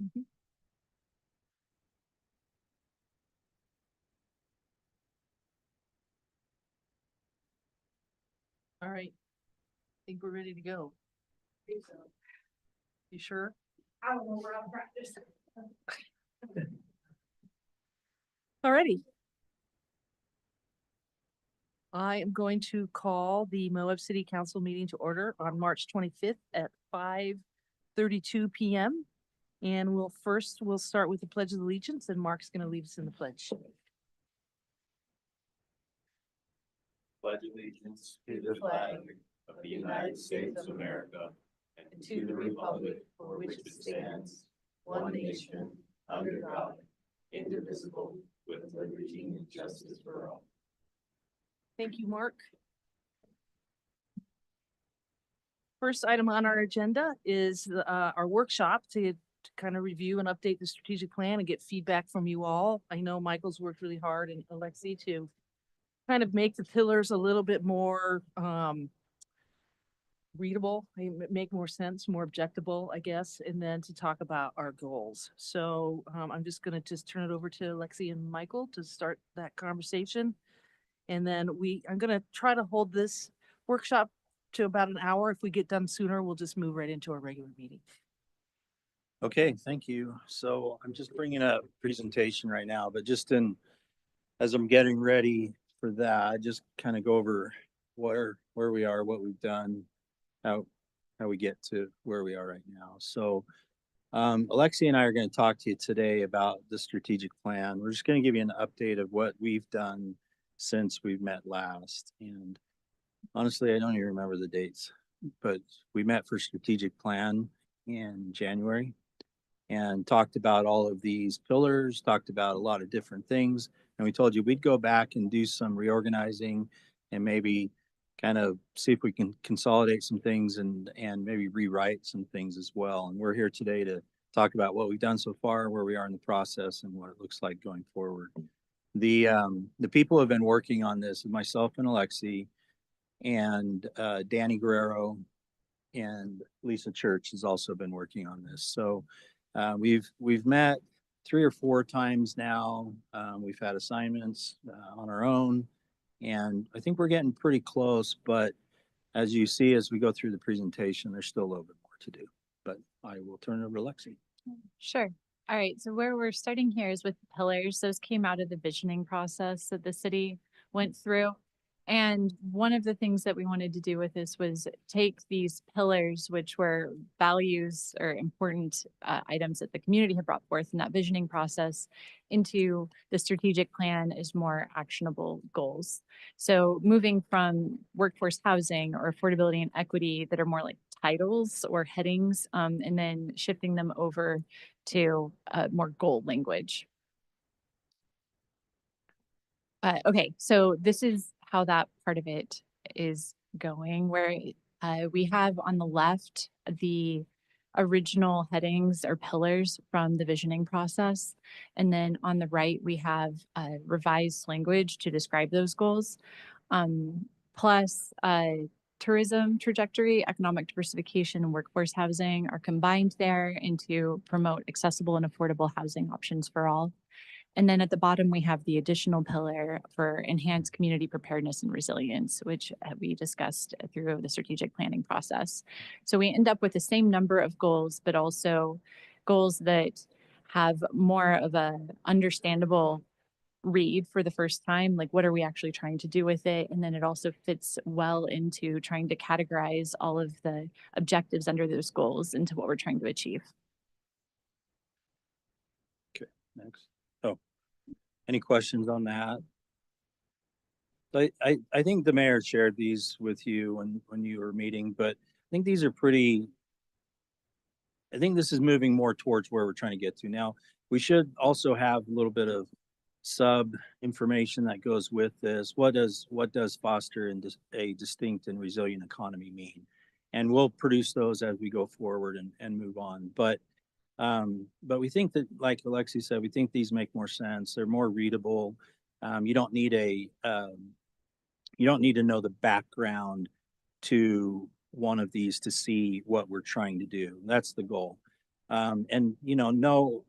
Mhm. All right, I think we're ready to go. You sure? I don't know where I'll practice. Alrighty. I am going to call the Moab City Council meeting to order on March 25th at 5:32 p.m. And we'll start with the Pledge of Allegiance, and Mark's going to lead us in the pledge. Pledge allegiance to the flag of the United States of America and to the republic for which it stands, one nation, under God, indivisible, with liberty and justice for all. Thank you, Mark. First item on our agenda is our workshop to kind of review and update the strategic plan and get feedback from you all. I know Michael's worked really hard, and Alexi, to kind of make the pillars a little bit more readable, make more sense, more objectable, I guess, and then to talk about our goals. So I'm just going to just turn it over to Alexi and Michael to start that conversation. And then I'm going to try to hold this workshop to about an hour. If we get done sooner, we'll just move right into our regular meeting. Okay, thank you. So I'm just bringing a presentation right now, but as I'm getting ready for that, just kind of go over where we are, what we've done, how we get to where we are right now. So Alexi and I are going to talk to you today about the strategic plan. We're just going to give you an update of what we've done since we've met last. And honestly, I don't even remember the dates, but we met for strategic plan in January and talked about all of these pillars, talked about a lot of different things. And we told you we'd go back and do some reorganizing and maybe kind of see if we can consolidate some things and maybe rewrite some things as well. And we're here today to talk about what we've done so far, where we are in the process, and what it looks like going forward. The people who have been working on this, myself and Alexi, and Danny Guerrero and Lisa Church has also been working on this. So we've met 3 or 4 times now. We've had assignments on our own, and I think we're getting pretty close. But as you see, as we go through the presentation, there's still a little bit more to do. But I will turn it over to Lexi. Sure. All right. So where we're starting here is with the pillars. Those came out of the visioning process that the city went through. And one of the things that we wanted to do with this was take these pillars, which were values or important items that the community had brought forth in that visioning process, into the strategic plan as more actionable goals. So moving from workforce housing or affordability and equity that are more like titles or headings, and then shifting them over to more goal language. Okay, so this is how that part of it is going, where we have on the left the original headings or pillars from the visioning process. And then on the right, we have revised language to describe those goals, plus tourism trajectory, economic diversification, and workforce housing are combined there and to promote accessible and affordable housing options for all. And then at the bottom, we have the additional pillar for enhanced community preparedness and resilience, which we discussed through the strategic planning process. So we end up with the same number of goals, but also goals that have more of a understandable read for the first time, like what are we actually trying to do with it? And then it also fits well into trying to categorize all of the objectives under those goals into what we're trying to achieve. Okay, next. Oh, any questions on that? I think the mayor shared these with you when you were meeting, but I think these are pretty, I think this is moving more towards where we're trying to get to. Now, we should also have a little bit of sub information that goes with this. What does foster a distinct and resilient economy mean? And we'll produce those as we go forward and move on. But we think that, like Alexi said, we think these make more sense. They're more readable. You don't need to know the background to one of these to see what we're trying to do. That's the goal. And no,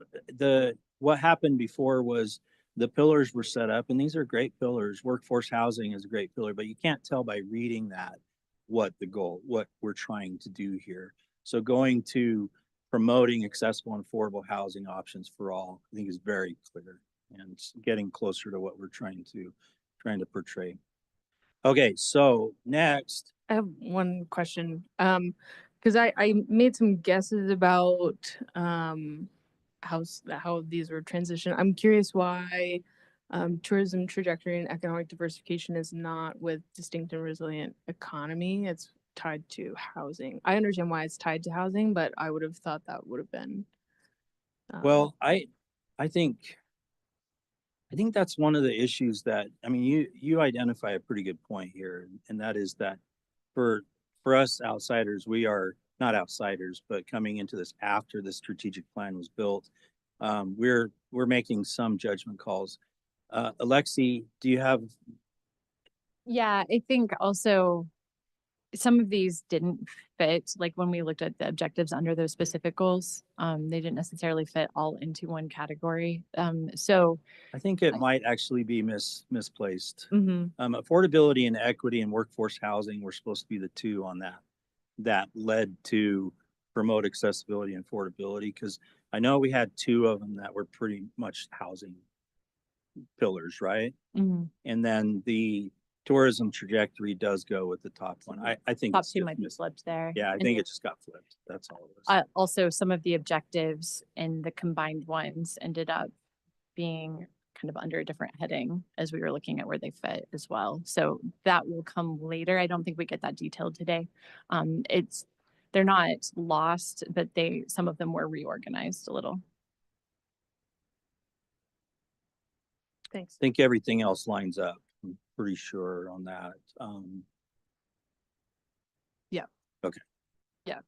what happened before was the pillars were set up, and these are great pillars. Workforce housing is a great pillar, but you can't tell by reading that what we're trying to do here. So going to promoting accessible and affordable housing options for all, I think is very clear and it's getting closer to what we're trying to portray. Okay, so next, I have one question. Because I made some guesses about how these were transitioned. I'm curious why tourism trajectory and economic diversification is not with distinct and resilient economy. It's tied to housing. I understand why it's tied to housing, but I would have thought that would have been. well, I think that's one of the issues that, I mean, you identify a pretty good point here, and that is that for us outsiders, we are not outsiders, but coming into this after the strategic plan was built, we're making some judgment calls. Alexi, do you have? Yeah, I think also some of these didn't fit, like when we looked at the objectives under those specific goals, they didn't necessarily fit all into one category. So I think it might actually be misplaced. mhm, Affordability and equity and workforce housing were supposed to be the two on that led to promote accessibility and affordability, because I know we had two of them that were pretty much housing pillars, right? mhm. And then the tourism trajectory does go with the top one. I think Top it's two just might be flipped there. Yeah, I And think then, it just got flipped. That's all it was. also some of the objectives in the combined ones ended up being kind of under a different heading as we were looking at where they fit as well. So that will come later. I don't think we get that detailed today. They're not lost, but some of them were reorganized a little. Thanks. I think everything else lines up. I'm pretty sure on that. Yeah. Okay. Yeah.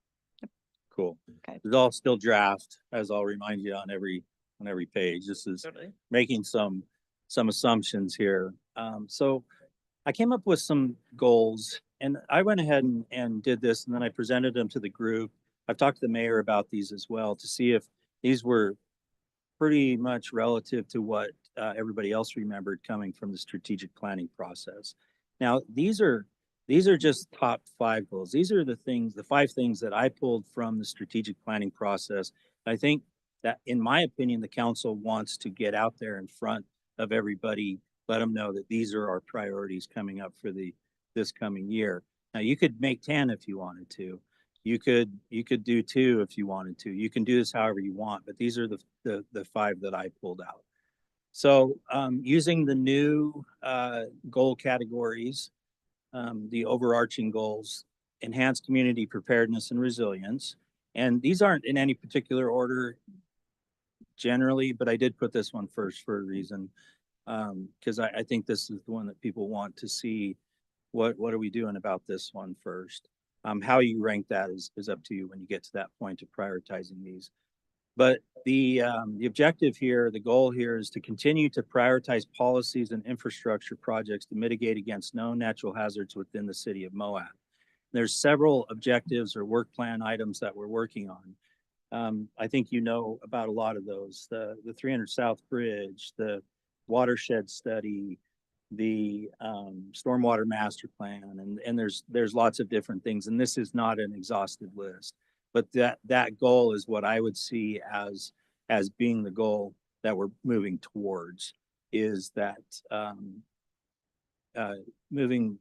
Cool. Okay. It's all still draft, as I'll remind you on every page. This is Totally. making some assumptions here. So I came up with some goals, and I went ahead and did this, and then I presented them to the group. I've talked to the mayor about these as well to see if these were pretty much relative to what everybody else remembered coming from the strategic planning process. Now, these are just top 5 goals. These are the 5 things that I pulled from the strategic planning process. I think that, in my opinion, the council wants to get out there in front of everybody, let them know that these are our priorities coming up for this coming year. Now, you could make 10 if you wanted to. You could do 2 if you wanted to. You can do this however you want, but these are the 5 that I pulled out. So using the new goal categories, the overarching goals, enhance community preparedness and resilience. And these aren't in any particular order generally, but I did put this one first for a reason, because I think this is the one that people want to see. What are we doing about this one first? How you rank that is up to you when you get to that point of prioritizing these. But the objective here, the goal here, is to continue to prioritize policies and infrastructure projects to mitigate against known natural hazards within the city of Moab. There's several objectives or work plan items that we're working on. I think you know about a lot of those: the 300 South Bridge, the watershed study, the stormwater master plan, and there's lots of different things. And this is not an exhaustive list, but that goal is what I would see as being the goal that we're moving towards, is that moving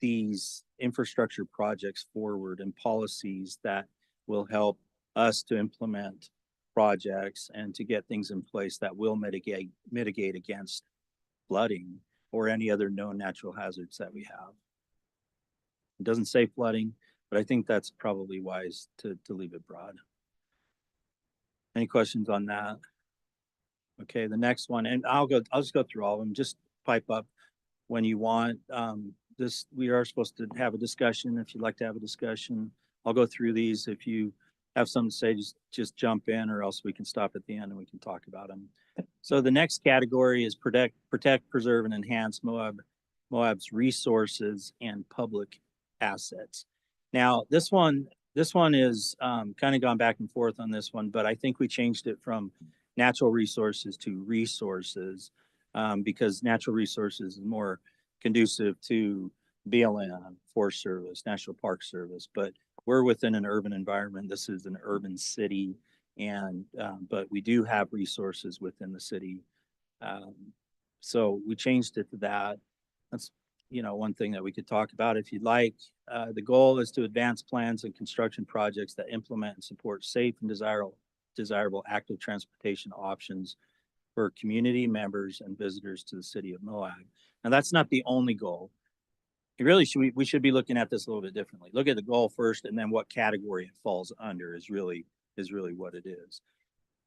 these infrastructure projects forward and policies that will help us to implement projects and to get things in place that will mitigate against flooding or any other known natural hazards that we have. It doesn't say flooding, but I think that's probably wise to leave it broad. Any questions on that? Okay, the next one, and I'll just go through all of them. Just pipe up when you want. We are supposed to have a discussion. If you'd like to have a discussion, I'll go through these. If you have something to say, just jump in, or else we can stop at the end and we can talk about them. So the next category is protect, preserve, and enhance Moab's resources and public assets. Now, this one, this one is, kind of gone back and forth on this one, but I think we changed it from natural resources to resources. Because natural resources is more conducive to BLM, Forest Service, National Park Service, but we're within an urban environment. This is an urban city. And, but we do have resources within the city. So we changed it to that. That's, one thing that we could talk about if you'd like. The goal is to advance plans and construction projects that implement and support safe and desirable active transportation options for community members and visitors to the city of Moab. Now, that's not the only goal. We should be looking at this a little bit differently. Look at the goal first, and then what category it falls under is really what it is.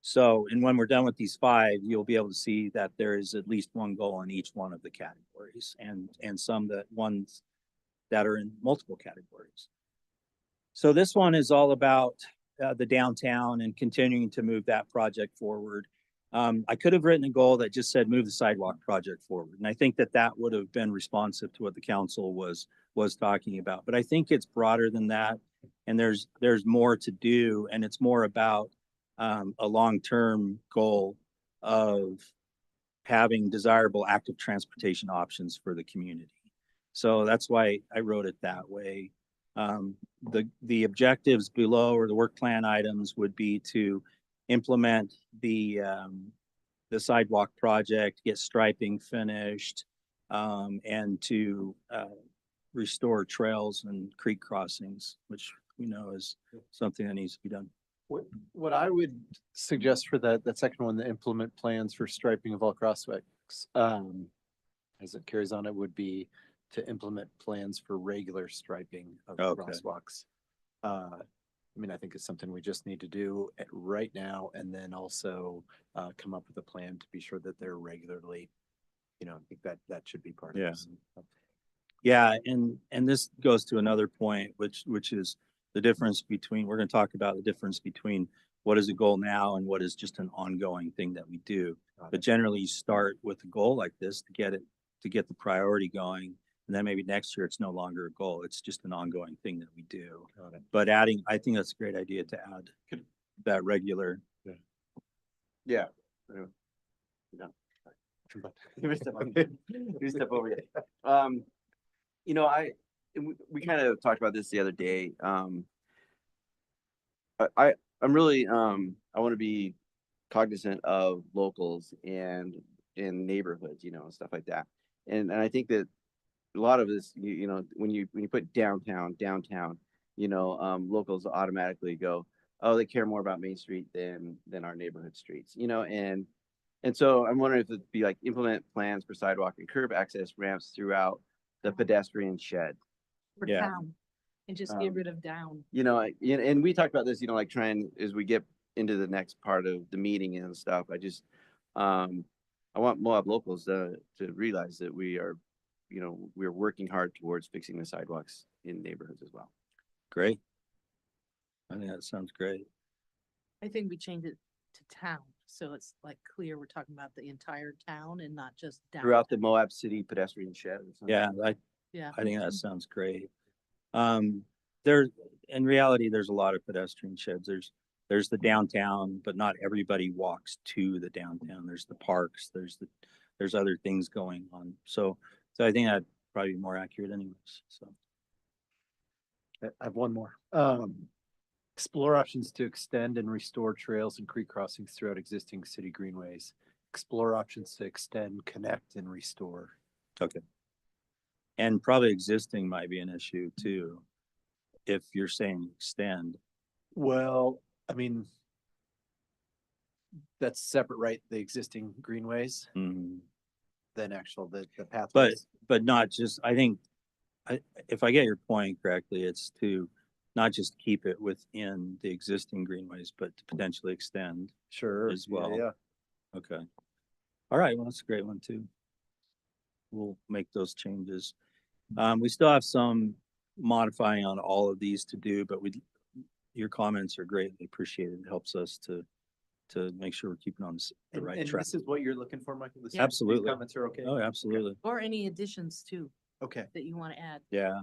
So, and when we're done with these 5, you'll be able to see that there is at least one goal in each one of the categories, and some ones that are in multiple categories. So this one is all about the downtown and continuing to move that project forward. I could have written a goal that just said move the sidewalk project forward, and I think that would have been responsive to what the council was talking about. But I think it's broader than that, and there's more to do, and it's more about a long-term goal of having desirable active transportation options for the community. So that's why I wrote it that way. The objectives below, or the work plan items, would be to implement the sidewalk project, get striping finished, and to restore trails and creek crossings, which we know is something that needs to be done. What I would suggest for that second one, the implement plans for striping of all crosswalks, as it carries on, it would be to implement plans for regular striping of crosswalks. I think it's something we just need to do right now, and then also come up with a plan to be sure that they're regularly, I think that should be part of this. Yeah, and this goes to another point, which is the difference between, we're going to talk about the difference between what is a goal now and what is just an ongoing thing that we do. But generally, you start with a goal like this to get the priority going. And then maybe next year, it's no longer a goal. It's just an ongoing thing that we do. But I think that's a great idea to add that regular. Yeah. You step over here. We kind of talked about this the other day. I'm really, I want to be cognizant of locals and in neighborhoods, stuff like that. And I think that a lot of this, when you put downtown, locals automatically go, oh, they care more about Main Street than our neighborhood streets, and so I'm wondering if it'd be like implement plans for sidewalk and curb access ramps throughout the pedestrian shed. For Yeah. town, and just get rid of down. And we talked about this, like trying, as we get into the next part of the meeting and stuff, I want Moab locals to realize that we're working hard towards fixing the sidewalks in neighborhoods as well. Great. I think that sounds great. I think we change it to town, so it's like clear we're talking about the entire town and not just down. Throughout the Moab City pedestrian shed. Or something. Yeah. I think that sounds great. In reality, there's a lot of pedestrian sheds. There's the downtown, but not everybody walks to the downtown. There's the parks, there's other things going on. So I think that'd probably be more accurate anyways, so. I have one more. Explore options to extend and restore trails and creek crossings throughout existing city greenways. Explore options to extend, connect, and restore. Okay. And probably existing might be an issue too, if you're saying extend. Well, that's separate, right? The existing greenways, Mhm. then the pathways. But not just, I think, if I get your point correctly, it's to not just keep it within the existing greenways, but to potentially extend. Sure. as well. Yeah. Okay. All right. Well, that's a great one too. We'll make those changes. We still have some modifying on all of these to do, but your comments are greatly appreciated. It helps us to make sure we're keeping on the right And track. this is what you're looking for, Michael? These Absolutely. Comments are okay? Oh, absolutely. Or any additions too Okay. that you want to add. Yeah.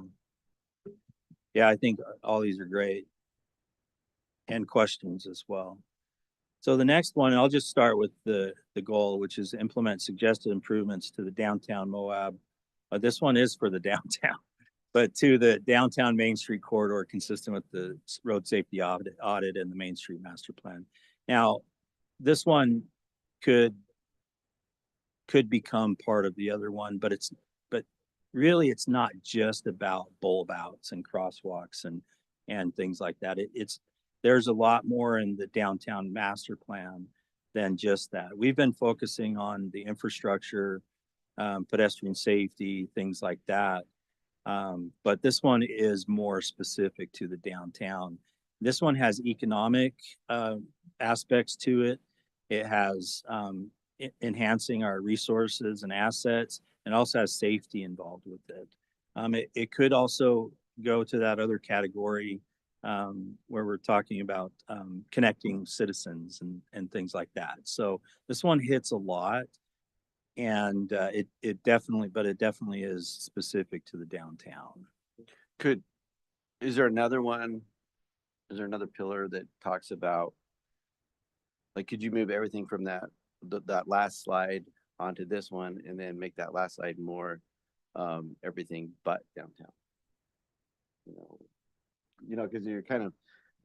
Yeah, I think all these are great. and questions as well. So the next one, I'll just start with the goal, which is implement suggested improvements to the downtown Moab. This one is for the downtown, but to the downtown Main Street corridor consistent with the road safety audit and the Main Street master plan. Now, this one could become part of the other one, but really it's not just about bulb outs and crosswalks and things like that. There's a lot more in the downtown master plan than just that. We've been focusing on the infrastructure, pedestrian safety, things like that. But this one is more specific to the downtown. This one has economic aspects to it. It has enhancing our resources and assets, and also has safety involved with it. It could also go to that other category where we're talking about connecting citizens and things like that. So this one hits a lot, and it definitely is specific to the downtown. Is there another one? Is there another pillar that talks about, like, could you move everything from that last slide onto this one and then make that last slide more everything but downtown? Because you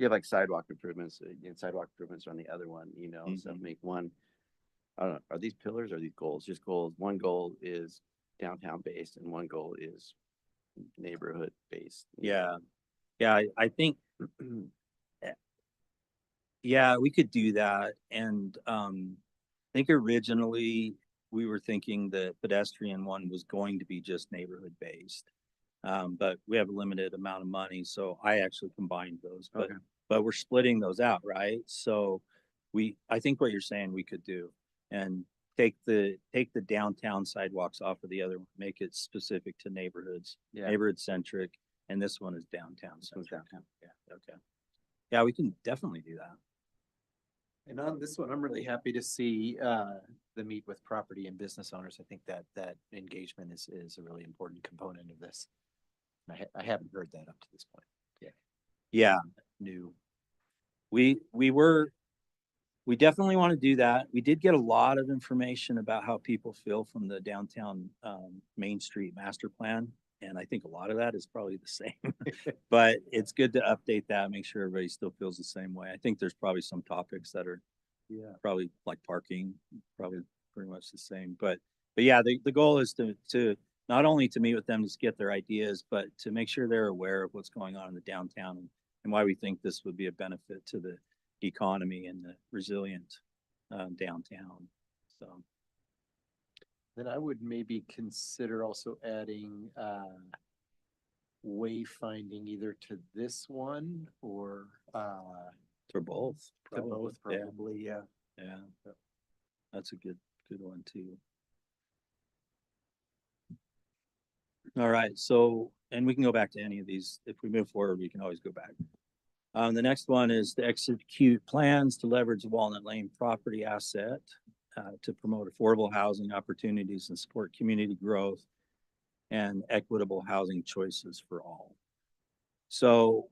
have like sidewalk improvements, sidewalk improvements on the other one, so make one. I don't know, are these pillars or are these goals? Just goals. One goal is downtown based and one goal is neighborhood based. Yeah. I think yeah, we could do that. And I think originally we were thinking the pedestrian one was going to be just neighborhood based. But we have a limited amount of money, so I actually combined those. But we're splitting those out, right? So I think what you're saying we could do, and take the downtown sidewalks off of the other one, make it specific to neighborhoods, neighborhood centric, and this one is downtown centric. Yeah, okay. Yeah, we can definitely do that. And on this one, I'm really happy to see the meet with property and business owners. I think that engagement is a really important component of this. I haven't heard that up to this point. Yeah, New. we definitely want to do that. We did get a lot of information about how people feel from the downtown Main Street master plan. And I think a lot of that is probably the same, but it's good to update that, make sure everybody still feels the same way. I think there's probably some topics that are probably like parking, probably pretty much the same, but yeah, the goal is to not only to meet with them to get their ideas, but to make sure they're aware of what's going on in the downtown and why we think this would be a benefit to the economy and the resilient downtown. So. Then I would maybe consider also adding wayfinding either to this one or For both. to both probably, yeah. Yeah. That's a good one too. All right, so, and we can go back to any of these. If we move forward, we can always go back. The next one is to execute plans to leverage the Walnut Lane property asset to promote affordable housing opportunities and support community growth and equitable housing choices for all. So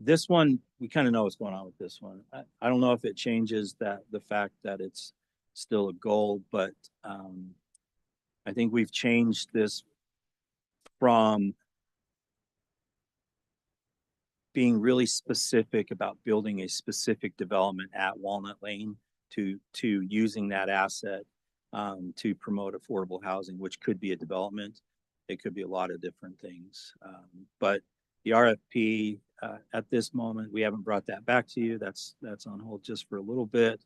this one, we kind of know what's going on with this one. I don't know if it changes the fact that it's still a goal, but I think we've changed this from being really specific about building a specific development at Walnut Lane to using that asset to promote affordable housing, which could be a development. It could be a lot of different things. But the RFP at this moment, we haven't brought that back to you. That's on hold just for a little bit.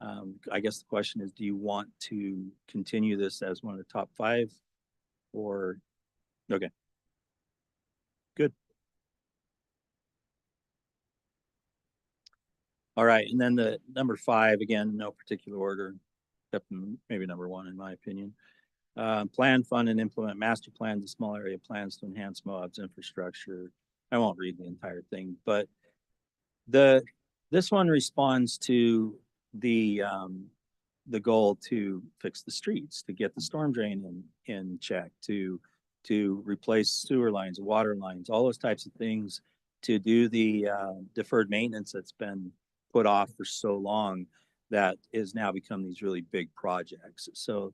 I guess the question is, do you want to continue this as one of the top 5 or, okay. Good. All right, and then the number 5, again, no particular order, except maybe number 1 in my opinion. Plan, fund, and implement master plans and small area plans to enhance Moab's infrastructure. I won't read the entire thing, but this one responds to the goal to fix the streets, to get the storm drain in check, to replace sewer lines, water lines, all those types of things to do the deferred maintenance that's been put off for so long that is now become these really big projects. So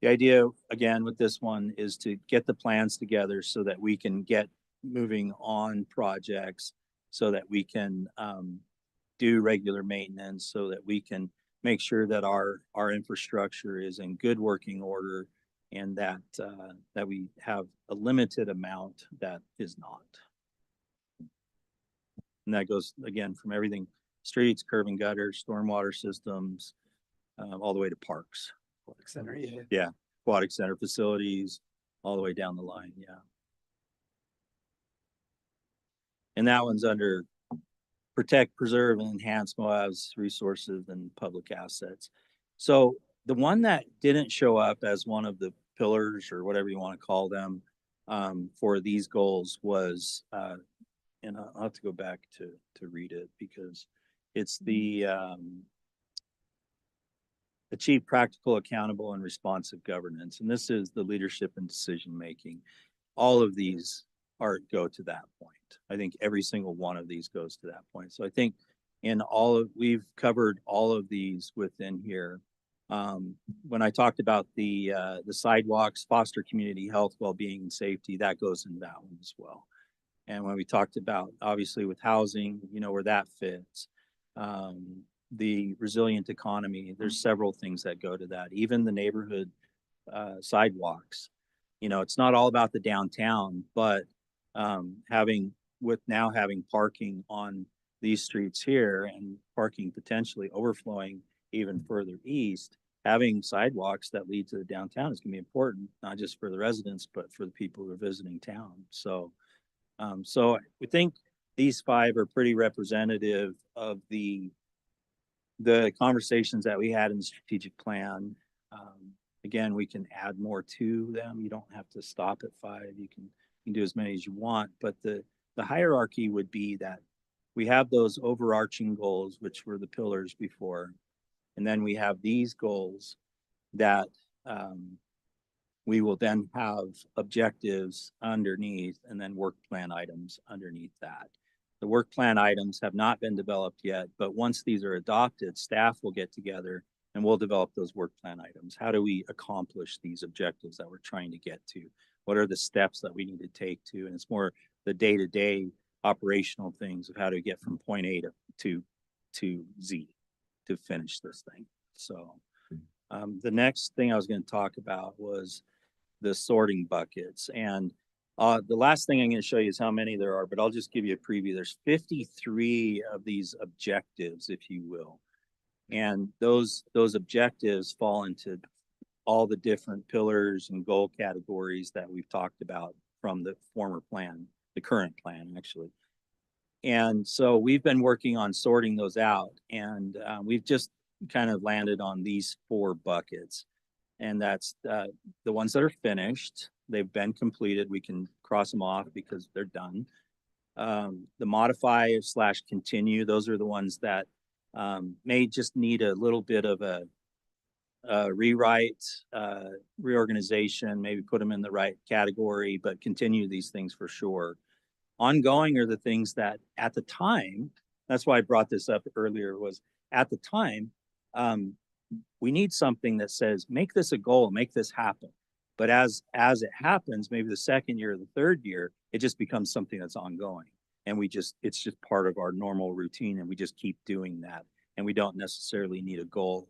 the idea, again, with this one is to get the plans together so that we can get moving on projects, so that we can do regular maintenance, so that we can make sure that our infrastructure is in good working order, and that that we have a limited amount that is not. And that goes again from everything: streets, curb and gutter, stormwater systems, all the way to parks. Aquatic Center, yeah. Yeah, aquatic center facilities, all the way down the line, yeah. And that one's under protect, preserve, and enhance Moab's resources and public assets. So the one that didn't show up as one of the pillars, or whatever you want to call them, for these goals was, and I'll have to go back to read it, because it's the achieve practical, accountable, and responsive governance. And this is the leadership and decision making. All of these go to that point. I think every single one of these goes to that point. So I think we've covered all of these within here. When I talked about the sidewalks, foster community health, well-being, and safety, that goes in that one as well. And when we talked about, obviously, with housing, where that fits, the resilient economy, there's several things that go to that. Even the neighborhood sidewalks, it's not all about the downtown, but having parking on these streets here, and parking potentially overflowing even further east, having sidewalks that lead to the downtown is going to be important, not just for the residents, but for the people who are visiting town. So we think these 5 are pretty representative of the conversations that we had in the strategic plan. Again, we can add more to them. You don't have to stop at 5. You can do as many as you want, but the hierarchy would be that we have those overarching goals, which were the pillars before, and then we have these goals that we will then have objectives underneath, and then work plan items underneath that. The work plan items have not been developed yet, but once these are adopted, staff will get together and we'll develop those work plan items. How do we accomplish these objectives that we're trying to get to? What are the steps that we need to take to? And it's more the day-to-day operational things of how to get from point A to Z to finish this thing. So the next thing I was going to talk about was the sorting buckets. And the last thing I'm going to show you is how many there are, but I'll just give you a preview. There's 53 of these objectives, if you will. And those objectives fall into all the different pillars and goal categories that we've talked about from the former plan, the current plan, actually. And so we've been working on sorting those out, and we've just kind of landed on these 4 buckets. And that's the ones that are finished. They've been completed. We can cross them off because they're done. The modify / continue, those are the ones that may just need a little bit of a rewrite, reorganization, maybe put them in the right category, but continue these things for sure. Ongoing are the things that at the time, that's why I brought this up earlier, was at the time, we need something that says, make this a goal, make this happen. But as it happens, maybe the second year or the third year, it just becomes something that's ongoing. And it's just part of our normal routine, and we just keep doing that. And we don't necessarily need a goal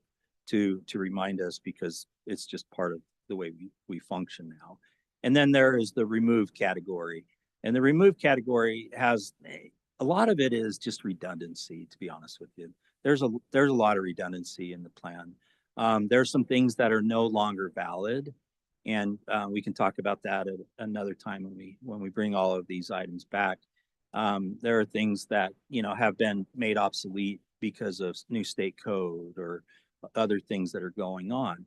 to remind us, because it's just part of the way we function now. And then there is the remove category. And the remove category has a lot of it is just redundancy, to be honest with you. There's a lot of redundancy in the plan. There's some things that are no longer valid, and we can talk about that at another time when we bring all of these items back. There are things that have been made obsolete because of new state code or other things that are going on.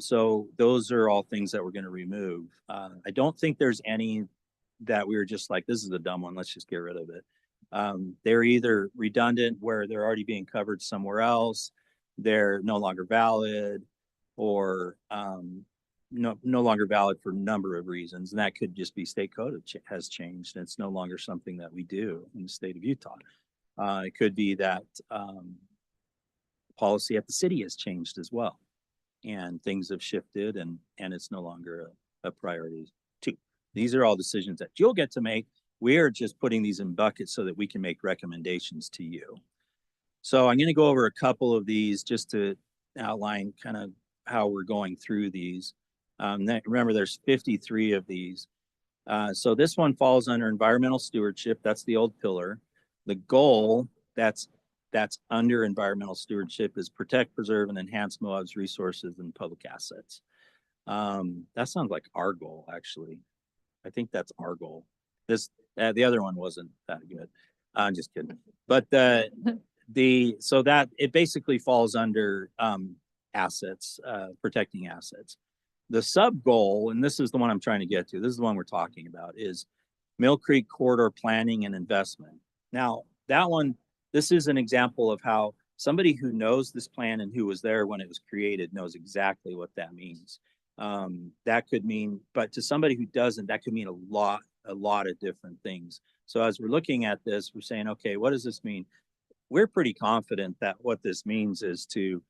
So those are all things that we're going to remove. I don't think there's any that we were just like, this is a dumb one, let's just get rid of it. They're either redundant where they're already being covered somewhere else, they're no longer valid, or no longer valid for a number of reasons. And that could just be state code has changed. And it's no longer something that we do in the state of Utah. It could be that policy at the city has changed as well. And things have shifted and it's no longer a priority too. These are all decisions that you'll get to make. We are just putting these in buckets so that we can make recommendations to you. So I'm going to go over a couple of these just to outline kind of how we're going through these. Remember, there's 53 of these. So this one falls under environmental stewardship. That's the old pillar. The goal that's under environmental stewardship is protect, preserve, and enhance Moab's resources and public assets. That sounds like our goal, actually. I think that's our goal. The other one wasn't that good. I'm just kidding. But so that it basically falls under assets, protecting assets. The sub goal, and this is the one I'm trying to get to, this is the one we're talking about, is Mill Creek corridor planning and investment. Now, that one, this is an example of how somebody who knows this plan and who was there when it was created knows exactly what that means. That could mean, but to somebody who doesn't, that could mean a lot of different things. So as we're looking at this, we're saying, okay, what does this mean? We're pretty confident that what this means is to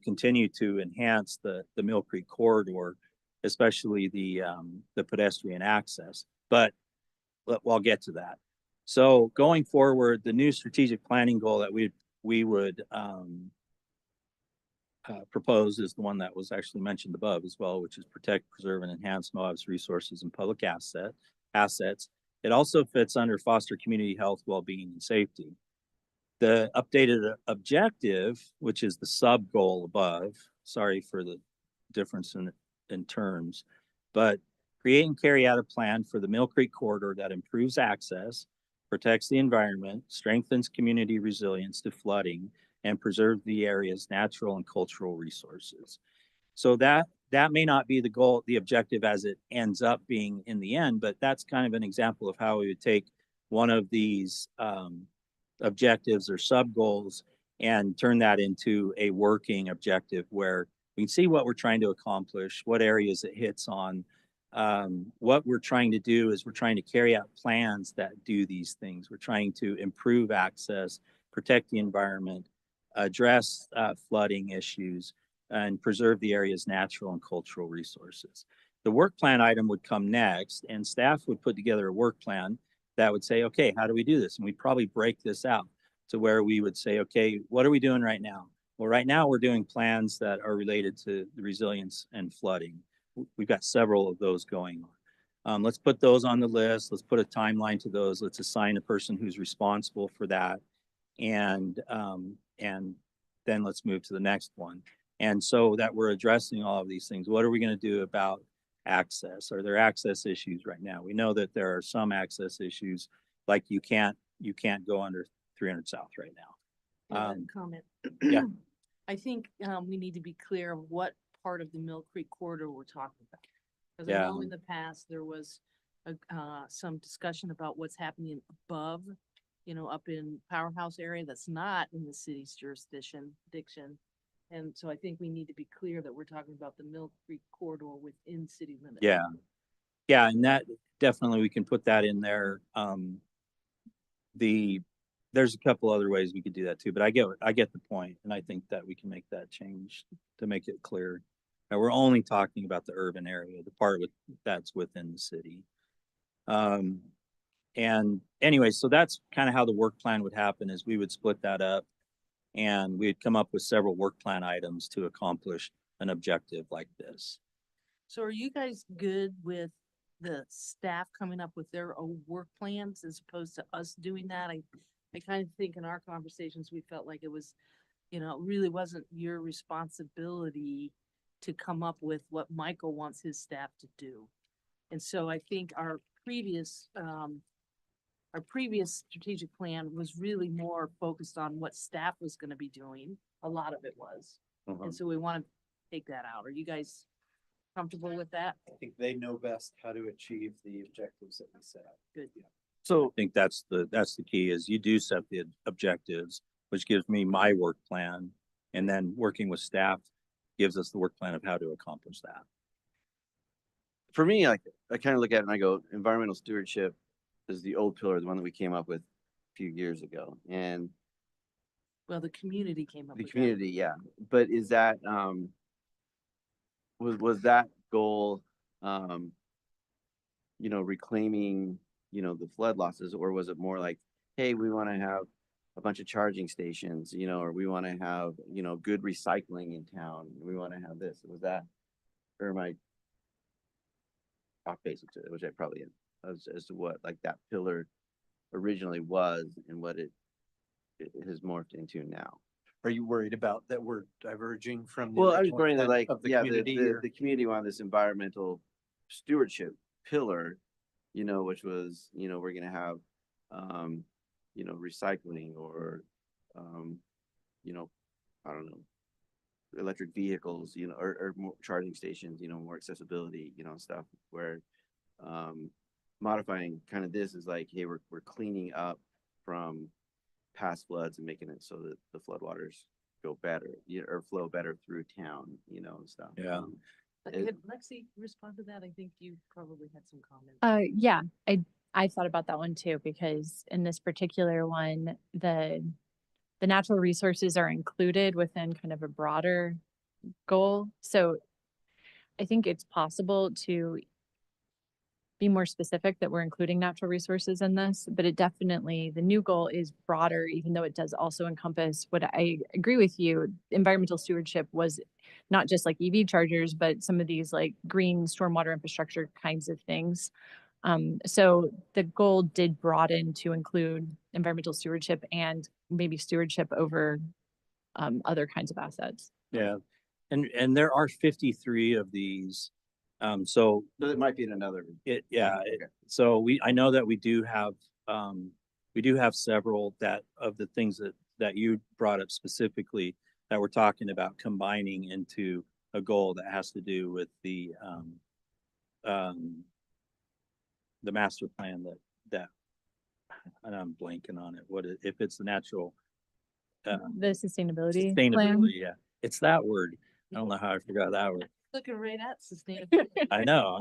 continue to enhance the Mill Creek corridor, especially the pedestrian access. But I'll get to that. So going forward, the new strategic planning goal that we would propose is the one that was actually mentioned above as well, which is protect, preserve, and enhance Moab's resources and public assets. It also fits under foster community health, well-being, and safety. The updated objective, which is the sub goal above, sorry for the difference in terms, but create and carry out a plan for the Mill Creek corridor that improves access, protects the environment, strengthens community resilience to flooding, and preserve the area's natural and cultural resources. So that may not be the goal, the objective as it ends up being in the end, but that's kind of an example of how we would take one of these objectives or sub goals and turn that into a working objective where we can see what we're trying to accomplish, what areas it hits on. What we're trying to do is we're trying to carry out plans that do these things. We're trying to improve access, protect the environment, address flooding issues, and preserve the area's natural and cultural resources. The work plan item would come next, and staff would put together a work plan that would say, okay, how do we do this? And we'd probably break this out to where we would say, okay, what are we doing right now? Well, right now we're doing plans that are related to the resilience and flooding. We've got several of those going on. Let's put those on the list. Let's put a timeline to those. Let's assign a person who's responsible for that. And then let's move to the next one. And so that we're addressing all of these things. What are we going to do about access? Are there access issues right now? We know that there are some access issues, like you can't go under 300 South right now. Comment. Yeah. I think we need to be clear of what part of the Mill Creek corridor we're talking about. Because I Yeah. know in the past there was some discussion about what's happening above, up in Powerhouse area that's not in the city's jurisdiction. And so I think we need to be clear that we're talking about the Mill Creek corridor within city limits. Yeah, and that definitely we can put that in there. There's a couple other ways we could do that too, but I get the point, and I think that we can make that change to make it clear. And we're only talking about the urban area, the part that's within the city. And anyway, so that's kind of how the work plan would happen, is we would split that up and we'd come up with several work plan items to accomplish an objective like this. So are you guys good with the staff coming up with their own work plans as opposed to us doing that? I kind of think in our conversations, we felt like it was, it really wasn't your responsibility to come up with what Michael wants his staff to do. And so I think our previous strategic plan was really more focused on what staff was going to be doing. A lot of it was. And so we want to take that out. Are you guys comfortable with that? I think they know best how to achieve the objectives that we set out. Good. So I think that's the key, is you do set the objectives, which gives me my work plan, and then working with staff gives us the work plan of how to accomplish that. for me, like, I kind of look at it and I go, environmental stewardship is the old pillar, the one that we came up with a few years ago. And Well, the community came up the with that. community, yeah. But is that, was that goal, reclaiming, the flood losses, or was it more like, hey, we want to have a bunch of charging stations, or we want to have, good recycling in town. We want to have this. Was that, or am I off base, which I probably am, as to what like that pillar originally was and what it has morphed into now. Are you worried about that we're diverging from? the Well, I was original worrying that, intent like, of the yeah, community, or- the community wanted this environmental stewardship pillar, which was, we're gonna have, recycling or, I don't know, electric vehicles, or more charging stations, more accessibility, stuff where, modifying kind of this is like, hey, we're cleaning up from past floods and making it so that the floodwaters go better, or flow better through town, and stuff. Yeah. It- Could Lexi respond to that? I think you probably had some comments. Yeah, I thought about that one too, because in this particular one, the natural resources are included within kind of a broader goal. So I think it's possible to be more specific that we're including natural resources in this, but it definitely, the new goal is broader, even though it does also encompass what I agree with you. Environmental stewardship was not just like EV chargers, but some of these like green stormwater infrastructure kinds of things. So the goal did broaden to include environmental stewardship and maybe stewardship over other kinds of assets. Yeah. And there are 53 of these. So So it might be in another. so I know that we do have several of the things that you brought up specifically that we're talking about combining into a goal that has to do with the master plan that, and I'm blanking on it. If it's the natural, The sustainability plan. sustainability, yeah, it's that word. I don't know how I forgot that word. Looking right at sustainability. I know.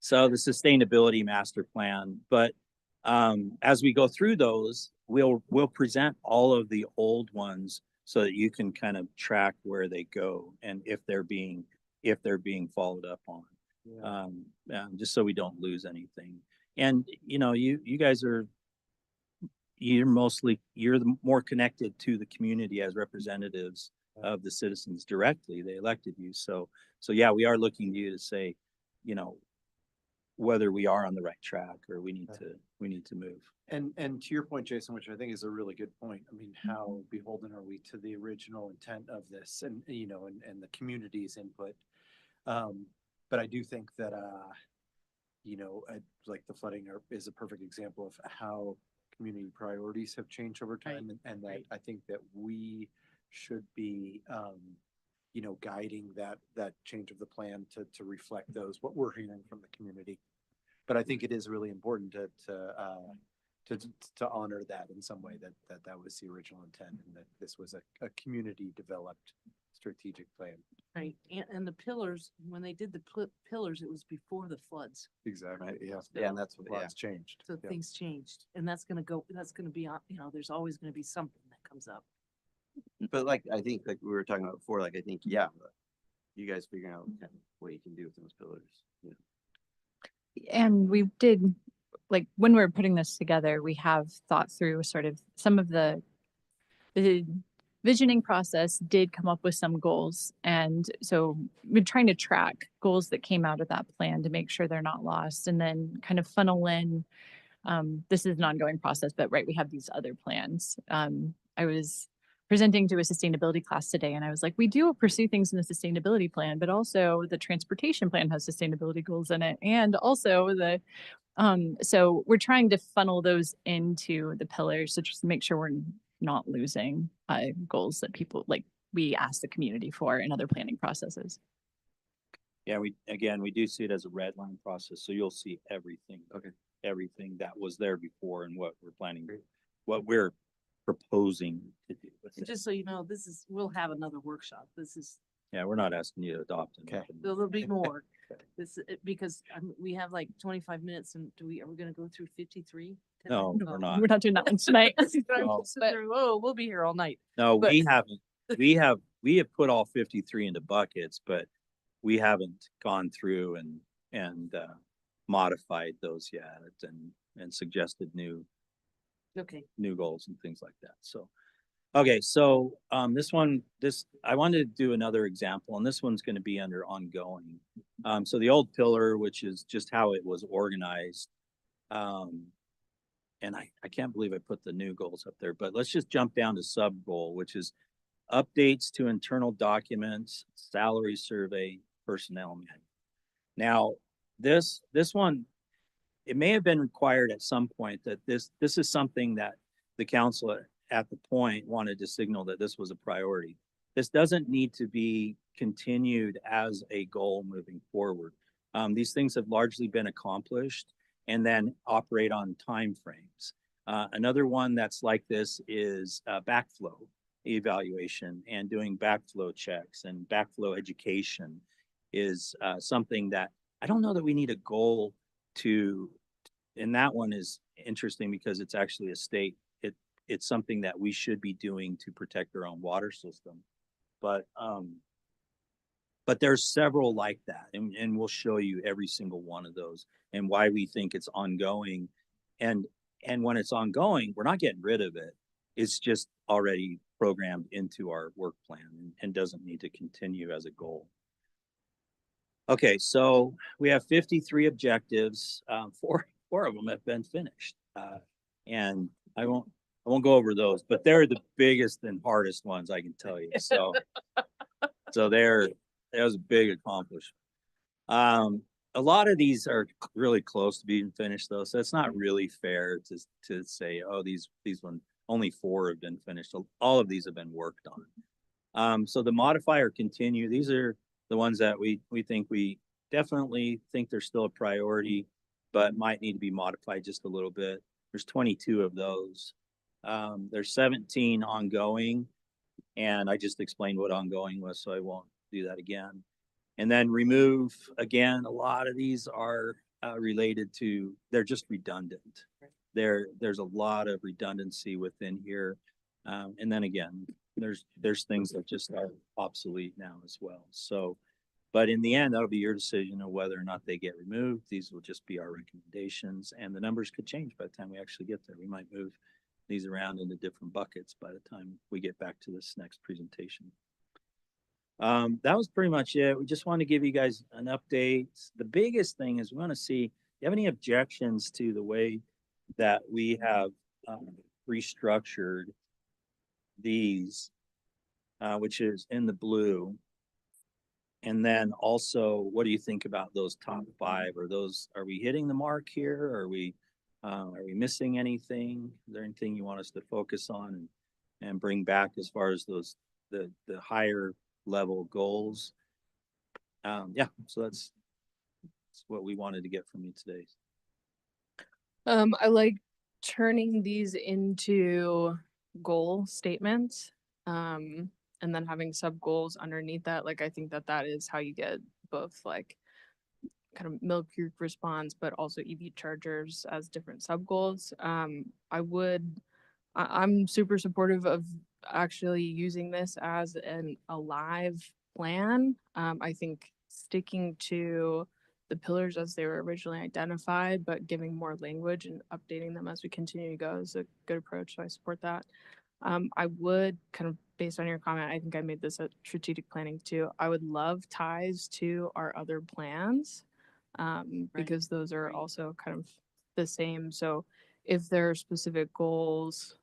So the sustainability master plan, but as we go through those, we'll present all of the old ones so that you can kind of track where they go and if they're being followed up on. Just so we don't lose anything. And you guys you're more connected to the community as representatives of the citizens directly. They elected you. So yeah, we are looking to you to say, whether we are on the right track or we need to move. And to your point, Jason, which I think is a really good point. I mean, how beholden are we to the original intent of this and, and the community's input? But I do think that, like the flooding is a perfect example of how community priorities have changed over time. And that I think that we should be, guiding that change of the plan to reflect what we're hearing from the community. But I think it is really important to honor that in some way, that was the original intent and that this was a community developed strategic plan. Right, and the pillars, when they did the pillars, it was before the floods. Exactly. Right. Yeah. Yeah, and that's what, Lots changed. So Yeah. things changed, and that's gonna be on, there's always gonna be something that comes up. But like, I think like we were talking about before, like, I think, yeah, you guys figuring out kind of what you can do with those pillars. And we did, like, when we were putting this together, we have thought through sort of some of the visioning process did come up with some goals. And so we're trying to track goals that came out of that plan to make sure they're not lost and then kind of funnel in. This is an ongoing process, but right, we have these other plans. I was presenting to a sustainability class today and I was like, we do pursue things in the sustainability plan, but also the transportation plan has sustainability goals in it. And also so we're trying to funnel those into the pillars to just make sure we're not losing goals that we ask the community for in other planning processes. Yeah, we do see it as a red line process. So you'll see everything. Okay. Everything that was there before and what we're planning, what we're proposing to do with And it. just so you know, we'll have another workshop. Yeah, we're not asking you to adopt. Okay. anything. There'll be more. Because we have like 25 minutes and are we gonna go through 53? No, we're not. We're not doing that one tonight. No. Oh, we'll be here all night. No, But- we haven't. We have put all 53 into buckets, but we haven't gone through and modified those yet and suggested Okay, new goals and things like that. So, okay, so I wanted to do another example, and this one's going to be under ongoing. So the old pillar, which is just how it was organized. And I can't believe I put the new goals up there, but let's just jump down to sub goal, which is updates to internal documents, salary survey, personnel manual. Now, this one, it may have been required at some point that this is something that the council at the point wanted to signal that this was a priority. This doesn't need to be continued as a goal moving forward. These things have largely been accomplished and then operate on timeframes. Another one that's like this is backflow evaluation and doing backflow checks, and backflow education is something that I don't know that we need a goal to, and that one is interesting because it's actually a state, it's something that we should be doing to protect our own water system. But there's several like that, and we'll show you every single one of those and why we think it's ongoing. And when it's ongoing, we're not getting rid of it. It's just already programmed into our work plan and doesn't need to continue as a goal. Okay, so we have 53 objectives. Four of them have been finished, and I won't go over those, but they're the biggest and hardest ones I can tell you. So that was a big accomplishment. A lot of these are really close to being finished though, so it's not really fair to say, oh, these ones, only 4 have been finished. So all of these have been worked on. So the modifier continue, these are the ones that we definitely think they're still a priority, but might need to be modified just a little bit. There's 22 of those. There's 17 ongoing, and I just explained what ongoing was, so I won't do that again. And then remove, again, a lot of these are related to, they're just redundant. There's a lot of redundancy within here. And then again, there's things that just are obsolete now as well. So, but in the end, that'll be your decision of whether or not they get removed. These will just be our recommendations, and the numbers could change by the time we actually get there. We might move these around into different buckets by the time we get back to this next presentation. That was pretty much it. We just want to give you guys an update. The biggest thing is we want to see, do you have any objections to the way that we have restructured these, which is in the blue? And then also, what do you think about those top 5? Are we hitting the mark here? Are we missing anything? Is there anything you want us to focus on and bring back as far as the higher level goals? Yeah, so that's what we wanted to get from you today. I like turning these into goal statements, and then having sub goals underneath that. Like, I think that is how you get both like kind of Mill Creek response, but also EV chargers as different sub goals. I'm super supportive of actually using this as a live plan. I think sticking to the pillars as they were originally identified, but giving more language and updating them as we continue to go is a good approach. So I support that. I would kind of, based on your comment, I think I made this at strategic planning too. I would love ties to our other plans, because those are also kind of the same. So if there are specific goals,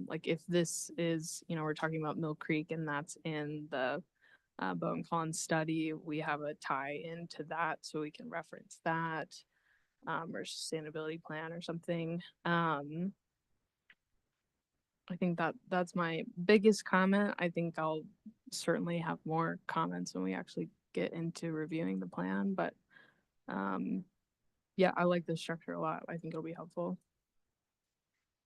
like if this is, we're talking about Mill Creek and that's in the Bowen Collins study, we have a tie into that so we can reference that, or sustainability plan or something. I think that's my biggest comment. I think I'll certainly have more comments when we actually get into reviewing the plan, but yeah, I like this structure a lot. I think it'll be helpful.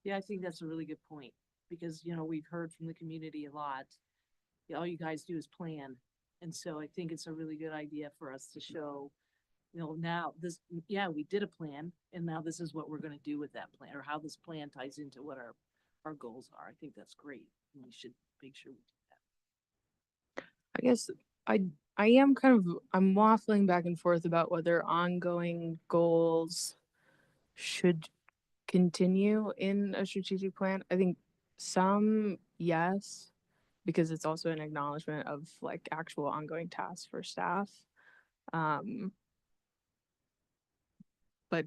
Yeah, I think that's a really good point because, we've heard from the community a lot. All you guys do is plan And so I think it's a really good idea for us to show, now this, yeah, we did a plan and now this is what we're gonna do with that plan, or how this plan ties into what our goals are. I think that's great. And we should make sure we do that. I guess I am I'm waffling back and forth about whether ongoing goals should continue in a strategic plan. I think some, yes, because it's also an acknowledgement of like actual ongoing tasks for staff. Um, but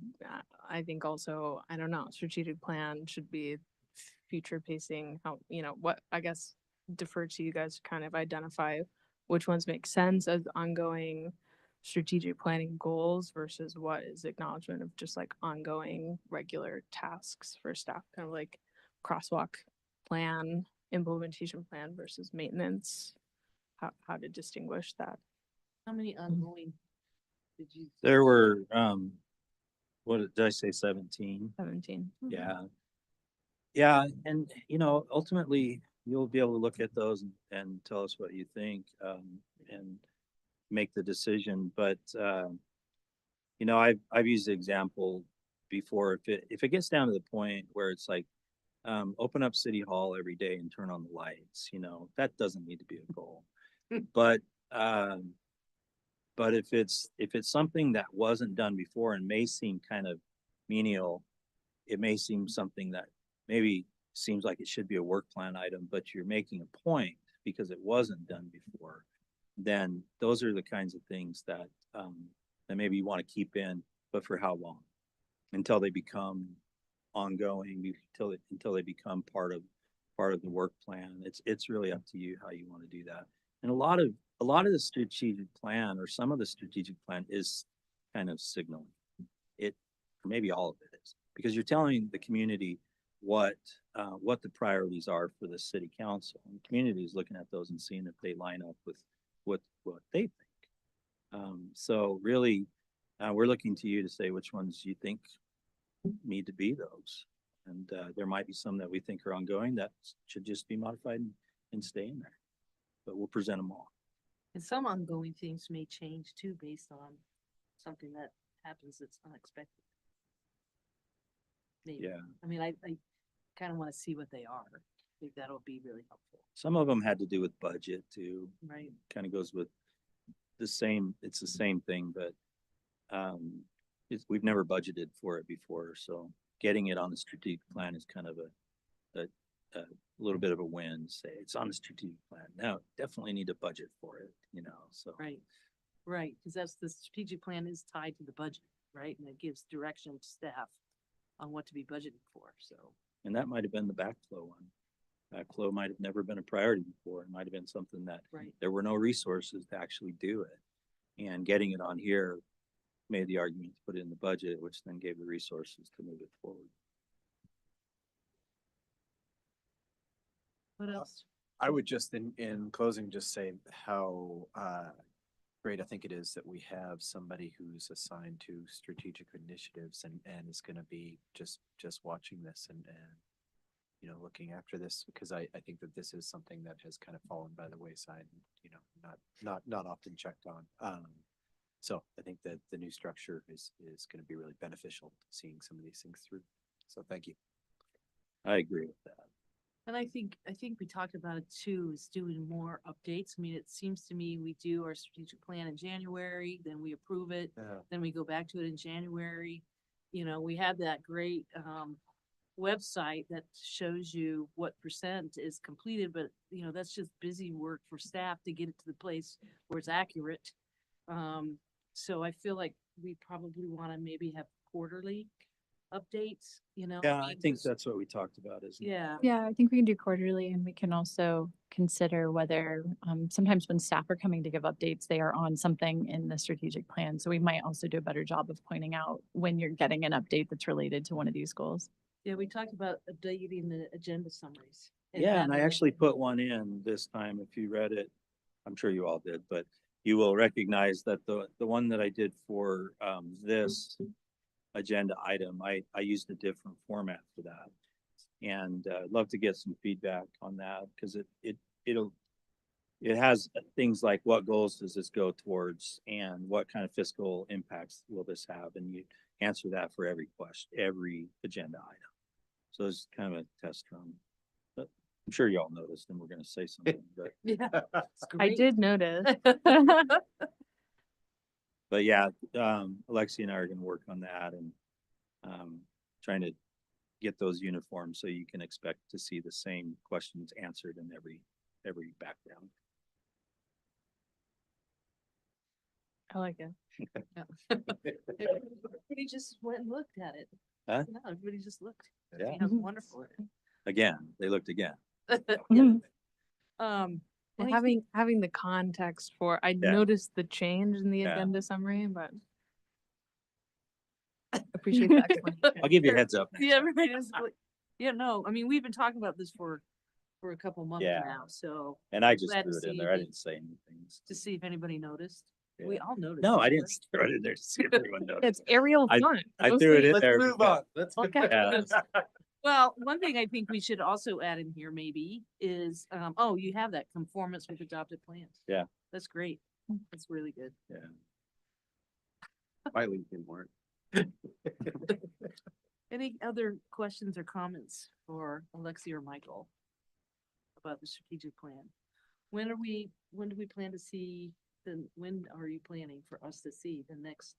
I think also, I don't know, strategic plan should be future pacing. How, what, I guess, defer to you guys to kind of identify which ones make sense as ongoing strategic planning goals versus what is acknowledgement of just like ongoing regular tasks for staff, kind of like crosswalk plan, implementation plan versus maintenance. How to distinguish that. How many ongoing did you? There were, what did I say, 17? 17. Yeah. Yeah, and ultimately, you'll be able to look at those and tell us what you think, and make the decision. But I've used the example before. If it gets down to the point where it's like, open up City Hall every day and turn on the lights, that doesn't need to be a goal. But but if it's something that wasn't done before and may seem kind of menial, it may seem something that maybe seems like it should be a work plan item, but you're making a point because it wasn't done before, then those are the kinds of things that that maybe you want to keep in, but for how long? Until they become ongoing, until they become part of the work plan. It's really up to you how you want to do that. And a lot of the strategic plan, or some of the strategic plan, is kind of signaling it, or maybe all of it is, because you're telling the community what the priorities are for the city council. And the community is looking at those and seeing if they line up with what they think. So really, we're looking to you to say which ones you think need to be those. And there might be some that we think are ongoing that should just be modified and stay in there. But we'll present them all. And some ongoing things may change too, based on something that happens that's unexpected. Maybe. Yeah. I mean, I kind of want to see what they are. I think that'll be really helpful. Some of them had to do with budget too. Right. Kind of goes with it's the same thing, but we've never budgeted for it before. So getting it on the strategic plan is kind of a little bit of a win. Say it's on the strategic plan. Now, definitely need to budget for it, so. Right. Right. Because that's the strategic plan is tied to the budget, right? And it gives direction to staff on what to be budgeted for. So. And that might have been the backflow one. Backflow might have never been a priority before. It might have been something that there were no resources to actually do it. And getting it on here made the argument to put it in the budget, which then gave the resources to move it forward. What else? I would just in closing just say how great I think it is that we have somebody who's assigned to strategic initiatives and is going to be just watching this and looking after this, because I think that this is something that has kind of fallen by the wayside, not often checked on. So I think that the new structure is going to be really beneficial to seeing some of these things through. So thank you. I agree with that. And I think we talked about it too, is doing more updates. I mean, it seems to me we do our strategic plan in January, then we approve it, then we go back to it in January. We have that great website that shows you what % is completed, but that's just busy work for staff to get it to the place where it's accurate. So I feel like we probably want to maybe have quarterly updates, Yeah, I think that's what we talked about, isn't it? Yeah. Yeah, I think we can do quarterly, and we can also consider whether sometimes when staff are coming to give updates, they are on something in the strategic plan. So we might also do a better job of pointing out when you're getting an update that's related to one of these goals. Yeah, we talked about updating the agenda summaries. Yeah, and I having actually it- put one in this time. If you read it, I'm sure you all did, but you will recognize that the one that I did for this agenda item, I used a different format for that. And I'd love to get some feedback on that, because it has things like what goals does this go towards and what kind of fiscal impacts will this have? And you answer that for every question, every agenda item. So it's kind of a test run. But I'm sure y'all noticed and we're gonna say something, but Yeah. I did notice. but yeah, Alexi and I are gonna work on that and trying to get those uniforms so you can expect to see the same questions answered in every background. I like it. Everybody just went and looked at it. Huh? No, everybody just looked. Yeah. See how wonderful it Again, they looked again. is. Yeah. Well, Anything- having the context for, I Yeah. noticed the change in the Yeah. agenda summary, but appreciate the explanation. I'll give you a heads up. next Yeah, time. everybody just, yeah, no, I mean, we've been talking about this for a couple months Yeah. now, so And I just Glad to threw it in see there. I the- didn't say anything. to see if anybody noticed. We Yeah. all noticed. No, I didn't didn't throw it in there to see if everyone noticed. It's aerial I- fun. I Don't threw it say- in there. because- Let's Okay. Yeah. Well, one thing I think we should also add in here maybe is, oh, you have that conformance with adopted plans. Yeah. That's great. That's really good. Yeah. My link didn't work. Any other questions or comments for Alexi or Michael about the strategic plan? When do we plan to see when are you planning for us to see the next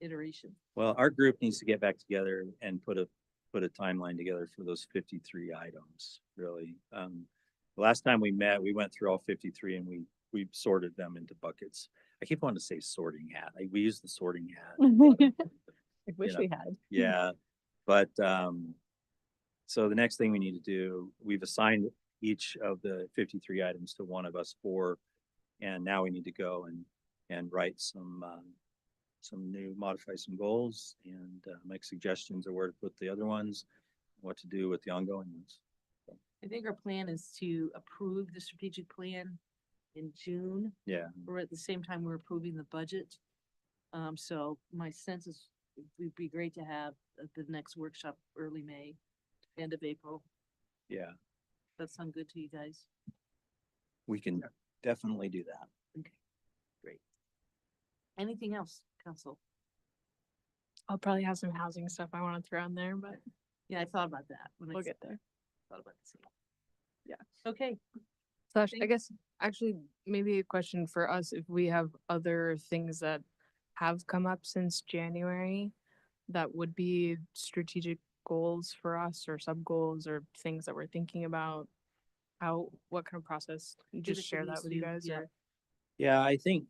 iteration? Well, our group needs to get back together and put a timeline together for those 53 items, really. The last time we met, we went through all 53 and we sorted them into buckets. I keep wanting to say sorting hat. We use the sorting hat. I wish know. we had. Yeah, but, so the next thing we need to do, we've assigned each of the 53 items to one of us four. And now we need to go and write modify some goals and make suggestions of where to put the other ones, what to do with the ongoing ones. I think our plan is to approve the strategic plan in June, Yeah, or at the same time we're approving the budget. So my sense is it would be great to have the next workshop early May, end of April. yeah, That sound good to you guys? we can definitely do that. Okay, great. Anything else, council? I'll probably have some housing stuff I want to throw in there, but Yeah, I thought about that. When I we'll get there. thought about the same. Yeah, okay. So I Thank- guess actually maybe a question for us, if we have other things that have come up since January that would be strategic goals for us or sub goals or things that we're thinking about, what kind of process? Give Just it to share these that with you two, guys yeah. or? Yeah, I think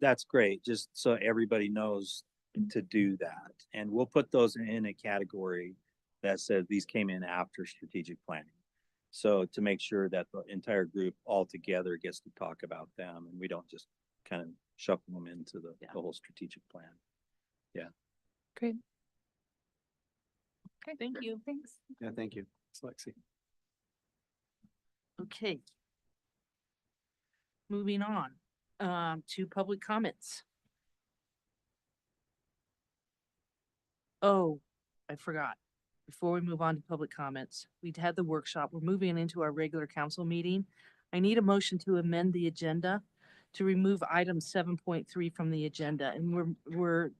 that's great, just so everybody knows to do that. And we'll put those in a category that says these came in after strategic planning. So to make sure that the entire group all together gets to talk about them and we don't just kind of shuffle them into the whole strategic plan. Great. Okay, thank you. Thanks. Yeah, thank you. Thanks, Lexi. Okay. Moving on, to public comments. Oh, I forgot. Before we move on to public comments, we'd had the workshop. We're moving into our regular council meeting. I need a motion to amend the agenda to remove item 7.3 from the agenda. And we're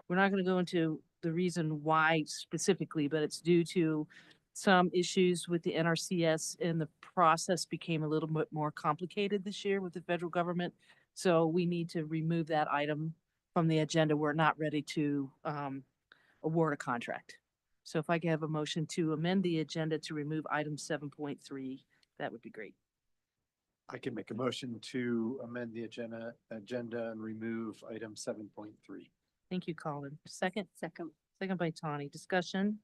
not gonna go into the reason why specifically, but it's due to some issues with the NRCS and the process became a little bit more complicated this year with the federal government. So we need to remove that item from the agenda. We're not ready to award a contract. So if I could have a motion to amend the agenda to remove item 7.3, that would be great. I can make a motion to amend the agenda and remove item 7.3. Thank you, Colin. Second? Second by Tawny. Discussion?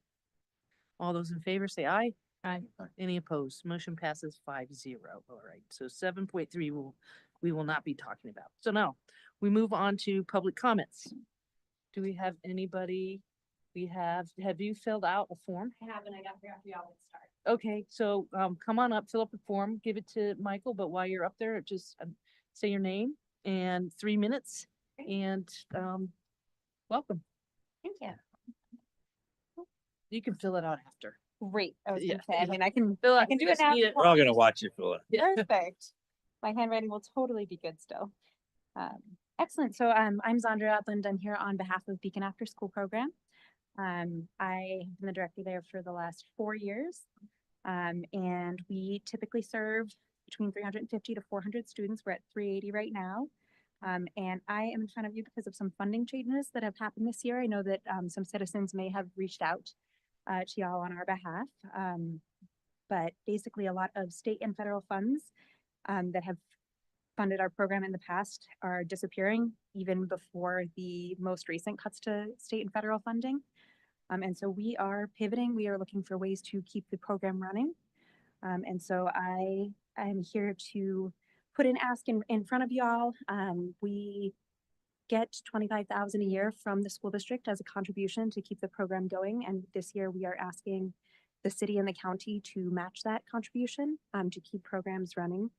All those in favor say aye. Aye. Any opposed? Motion passes 5-0. All right, so 7.3 we will not be talking about. So now, we move on to public comments. Do we have anybody? Have you filled out a form? I haven't, I got here after y'all would start. Okay, so come on up, fill up the form, give it to Michael, but while you're up there, just say your name and 3 minutes and welcome. Thank you. You can fill it out after. Great. I was Yeah, gonna say, I yeah. mean, I can Fill out- do it just now. need it- We're all gonna watch you, Phil. Perfect. My handwriting will totally be good still. Excellent. So I'm Zandra Upland. I'm here on behalf of Beacon After School Program. I have been the director there for the last 4 years. And we typically serve between 350 to 400 students. We're at 380 right now. And I am in front of you because of some funding changes that have happened this year. I know that some citizens may have reached out to y'all on our behalf. But basically a lot of state and federal funds that have funded our program in the past are disappearing even before the most recent cuts to state and federal funding. And so we are pivoting. We are looking for ways to keep the program running. And so I am here to put an ask in front of y'all. We get 25,000 a year from the school district as a contribution to keep the program going. And this year we are asking the city and the county to match that contribution to keep programs running.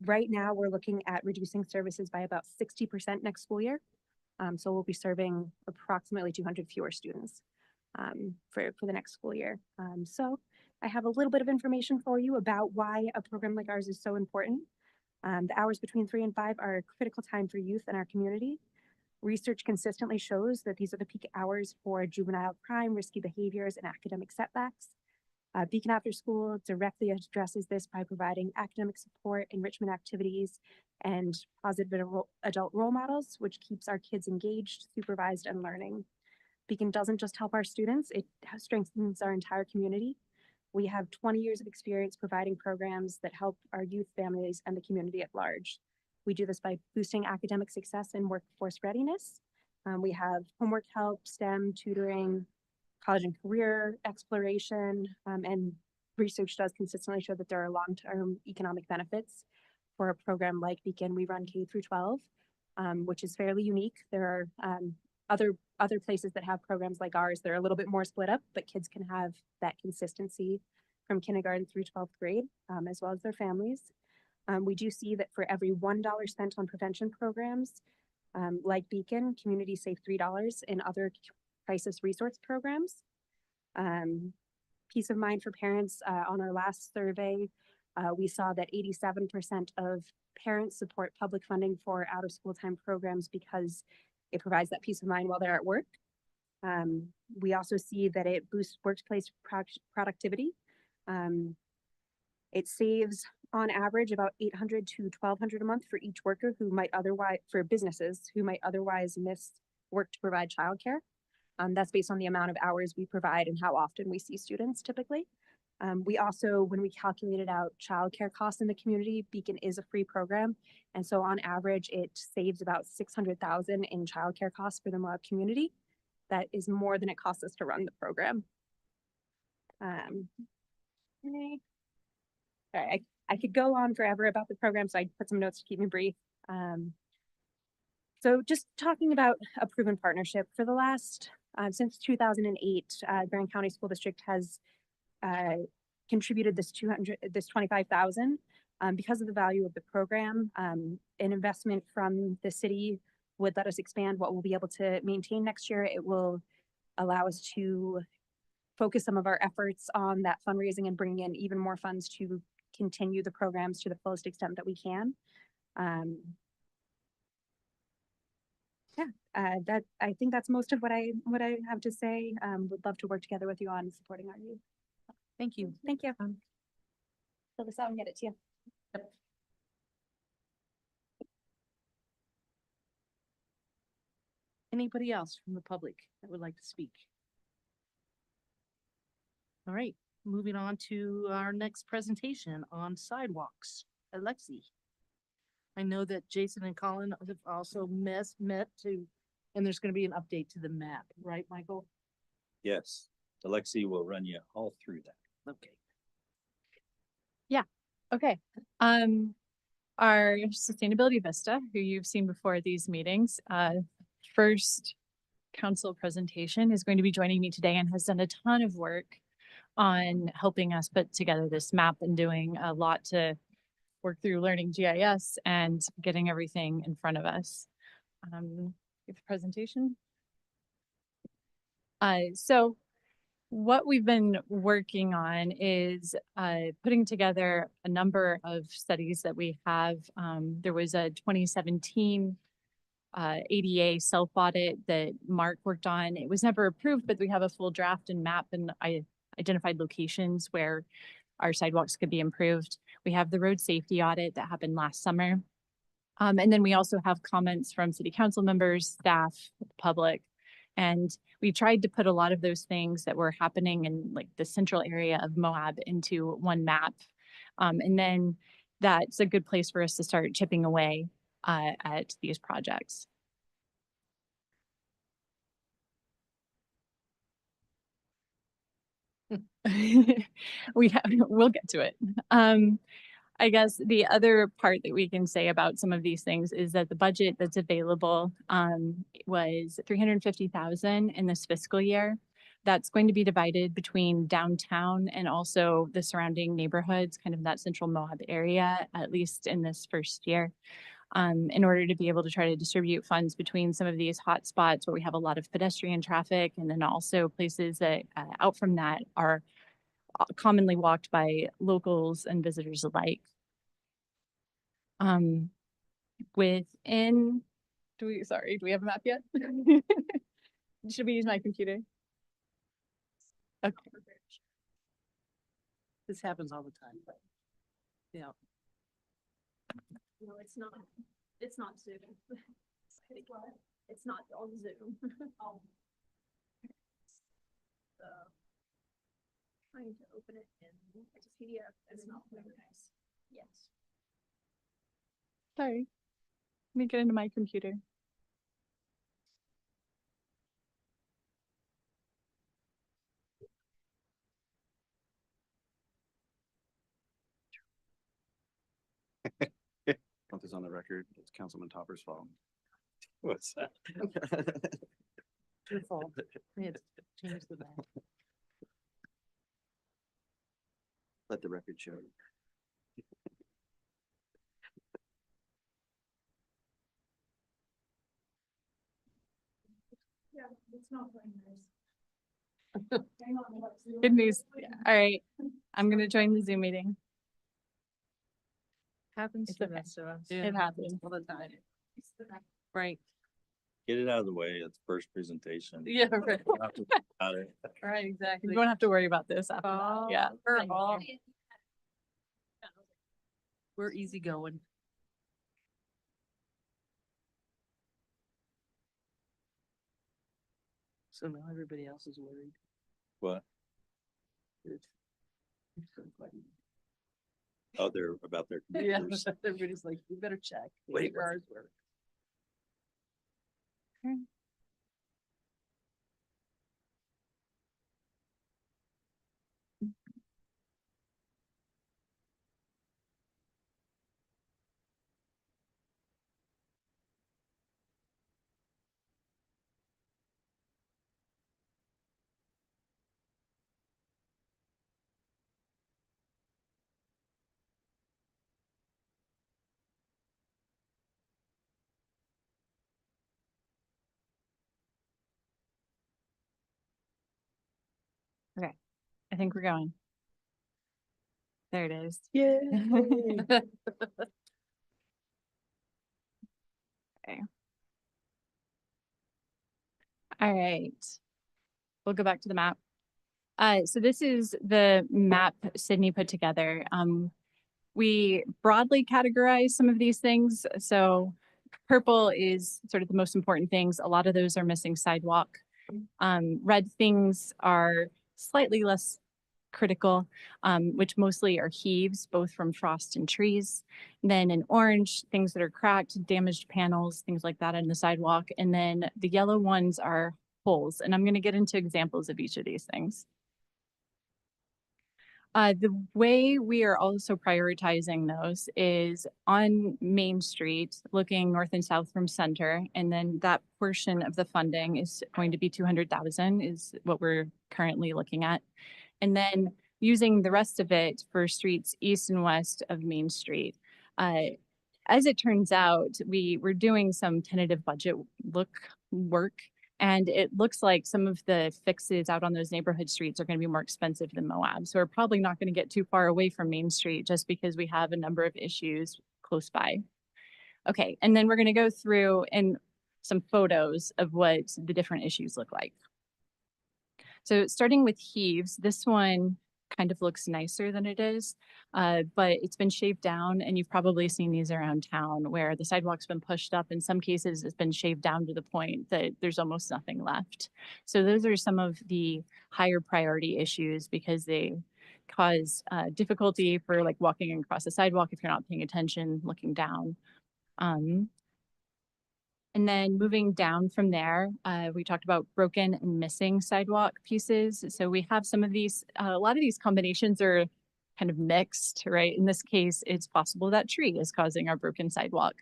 Right now, we're looking at reducing services by about 60% next school year. So we'll be serving approximately 200 fewer students for the next school year. So I have a little bit of information for you about why a program like ours is so important. The hours between 3 and 5 are a critical time for youth in our community. Research consistently shows that these are the peak hours for juvenile crime, risky behaviors, and academic setbacks. Beacon After School directly addresses this by providing academic support, enrichment activities, and positive adult role models, which keeps our kids engaged, supervised, and learning. Beacon doesn't just help our students, it strengthens our entire community. We have 20 years of experience providing programs that help our youth, families, and the community at large. We do this by boosting academic success and workforce readiness. We have homework help, STEM, tutoring, college and career exploration, and research does consistently show that there are long-term economic benefits for a program like Beacon. We run K through 12, which is fairly unique. There are other places that have programs like ours that are a little bit more split up, but kids can have that consistency from kindergarten through 12th grade, as well as their families. We do see that for every $1 spent on prevention programs, like Beacon, communities save $3 in other crisis resource programs. Peace of mind for parents. On our last survey, we saw that 87% of parents support public funding for out of school time programs because it provides that peace of mind while they're at work. We also see that it boosts workplace productivity. It saves on average about $800 to $1,200 a month for each worker who might otherwise, for businesses who might otherwise miss work to provide childcare. That's based on the amount of hours we provide and how often we see students typically. We also, when we calculated out childcare costs in the community, Beacon is a free program. And so on average, it saves about $600,000 in childcare costs for the Moab community. That is more than it costs us to run the program. Okay. Sorry, I could go on forever about the program, so I put some notes to keep me brief. So just talking about a proven partnership for the last, since 2008, Grand County School District has contributed this 25,000 because of the value of the program. An investment from the city would let us expand what we'll be able to maintain next year. It will allow us to focus some of our efforts on that fundraising and bringing in even more funds to continue the programs to the fullest extent that we can. That I think that's most of what I have to say. Would love to work together with you on supporting our youth. Thank you. Thank you. Fill this out and get it to you. Anybody else from the public that would like to speak? All right, moving on to our next presentation on sidewalks. Alexi. I know that Jason and Colin have also met to, and there's going to be an update to the map, right, Michael? Yes, Alexi will run you all through that. Okay. Okay. Our sustainability vista, who you've seen before at these meetings, first council presentation is going to be joining me today and has done a ton of work on helping us put together this map and doing a lot to work through learning GIS and getting everything in front of us. Get the presentation. So what we've been working on is putting together a number of studies that we have. There was a 2017 ADA self audit that Mark worked on. It was never approved, but we have a full draft and map, and I identified locations where our sidewalks could be improved. We have the road safety audit that happened last summer. And then we also have comments from city council members, staff, the public. And we tried to put a lot of those things that were happening in like the central area of Moab into one map. And then that's a good place for us to start chipping away at these projects. We'll get to it. I guess the other part that we can say about some of these things is that the budget that's available was 350,000 in this fiscal year. That's going to be divided between downtown and also the surrounding neighborhoods, kind of that central Moab area, at least in this first year, in order to be able to try to distribute funds between some of these hot spots where we have a lot of pedestrian traffic, and then also places that out from that are commonly walked by locals and visitors alike. Do we have a map yet? Should we use my computer? Okay. This happens all the time. Yeah. No, it's not Zoom. It's not on Zoom. So, trying to open it in PDF. It's not very nice. Yes. Sorry. Let me get into my computer. Want this on the record? It's Councilman Topper's fault. What's that? Your fault. We had to change the map. Let the record show. Yeah, it's not very nice. Hang on, let's see. Good news. All right. I'm going to join the Zoom meeting. Happens It's to okay. the rest of us. It happens. All the time. Right. Get it out of the way. It's first presentation. Yeah, right. Don't have to worry about it. Right, exactly. You won't have to worry about this after that. Oh, Yeah. we're all- We're easygoing. So now everybody else is worried. What? Oh, they're about their Yeah, computers. everybody's like, we better check. Wait, Where ours work. I think we're going. There it is. Yeah. All right. We'll go back to the map. So this is the map Sydney put together. We broadly categorize some of these things. So purple is sort of the most important things. A lot of those are missing sidewalk. Red things are slightly less critical, which mostly are heaves, both from frost and trees. And then in orange, things that are cracked, damaged panels, things like that on the sidewalk. And then the yellow ones are holes. And I'm going to get into examples of each of these things. The way we are also prioritizing those is on Main Street, looking north and south from center. And then that portion of the funding is going to be 200,000 is what we're currently looking at. And then using the rest of it for streets east and west of Main Street. As it turns out, we were doing some tentative budget work And it looks like some of the fixes out on those neighborhood streets are going to be more expensive than Moab. So we're probably not going to get too far away from Main Street just because we have a number of issues close by. Okay, and then we're going to go through and some photos of what the different issues look like. So starting with heaves, this one kind of looks nicer than it is, but it's been shaved down, and you've probably seen these around town where the sidewalk's been pushed up. In some cases, it's been shaved down to the point that there's almost nothing left. So those are some of the higher priority issues because they cause difficulty for like walking across the sidewalk if you're not paying attention, looking down. And then moving down from there, we talked about broken and missing sidewalk pieces. So we have some of these, a lot of these combinations are kind of mixed, right? In this case, it's possible that tree is causing our broken sidewalk.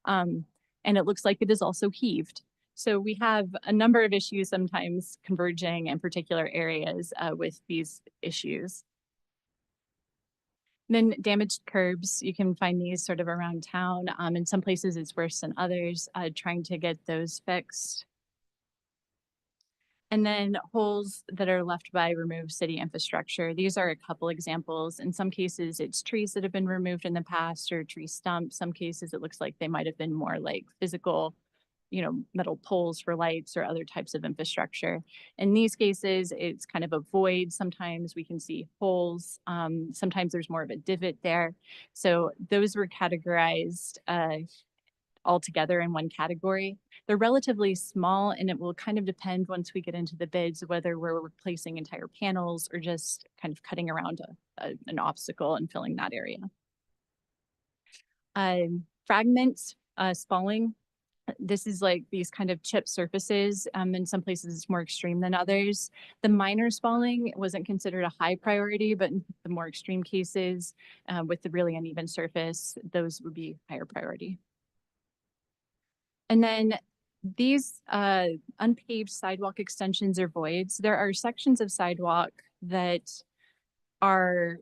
And it looks like it is also heaved. So we have a number of issues sometimes converging in particular areas with these issues. Then damaged curbs, you can find these sort of around town. In some places it's worse than others, trying to get those fixed. And then holes that are left by removed city infrastructure. These are a couple examples. In some cases, it's trees that have been removed in the past or tree stumps. Some cases it looks like they might have been more like physical, metal poles for lights or other types of infrastructure. In these cases, it's kind of a void. Sometimes we can see holes. Sometimes there's more of a divot there. So those were categorized all together in one category. They're relatively small, and it will kind of depend once we get into the bids whether we're replacing entire panels or just kind of cutting around an obstacle and filling that area. Fragments, spalling. This is like these kind of chip surfaces. In some places it's more extreme than others. The minor spalling wasn't considered a high priority, but in the more extreme cases with the really uneven surface, those would be higher priority. And then these unpaved sidewalk extensions or voids, there are sections of sidewalk that are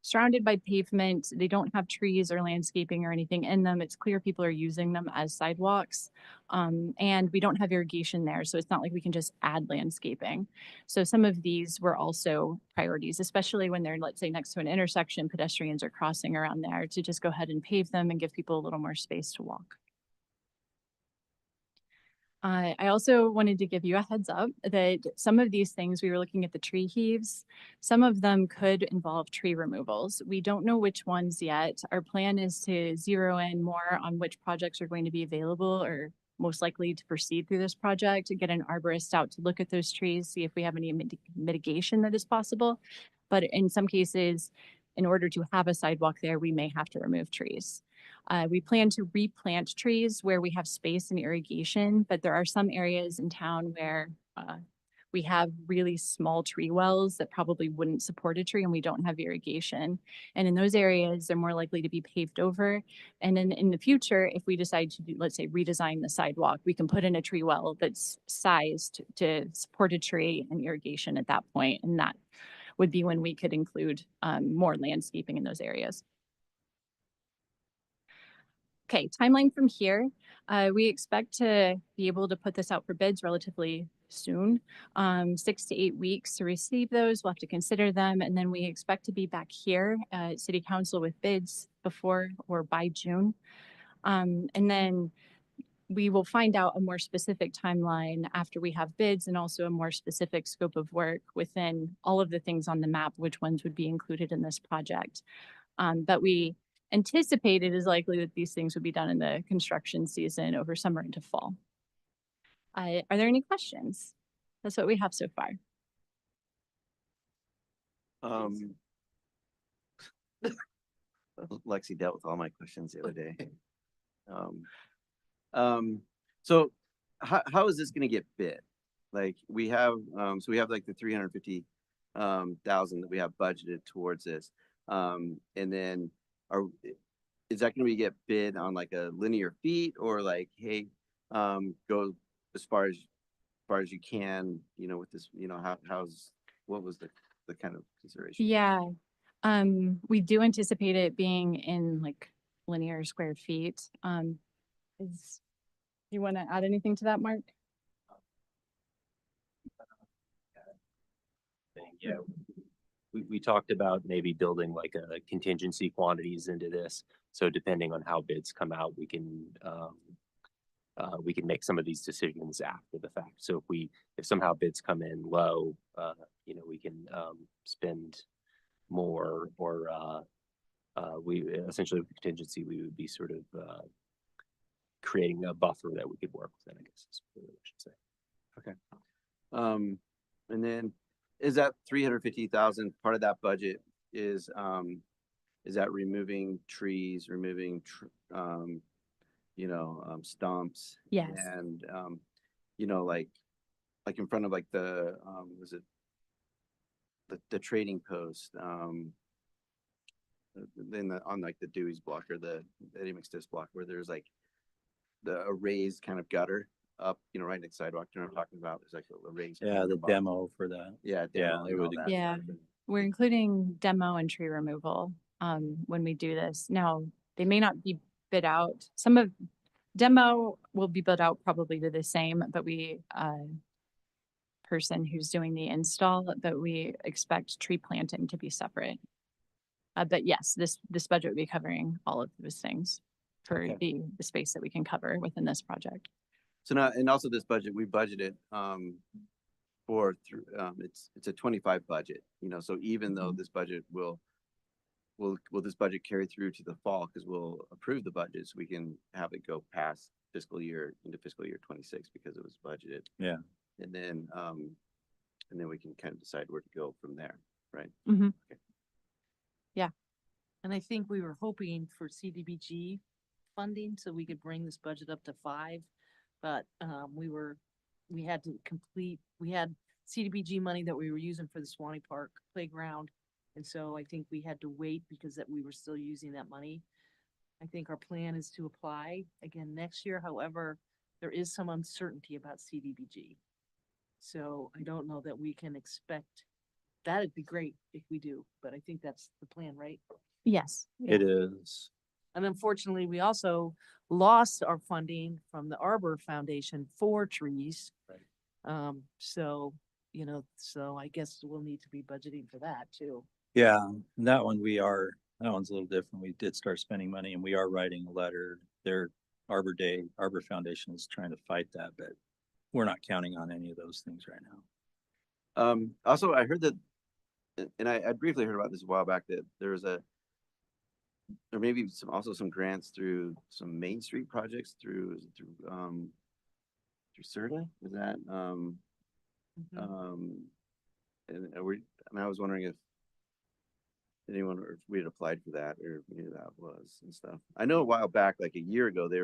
surrounded by pavement. They don't have trees or landscaping or anything in them. It's clear people are using them as sidewalks. And we don't have irrigation there, so it's not like we can just add landscaping. So some of these were also priorities, especially when they're, let's say, next to an intersection, pedestrians are crossing around there, to just go ahead and pave them and give people a little more space to walk. I also wanted to give you a heads up that some of these things, we were looking at the tree heaves, some of them could involve tree removals. We don't know which ones yet. Our plan is to zero in more on which projects are going to be available or most likely to proceed through this project, to get an arborist out to look at those trees, see if we have any mitigation that is possible. But in some cases, in order to have a sidewalk there, we may have to remove trees. We plan to replant trees where we have space and irrigation, but there are some areas in town where we have really small tree wells that probably wouldn't support a tree and we don't have irrigation. And in those areas, they're more likely to be paved over. And then in the future, if we decide to, let's say, redesign the sidewalk, we can put in a tree well that's sized to support a tree and irrigation at that point. And that would be when we could include more landscaping in those areas. Okay, timeline from here. We expect to be able to put this out for bids relatively soon, 6 to 8 weeks to receive those. We'll have to consider them. And then we expect to be back here at City Council with bids before or by June. And then we will find out a more specific timeline after we have bids and also a more specific scope of work within all of the things on the map, which ones would be included in this project. But we anticipate it is likely that these things would be done in the construction season over summer into fall. Are there any questions? That's what we have so far. Lexi dealt with all my questions the other day. So how is this gonna get bid? Like we have, so we have like the 350,000 that we have budgeted towards this. And then is that gonna get bid on like a linear feet or like, hey, go as far as you can, with this, what was the kind of consideration? Yeah, we do anticipate it being in like linear square feet. You want to add anything to that, Mark? yeah, we talked about maybe building like a contingency quantities into this. So depending on how bids come out, we can make some of these decisions after the fact. So if somehow bids come in low, we can, spend more or, we essentially with contingency, we would be sort of, creating a buffer that we could work within, I guess is what I should say. And then is that 350,000 part of that budget is that removing trees, removing stumps? Yes. And like in front of like the was it the trading post on like the Dewey's block or the Eddie McStiff's block where there's like a raised kind of gutter up, right next sidewalk. You know what I'm talking about? There's like a raised. Yeah, the above. demo for that. Yeah, Yeah, demo it and all would- that Yeah. stuff. And- We're including demo and tree removal when we do this. Now, they may not be bid out. Some of demo will be bid out probably to the same, but we person who's doing the install, but we expect tree planting to be separate. But yes, this budget would be covering all of those things for Okay. the space that we can cover within this project. So now, and also this budget, we budgeted it's a 25 budget, so even though this budget will this budget carry through to the fall because we'll approve the budgets, we can have it go past fiscal year into fiscal year 26 because it was budgeted. Yeah. And then we can kind of decide where to go from there, right? Mhm. Okay. And I think we were hoping for CDBG funding so we could bring this budget up to 5. But we had CDBG money that we were using for the Swanee Park playground. And so I think we had to wait because that we were still using that money. I think our plan is to apply again next year. However, there is some uncertainty about CDBG. So I don't know that we can expect, that'd be great if we do, but I think that's the plan, right? Yes. It is. And unfortunately, we also lost our funding from the Arbor Foundation for trees. Right. So I guess we'll need to be budgeting for that too. Yeah, and that one's a little different. We did start spending money and we are writing a letter. Their Arbor Foundation is trying to fight that, but we're not counting on any of those things right now. Also, I heard that, and I briefly heard about this a while back, that there may be some grants through some Main Street projects through CERTA. Is that Mhm. and I was wondering if anyone or if we had applied for that or if we knew that was and stuff. I know a while back, like a year ago, they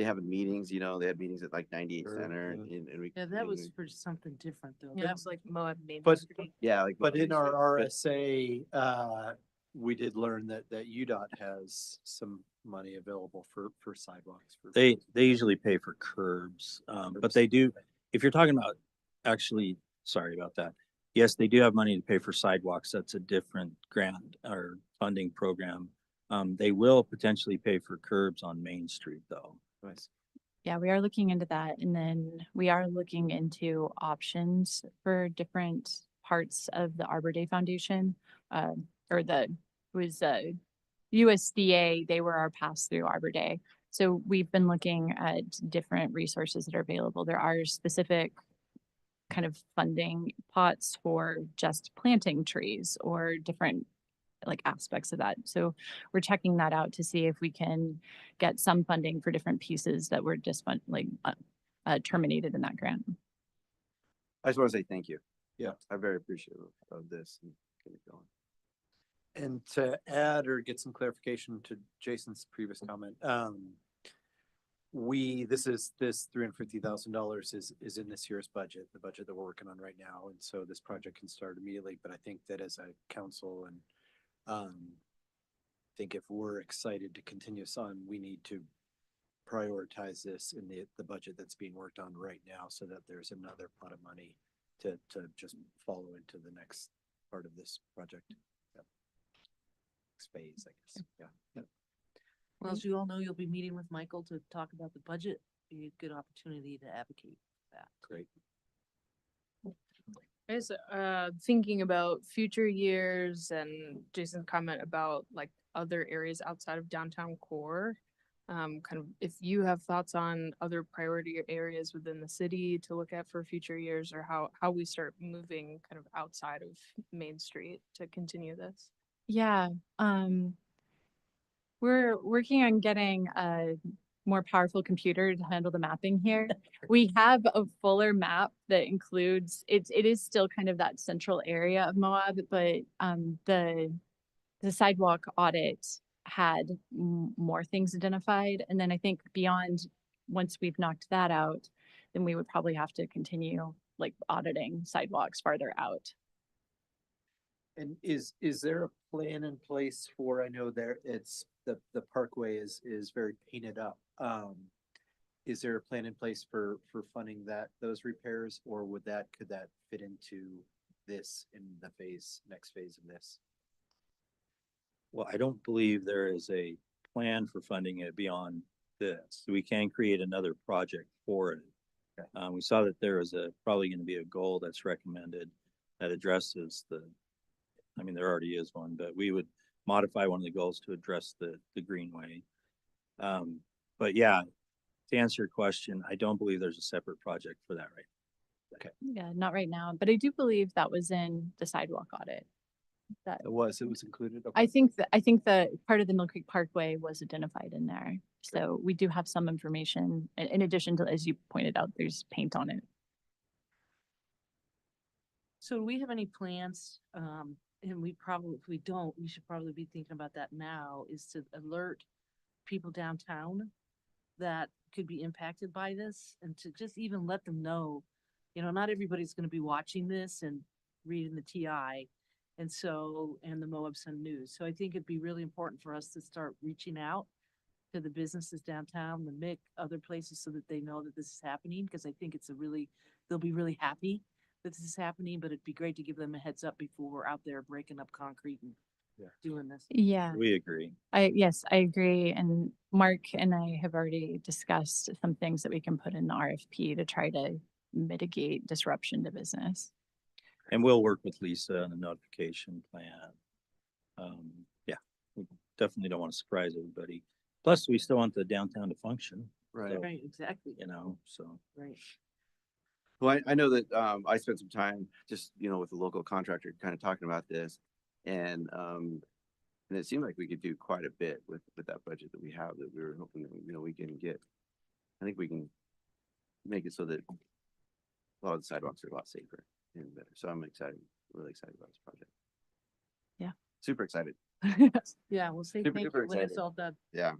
having meetings, they had meetings at like 98 Sure, Center yeah. and we. Yeah, that was for something different though. Yeah. That was like Moab Main But- Street. Yeah, like. But in our But- RSA, we did learn that UDOT has some money available for sidewalks. They usually pay for curbs, but they do, if you're talking about, actually, sorry about that. Yes, they do have money to pay for sidewalks. That's a different grant or funding program. They will potentially pay for curbs on Main Street though. Nice. Yeah, we are looking into that. And then we are looking into options for different parts of the Arbor Day Foundation. USDA, they were our pass-through Arbor Day. So we've been looking at different resources that are available. There are specific kind of funding pots for just planting trees or different like aspects of that. So we're checking that out to see if we can get some funding for different pieces that were just terminated in that grant. I just want to say thank you. Yeah. I'm very appreciative of this and get it going. And to add or get some clarification to Jason's previous comment, this $350,000 is in this year's budget, the budget that we're working on right now. And so this project can start immediately, but I think that as a council and I think if we're excited to continue this on, we need to prioritize this in the budget that's being worked on right now so that there's another pot of money to just follow into the next part of this project. Yep. Next phase, I guess. Yeah. Well, as you all know, you'll be meeting with Michael to talk about the budget. Be a good opportunity to advocate for that. Great. Thinking about future years and Jason's comment about like other areas outside of downtown core. Kind of if you have thoughts on other priority areas within the city to look at for future years, or how we start moving kind of outside of Main Street to continue this. Yeah, we're working on getting a more powerful computer to handle the mapping here. We have a fuller map that includes, it is still kind of that central area of Moab, but the sidewalk audit had more things identified. And then I think beyond, once we've knocked that out, then we would probably have to continue like auditing sidewalks farther out. And is there a plan in place for, I know there, it's, the parkway is very painted up. Is there a plan in place for funding those repairs, or could that fit into this in the next phase of this? Well, I don't believe there is a plan for funding it beyond this. We can create another project for it. Okay. We saw that there is probably going to be a goal that's recommended that addresses I mean, there already is one, but we would modify one of the goals to address the greenway. But yeah, to answer your question, I don't believe there's a separate project for that, right? Yeah, not right now, but I do believe that was in the sidewalk audit. That It was included? Okay. I think that part of the Mill Creek Parkway was identified in there. So we do have some information in addition to, as you pointed out, there's paint on it. So do we have any plans, and we probably, if we don't, we should probably be thinking about that now, is to alert people downtown that could be impacted by this, and to just even let them know, not everybody's gonna be watching this and reading the TI. And the Moab Sun News. So I think it'd be really important for us to start reaching out to the businesses downtown, the MIC, other places, so that they know that this is happening, because I think they'll be really happy that this is happening, but it'd be great to give them a heads up before we're out there breaking up concrete and doing this. Yeah, We agree. yes, I agree. And Mark and I have already discussed some things that we can put in the RFP to try to mitigate disruption to business. And we'll work with Lisa on the notification plan. Yeah, we definitely don't want to surprise everybody. Plus, we still want the downtown to function. Right. So, Right, exactly. So. Right. Well, I know that I spent some time just, with the local contractor kind of talking about this. And it seemed like we could do quite a bit with that budget that we have, that we were hoping that, we can get. I think we can make it so that a lot of the sidewalks are a lot safer and better. So I'm excited, really excited about this project. Yeah. Super excited. Yeah, we'll say Super thank duper you when it's excited. all done. Yeah.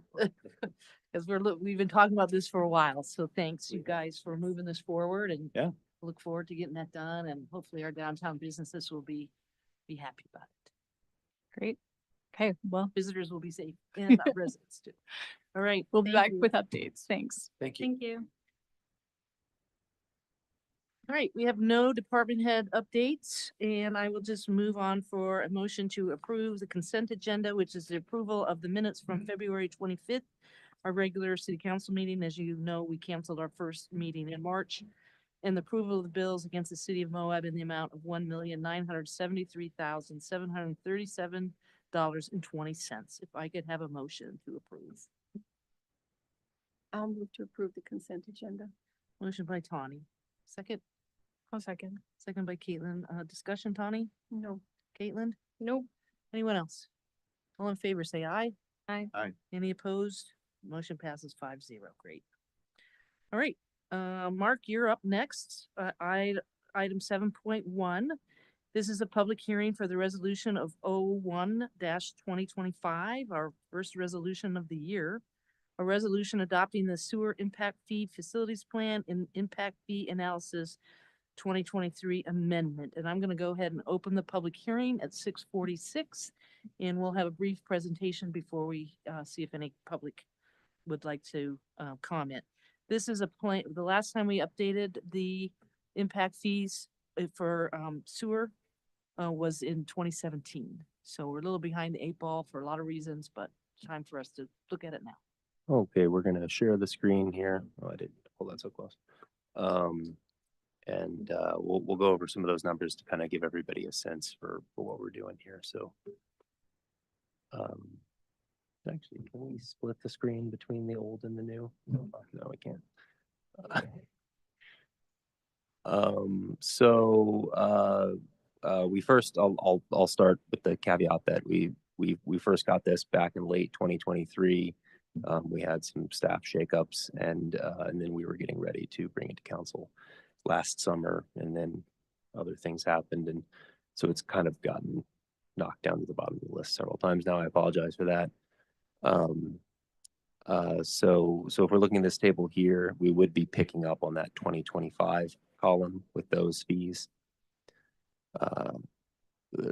Because we've been talking about this for a while, so thanks you guys for moving this forward, and Yeah. look forward to getting that done, and hopefully our downtown businesses will be happy about it. Great. Okay, well, Visitors will be safe, and our residents too. All right. we'll be thank back you. with updates. Thanks. Thank you. Thank you. All right, we have no department head updates, and I will just move on for a motion to approve the consent agenda, which is the approval of the minutes from February 25th, our regular city council meeting. As you know, we canceled our first meeting in March. And the approval of the bills against the city of Moab in the amount of $1,973,737.20. If I could have a motion to approve. I'll move to approve the consent agenda. Motion by Tawny. Second, I'll second. second by Caitlin. Discussion, Tawny? No. Caitlin? Nope. Anyone else? All in favor, say aye. Aye. Aye. Any opposed? Motion passes 5-0. Great. All right, Mark, you're up next. Item 7.1. This is a public hearing for the resolution of 01-2025, our first resolution of the year. A resolution adopting the sewer impact fee facilities plan and impact fee analysis 2023 amendment. And I'm going to go ahead and open the public hearing at 6:46, and we'll have a brief presentation before we see if any public would like to comment. This is a plan. The last time we updated the impact fees for sewer was in 2017. So we're a little behind the 8 ball for a lot of reasons, but time for us to look at it now. Okay, we're gonna share the screen here. Oh, I didn't hold that so close. And we'll go over some of those numbers to kind of give everybody a sense for what we're doing here. So actually, can we split the screen between the old and the new? No, we can't. We first, I'll start with the caveat that we first got this back in late 2023. We had some staff shakeups and then we were getting ready to bring it to council last summer, and then other things happened, and so it's kind of gotten knocked down to the bottom of the list several times now. I apologize for that. So if we're looking at this table here, we would be picking up on that 2025 column with those fees.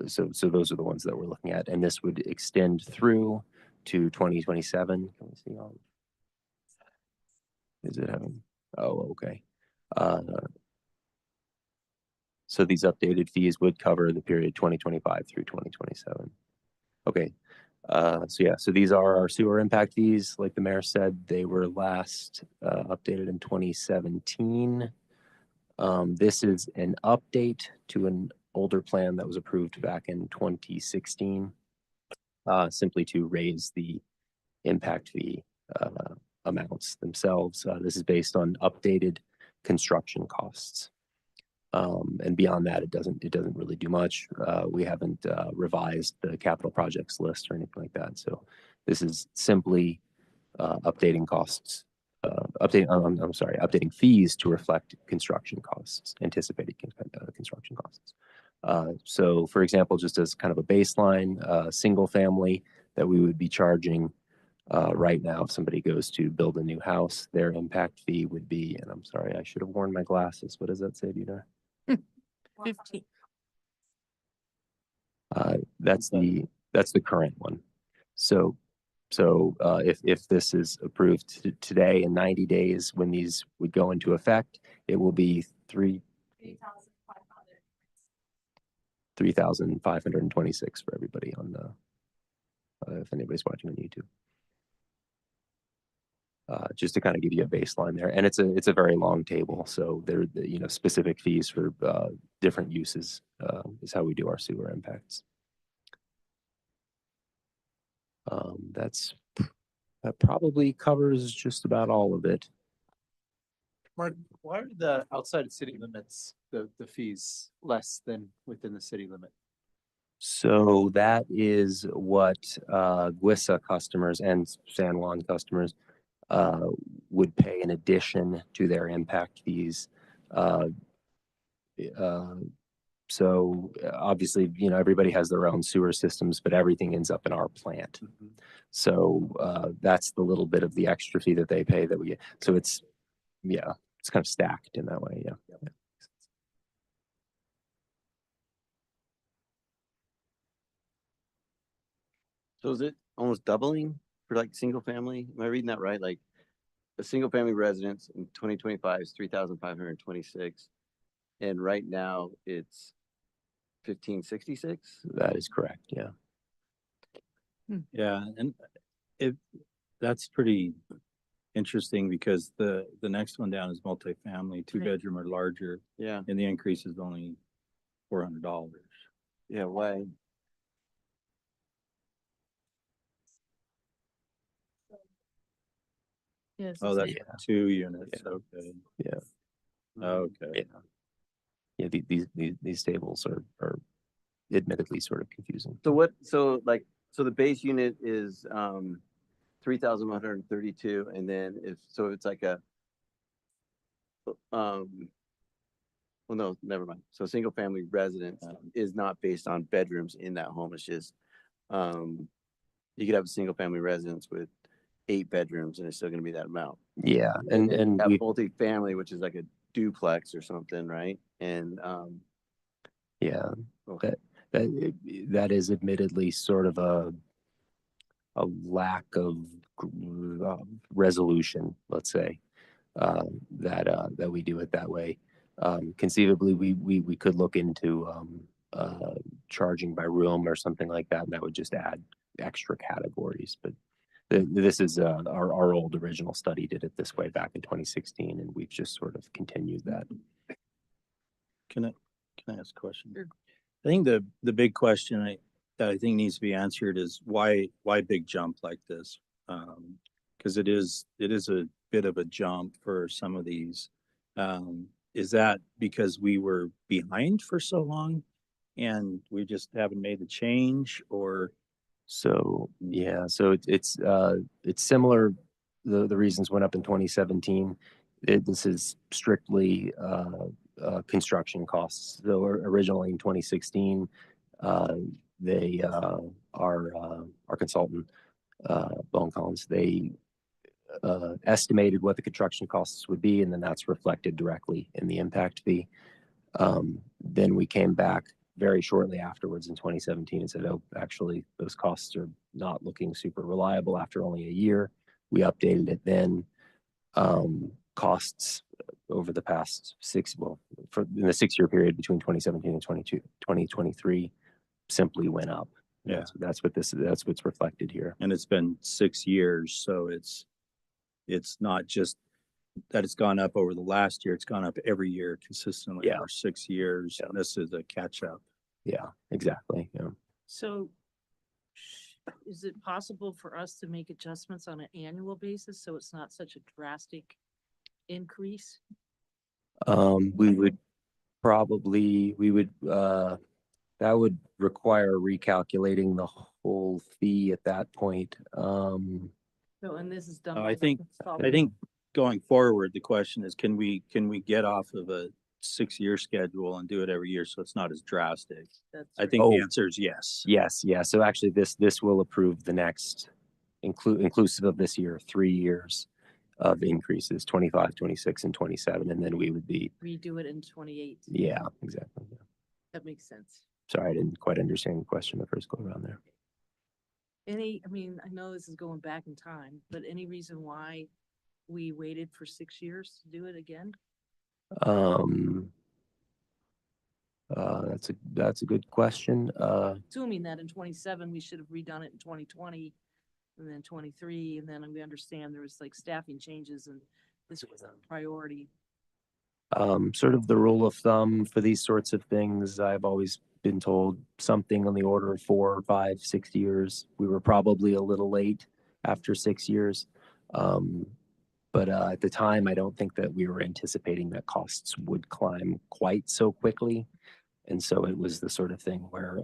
So those are the ones that we're looking at, and this would extend through to 2027. Can we see all? Is it having? Oh, okay. So these updated fees would cover the period 2025 through 2027. Okay. So these are our sewer impact fees. Like the mayor said, they were last updated in 2017. This is an update to an older plan that was approved back in 2016, simply to raise the impact fee amounts themselves. This is based on updated construction costs. And beyond that, it doesn't really do much. We haven't revised the capital projects list or anything like that. So this is simply updating costs, updating fees to reflect construction costs, anticipated construction costs. So for example, just as kind of a baseline, single family that we would be charging right now, if somebody goes to build a new house, their impact fee would be, and I'm sorry, I should have worn my glasses. What does that say, Dina? 15. That's the current one. So if this is approved today in 90 days, when these would go into effect, it will be 3,526 for everybody on the if anybody's watching on YouTube. Just to kind of give you a baseline there, and it's a very long table, so there specific fees for different uses is how we do our sewer impacts. That probably covers just about all of it. Mark, why are the outside of city limits, the fees less than within the city limit? So that is what GWISA customers and San Juan customers would pay in addition to their impact fees. So obviously, everybody has their own sewer systems, but everything ends up in our plant. Mm-hmm. So that's the little bit of the extra fee that they pay that we get. So it's kind of stacked in that way. Yeah. Yeah. So is it almost doubling for like single family? Am I reading that right? Like a single family residence in 2025 is 3,526. And right now it's 1566. That is correct. Yeah. Yeah, and that's pretty interesting because the next one down is multifamily, 2-bedroom or larger, Yeah. and the increase is only $400. Yeah. Why? Yes. Oh, that's Yeah. 2 units. Yeah. Okay. Yeah. Okay. Yeah. These tables are admittedly sort of confusing. So the base unit is 3,132, and then it's like a well, no, never mind. So single family residence is not based on bedrooms in that home. It's just you could have a single family residence with 8 bedrooms and it's still going to be that amount. Yeah, and have we multi-family, which is like a duplex or something, right? And yeah, okay. that is admittedly sort of a lack of resolution, let's say, that we do it that way. Conceivably, we could look into charging by room or something like that, and that would just add extra categories. But this is our old original study did it this way back in 2016, and we've just sort of continued that. Can I ask a question? Sure. I think the big question that I think needs to be answered is why big jump like this? Because it is a bit of a jump for some of these. Is that because we were behind for so long and we just haven't made the change, or? So, yeah, so it's similar. The reasons went up in 2017. This is strictly, construction costs. So originally in 2016, they, our consultant, Bone Collins, they, estimated what the construction costs would be, and then that's reflected directly in the impact fee. Then we came back very shortly afterwards in 2017 and said, oh, actually, those costs are not looking super reliable after only a year. We updated it then. Costs over the past in the 6-year period between 2017 and 2023 simply went up. Yeah. That's what's reflected here. And it's been 6 years, so it's not just that it's gone up over the last year, it's gone up every year consistently Yeah. for 6 years. Yeah. And this is a catch up. Yeah, exactly. Yeah. So is it possible for us to make adjustments on an annual basis so it's not such a drastic increase? We would that would require recalculating the whole fee at that point. So, and this is done. I by the think consultant. going forward, the question is, can we get off of a 6-year schedule and do it every year so it's not as drastic? That's I right. think the Oh. answer is yes. Yes, yeah. So actually this will approve the next inclusive of this year, 3 years of increases, 25, 26, and 27. And then we would be, Redo it in 28. yeah, exactly. Yeah. That makes sense. Sorry, I didn't quite understand the question the first go around there. I mean, I know this is going back in time, but any reason why we waited for 6 years to do it again? That's a good question. Assuming that in 27, we should have redone it in 2020 and then 23, and then we understand there was like staffing changes and this was a priority. Sort of the rule of thumb for these sorts of things, I've always been told something on the order of 4, 5, 6 years. We were probably a little late after 6 years. But at the time, I don't think that we were anticipating that costs would climb quite so quickly. And so it was the sort of thing where,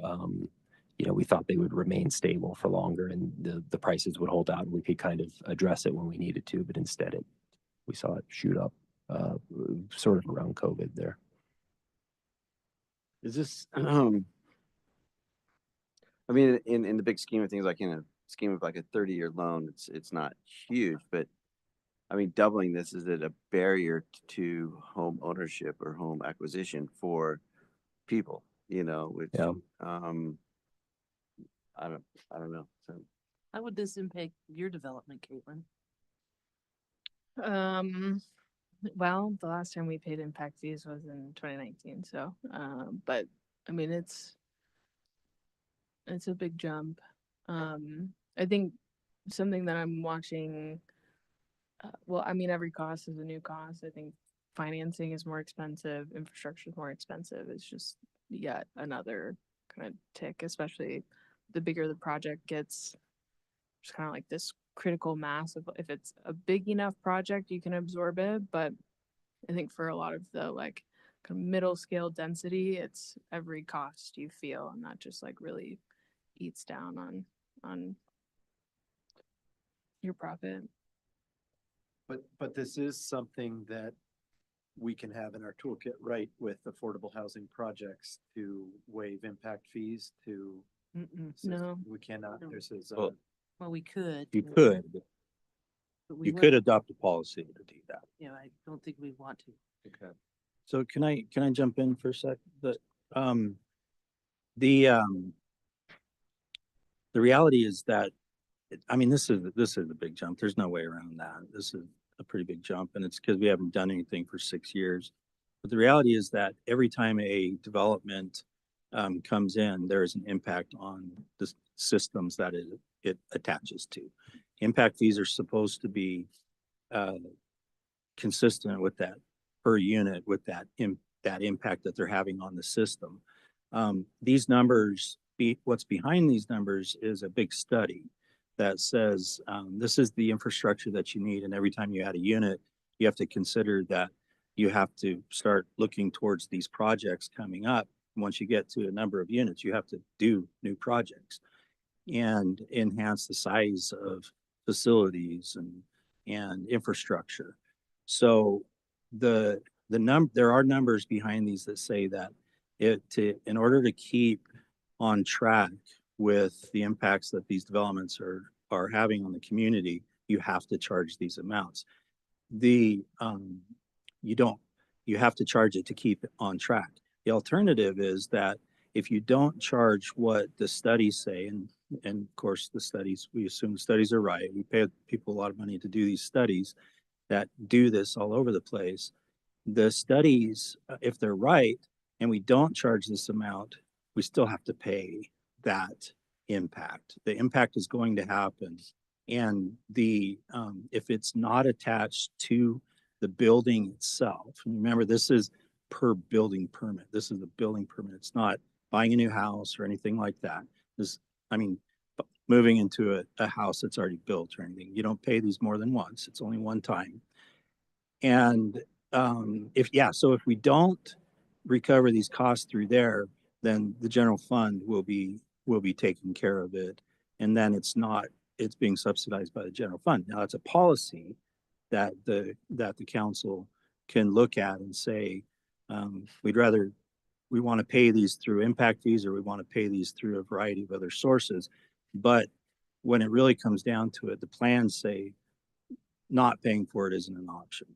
we thought they would remain stable for longer and the prices would hold out and we could kind of address it when we needed to. But instead, we saw it shoot up sort of around COVID there. Is this, I mean, in the big scheme of things, like in a scheme of like a 30-year loan, it's not huge, but I mean, doubling this, is it a barrier to home ownership or home acquisition for people, which, Yeah. I don't know. So, How would this impact your development, Caitlin? Well, the last time we paid impact fees was in 2019. So, but I mean, it's a big jump. I think something that I'm watching, well, I mean, every cost is a new cost. I think financing is more expensive, infrastructure is more expensive. It's just yet another kind of tick, especially the bigger the project gets. Just kind of like this critical mass of if it's a big enough project, you can absorb it. But I think for a lot of the like kind of middle scale density, it's every cost you feel, and that just like really eats down on your profit. But this is something that we can have in our toolkit, right, with affordable housing projects to waive impact fees to. Mm-mm. No. We cannot, No. this is, Well, Well, we could. You could, but we you wouldn't. could adopt a policy to do that. Yeah, I don't think we want to. okay. So can I jump in for a sec? The reality is that, I mean, this is a big jump. There's no way around that. This is a pretty big jump, and it's because we haven't done anything for 6 years. But the reality is that every time a development comes in, there is an impact on the systems that it attaches to. Impact fees are supposed to be consistent with that per unit, with that that impact that they're having on the system. These numbers, what's behind these numbers is a big study that says this is the infrastructure that you need, and every time you add a unit, you have to consider that you have to start looking towards these projects coming up. Once you get to a number of units, you have to do new projects and enhance the size of facilities and infrastructure. So there are numbers behind these that say that in order to keep on track with the impacts that these developments are having on the community, you have to charge these amounts. You have to charge it to keep it on track. The alternative is that if you don't charge what the studies say, and of course we assume the studies are right. We pay people a lot of money to do these studies that do this all over the place. The studies, if they're right, and we don't charge this amount, we still have to pay that impact. The impact is going to happen. And if it's not attached to the building itself, and remember, this is per building permit. This is the building permit. It's not buying a new house or anything like that. Moving into a house that's already built or anything. You don't pay these more than once. It's only one time. And if we don't recover these costs through there, then the general fund will be taking care of it. And then it's being subsidized by the general fund. Now it's a policy that the council can look at and say, we want to pay these through impact fees, or we want to pay these through a variety of other sources. But when it really comes down to it, the plans say not paying for it isn't an option.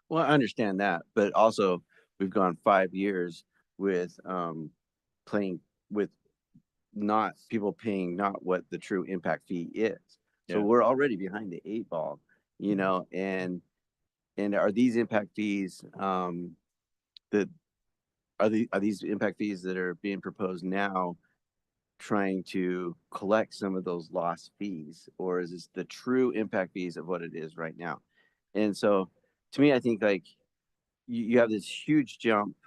Well, I understand that, but also we've gone 5 years with playing with not people paying not what the true impact fee is. So we're already behind the 8 ball, and are these impact fees these impact fees that are being proposed now trying to collect some of those lost fees, or is this the true impact fees of what it is right now? And so to me, I think like you have this huge jump,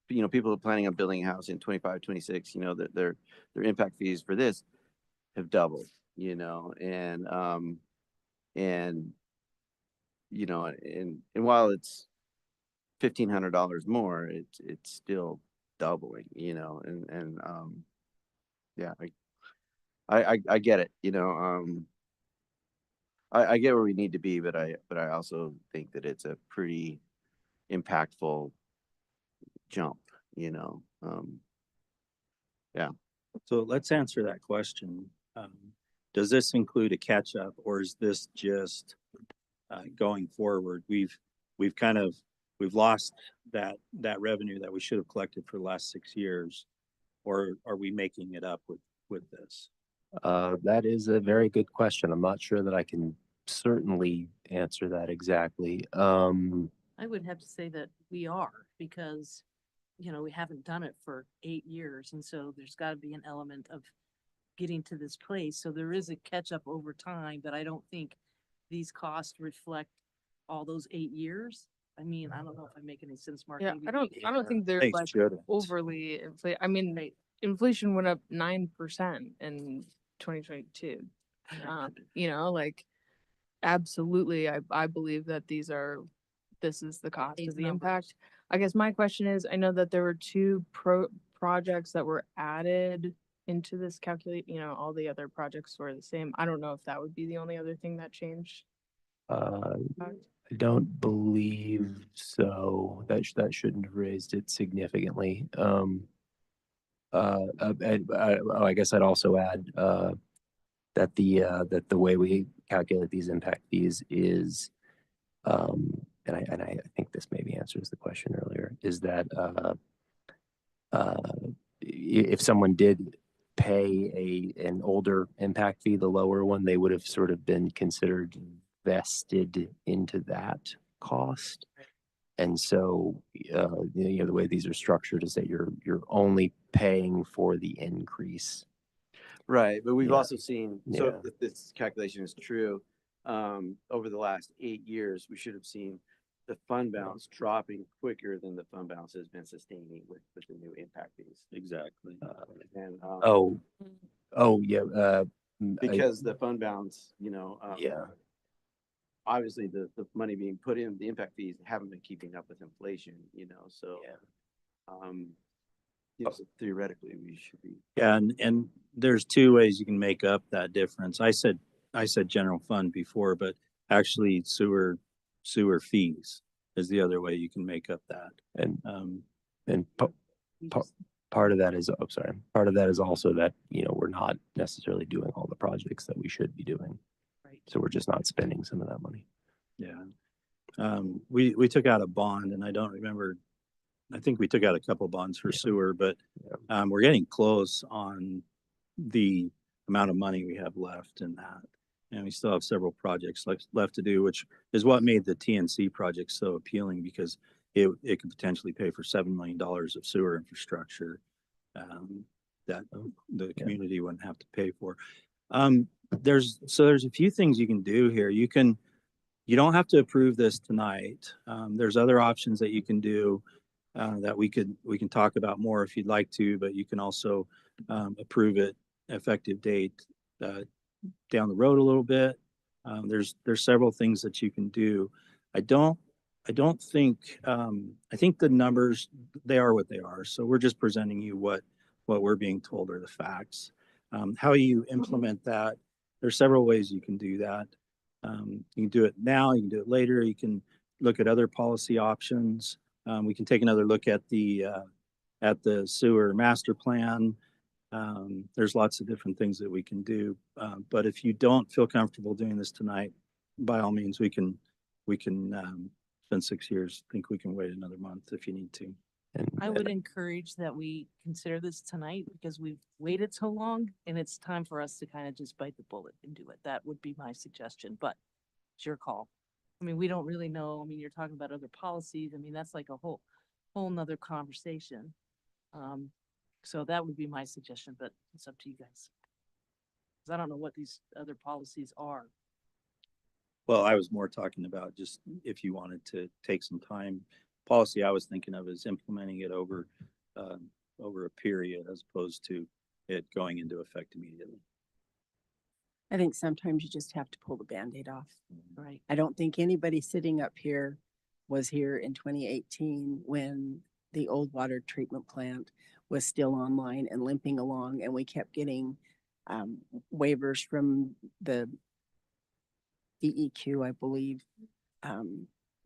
people are planning on building a house in 25, 26, that their impact fees for this have doubled, and while it's $1,500 more, it's still doubling, I get it, I get where we need to be, but I also think that it's a pretty impactful jump, So let's answer that question. Does this include a catch up, or is this just going forward? We've lost that revenue that we should have collected for the last 6 years, or are we making it up with this? That is a very good question. I'm not sure that I can certainly answer that exactly. I would have to say that we are, because, we haven't done it for 8 years. And so there's got to be an element of getting to this place. So there is a catch up over time, but I don't think these costs reflect all those 8 years. I mean, I don't know if I make any sense, Mark. Yeah, Maybe I don't think they're They like shouldn't. overly inflated. I mean, Right. inflation went up 9% in 2022. Absolutely, I believe that this is the cost These of the numbers. impact. I guess my question is, I know that there were 2 projects that were added into this calculate, all the other projects were the same. I don't know if that would be the only other thing that changed. I don't believe so. That shouldn't have raised it significantly. I guess I'd also add that the way we calculate these impact fees is, and I think this maybe answers the question earlier, is that if someone did pay an older impact fee, the lower one, they would have sort of been considered vested into that cost. And so, the way these are structured is that you're only paying for the increase. Right, but we've Yeah. also seen, so Yeah. if this calculation is true, over the last 8 years, we should have seen the fund balance dropping quicker than the fund balance has been sustaining with the new impact fees. Exactly. And, Yeah, because the fund balance, yeah. obviously the money being put in, the impact fees haven't been keeping up with inflation, so. Yeah. So theoretically, we should be. Yeah, and there's two ways you can make up that difference. I said general fund before, but actually sewer fees is the other way you can make up that. And Um, You Pa- just- part of that is, oh, sorry, part of that is also that, we're not necessarily doing all the projects that we should be doing. Right. So we're just not spending some of that money. yeah. We took out a bond and I don't remember, I think we took out a couple bonds for Yeah. sewer, but we're getting close on the amount of money we have left in that. And we still have several projects left to do, which is what made the TNC project so appealing because it could potentially pay for $7 million of sewer infrastructure that the community wouldn't have to pay for. There's a few things you can do here. You don't have to approve this tonight. There's other options that you can do that we can talk about more if you'd like to, but you can also approve it effective date down the road a little bit. There's several things that you can do. I don't think I think the numbers, they are what they are. So we're just presenting you what we're being told are the facts. How you implement that, there's several ways you can do that. You can do it now, you can do it later, you can look at other policy options. We can take another look at the sewer master plan. There's lots of different things that we can do. But if you don't feel comfortable doing this tonight, by all means, we can spend 6 years. Think we can wait another month if you need to. And I would encourage that we consider this tonight because we've waited so long and it's time for us to kind of just bite the bullet and do it. That would be my suggestion, but it's your call. I mean, we don't really know. I mean, you're talking about other policies. I mean, that's like a whole nother conversation. So that would be my suggestion, but it's up to you guys. 'Cause I don't know what these other policies are. Well, I was more talking about just if you wanted to take some time. Policy I was thinking of is implementing it over a period as opposed to it going into effect immediately. I think sometimes you just have to pull the Band-Aid off. Right. I don't think anybody sitting up here was here in 2018 when the old water treatment plant was still online and limping along, and we kept getting waivers from the DEQ, I believe.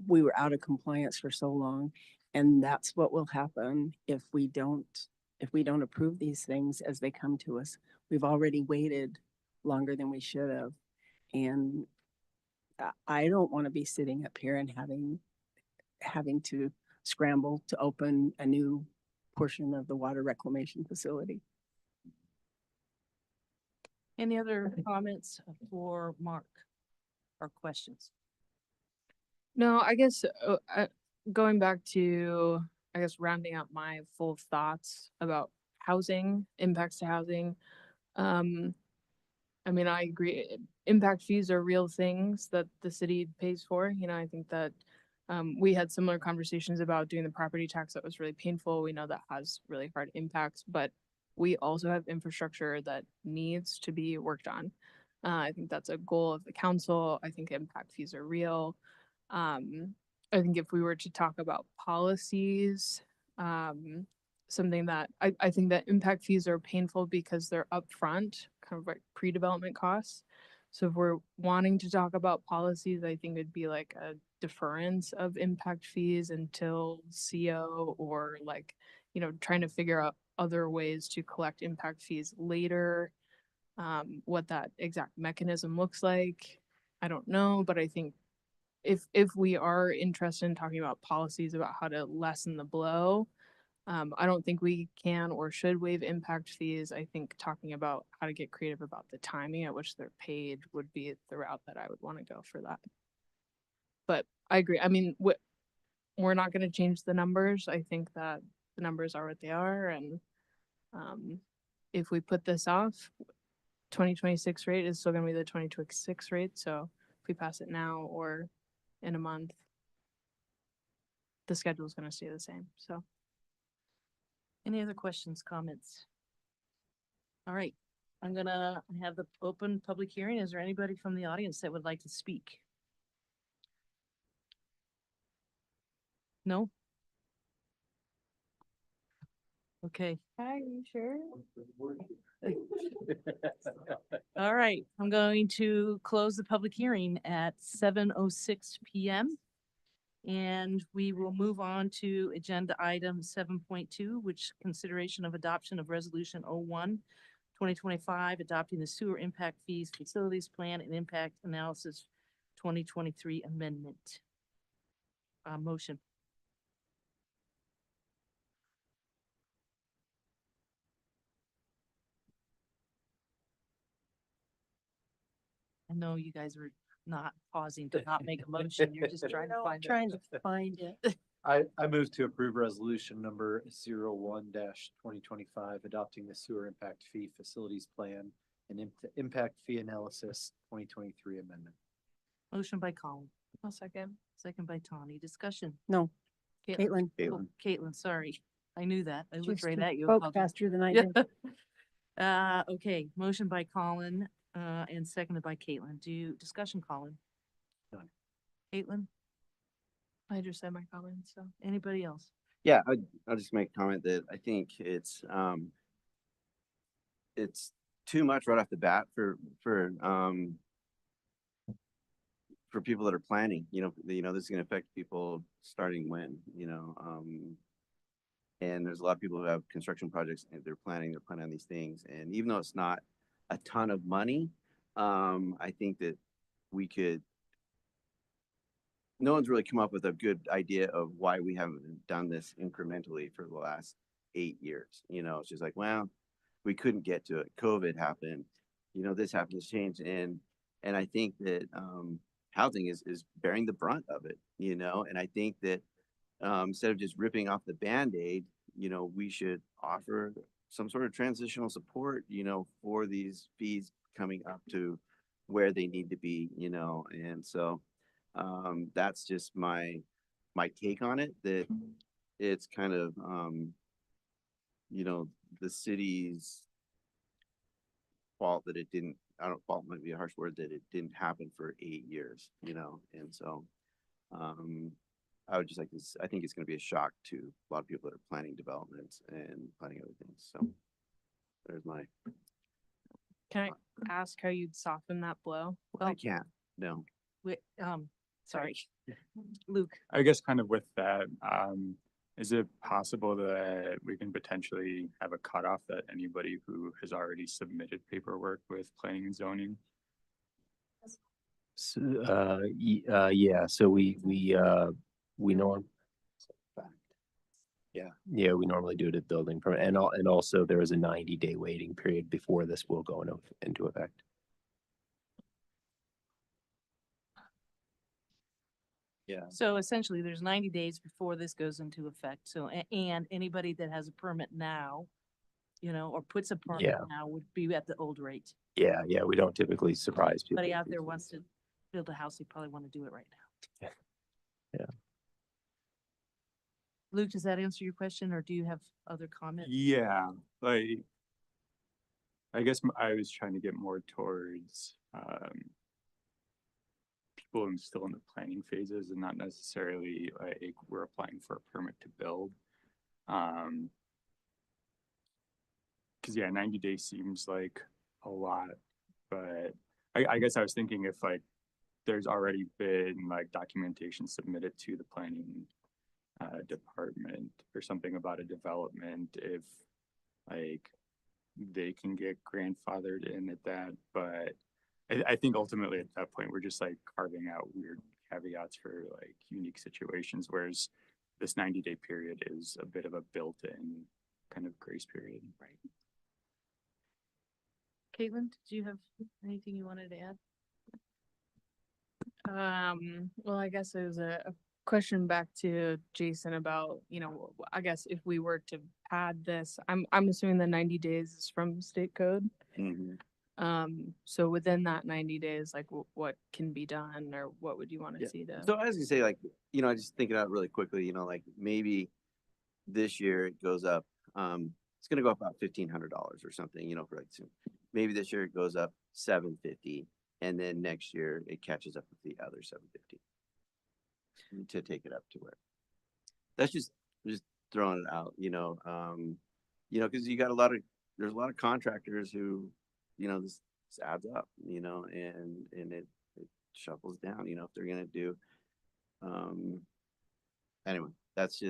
We were out of compliance for so long, and that's what will happen if we don't approve these things as they come to us. We've already waited longer than we should have, and I don't want to be sitting up here and having to scramble to open a new portion of the water reclamation facility. Any other comments for Mark or questions? No, I guess going back to, I guess, rounding out my full thoughts about housing, impacts to housing. I mean, I agree. Impact fees are real things that the city pays for. I think that we had similar conversations about doing the property tax that was really painful. We know that has really hard impacts, but we also have infrastructure that needs to be worked on. I think that's a goal of the council. I think impact fees are real. I think if we were to talk about policies, something that I think that impact fees are painful because they're upfront, kind of like pre-development costs. So if we're wanting to talk about policies, I think it'd be like a deference of impact fees until CO, or like, trying to figure out other ways to collect impact fees later. What that exact mechanism looks like, I don't know, but I think if we are interested in talking about policies about how to lessen the blow, I don't think we can or should waive impact fees. I think talking about how to get creative about the timing at which they're paid would be the route that I would want to go for that. But I agree. I mean, we're not going to change the numbers. I think that the numbers are what they are. And if we put this off, 2026 rate is still going to be the 2026 rate. So if we pass it now or in a month, the schedule is gonna stay the same, so. Any other questions, comments? All right, I'm gonna have the open public hearing. Is there anybody from the audience that would like to speak? No? Okay. Are you sure? All right, I'm going to close the public hearing at 7:06 PM. And we will move on to agenda item 7.2, which consideration of adoption of resolution 01/2025, adopting the sewer impact fees facilities plan and impact analysis 2023 amendment. Motion. I know you guys were not pausing to not make a motion. You're just trying to find it. Trying to find it. I move to approve resolution number 01-2025, adopting the sewer impact fee facilities plan and impact fee analysis 2023 amendment. Motion by Colin, I'll second. second by Tawny. Discussion. No, Caitlin. Caitlin. Oh, Caitlin, sorry. I knew that. I looked Just right at you. spoke Apologize. faster than I Yeah. did. Okay, motion by Colin, and seconded by Caitlin. Discussion, Colin? None. Caitlin? I just said my comments, so. Anybody else? Yeah, I'll just make a comment that I think it's too much right off the bat for people that are planning, this is gonna affect people starting when, and there's a lot of people who have construction projects and they're planning on these things. And even though it's not a ton of money, I think that no one's really come up with a good idea of why we haven't done this incrementally for the last 8 years. It's just like, well, we couldn't get to it. COVID happened, this happened, this changed. And I think that, housing is bearing the brunt of it, and I think that, instead of just ripping off the Band-Aid, we should offer some sort of transitional support, for these fees coming up to where they need to be, and so, that's just my take on it, that it's kind of, the city's fault that it didn't, I don't, fault might be a harsh word, that it didn't happen for 8 years, and so, I would just like this, I think it's gonna be a shock to a lot of people that are planning developments and planning other things, so there's my, Can I ask how you'd soften that blow? I can't, no. Sorry, Luke. I guess kind of with that, is it possible that we can potentially have a cutoff that anybody who has already submitted paperwork with planning and zoning? So, yeah, so we norm. Yeah, we normally do it at building permit, and also there is a 90-day waiting period before this will go into effect. Yeah. So essentially, there's 90 days before this goes into effect. So, and anybody that has a permit now, or puts a permit Yeah. now would be at the old rate. Yeah, we don't typically surprise people. Anybody out with there these wants to things. build a house, they probably want to do it right now. Yeah. Luke, does that answer your question, or do you have other comments? Yeah, like, I guess I was trying to get more towards, people still in the planning phases and not necessarily like we're applying for a permit to build. Cause yeah, 90 days seems like a lot, but I guess I was thinking if like there's already been like documentation submitted to the planning department or something about a development, if like they can get grandfathered in at that. But I think ultimately at that point, we're just like carving out weird caveats for like unique situations, whereas this 90-day period is a bit of a built-in kind of grace period. Right. Caitlin, did you have anything you wanted to add? Well, I guess it was a question back to Jason about, I guess if we were to add this, I'm assuming the 90 days is from state code. Mhm. So within that 90 days, like what can be done or what would you want to Yeah. see to? So I was gonna say, like, I just thinking out really quickly, like maybe this year it goes up, it's gonna go up about $1,500 or something, for like soon. Maybe this year it goes up 750, and then next year it catches up with the other 750 to take it up to where. That's just throwing it out, because there's a lot of contractors who, this adds up, and it shuffles down, if they're gonna do. Anyway, it's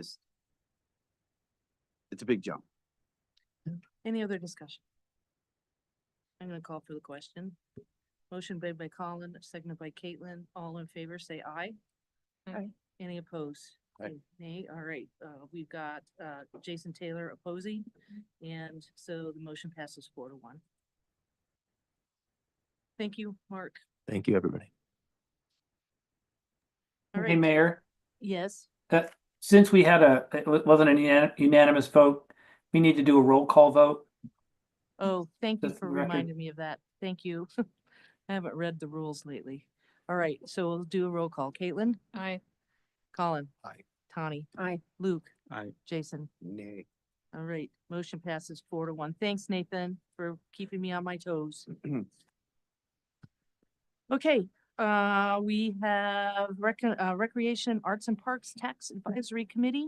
a big jump. Any other discussion? I'm gonna call for the question. Motion made by Colin, seconded by Caitlin. All in favor, say aye. Aye. Any opposed? Aye. Okay, nay. All right, we've got, Jason Taylor opposing, and so the motion passes 4-1. Thank you, Mark. Thank you, everybody. All Hey, right, Mayor, yes, since we had it wasn't a unanimous vote, we need to do a roll call vote. oh, thank you Just for the record. reminding me of that. Thank you. I haven't read the rules lately. All right, so we'll do a roll call. Caitlin? Aye. Colin? Aye. Tawny? Aye. Luke? Aye. Jason? Nay. All right, motion passes 4-1. Thanks, Nathan, for keeping me on my toes. Okay, we have Recreation, Arts and Parks Tax Advisory Committee,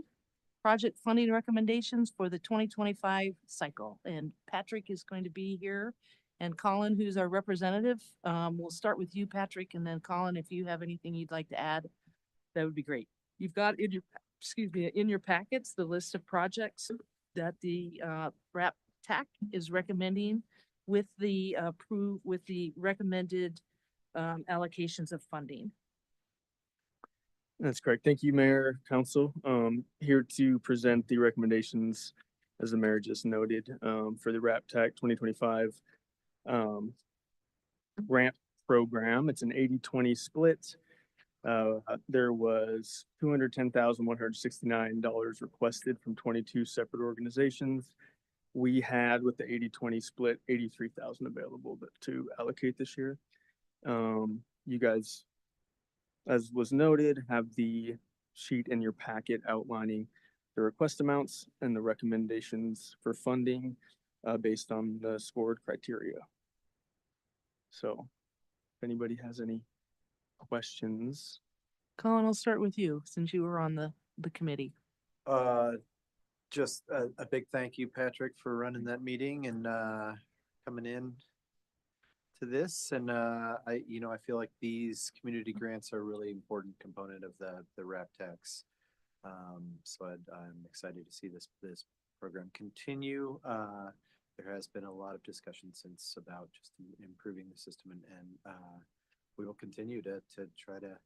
project funding recommendations for the 2025 cycle. And Patrick is going to be here. And Colin, who's our representative, we'll start with you, Patrick, and then Colin, if you have anything you'd like to add, that would be great. You've got in your packets, the list of projects that the RAP TAC is recommending with the recommended allocations of funding. That's correct. Thank you, Mayor, Council. Here to present the recommendations, as the mayor just noted, for the RAP TAC 2025 grant program. It's an 80-20 split. There was $210,169 requested from 22 separate organizations. We had, with the 80-20 split, 83,000 available to allocate this year. You guys, as was noted, have the sheet in your packet outlining the request amounts and the recommendations for funding based on the scored criteria. So if anybody has any questions. Colin, I'll start with you since you were on the committee. Just a big thank you, Patrick, for running that meeting and coming in to this. And I feel like these community grants are a really important component of the RAP tax. So I'm excited to see this program continue. There has been a lot of discussion since about just improving the system, and we will continue to try to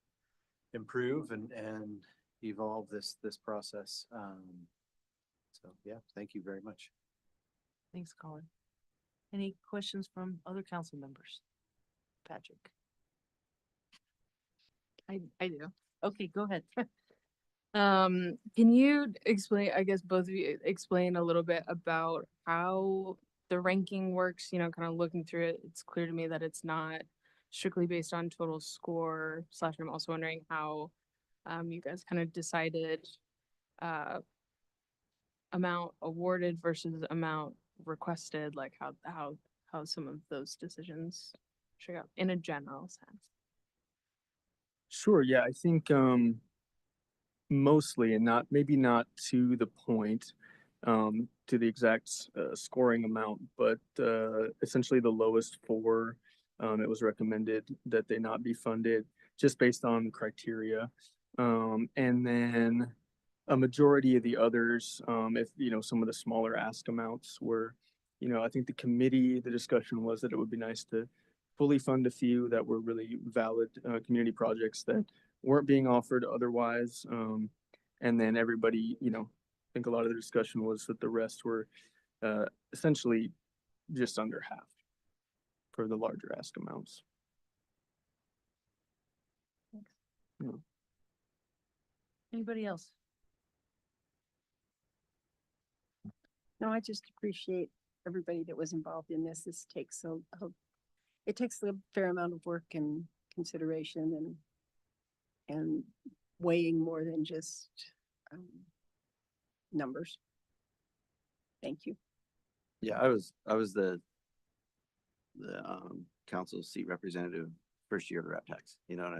improve and evolve this process. So yeah, thank you very much. Thanks, Colin. Any questions from other council members? Patrick? I do. Okay, go ahead. Can you explain, I guess both of you explain a little bit about how the ranking works, kind of looking through it, it's clear to me that it's not strictly based on total score / I'm also wondering how you guys kind of decided amount awarded versus amount requested, like how some of those decisions shook out in a general sense. Sure, yeah, I think mostly, and maybe not to the point, to the exact scoring amount, but essentially the lowest four, it was recommended that they not be funded just based on criteria. And then a majority of the others, if, some of the smaller ask amounts were, I think the discussion was that it would be nice to fully fund a few that were really valid community projects that weren't being offered otherwise. And then everybody, I think a lot of the discussion was that the rest were essentially just under half for the larger ask amounts. Yeah. Anybody else? No, I just appreciate everybody that was involved in this. This takes a it takes a fair amount of work and consideration and weighing more than just numbers. Thank you. Yeah, I was the council seat representative first year of the rep tax, you know,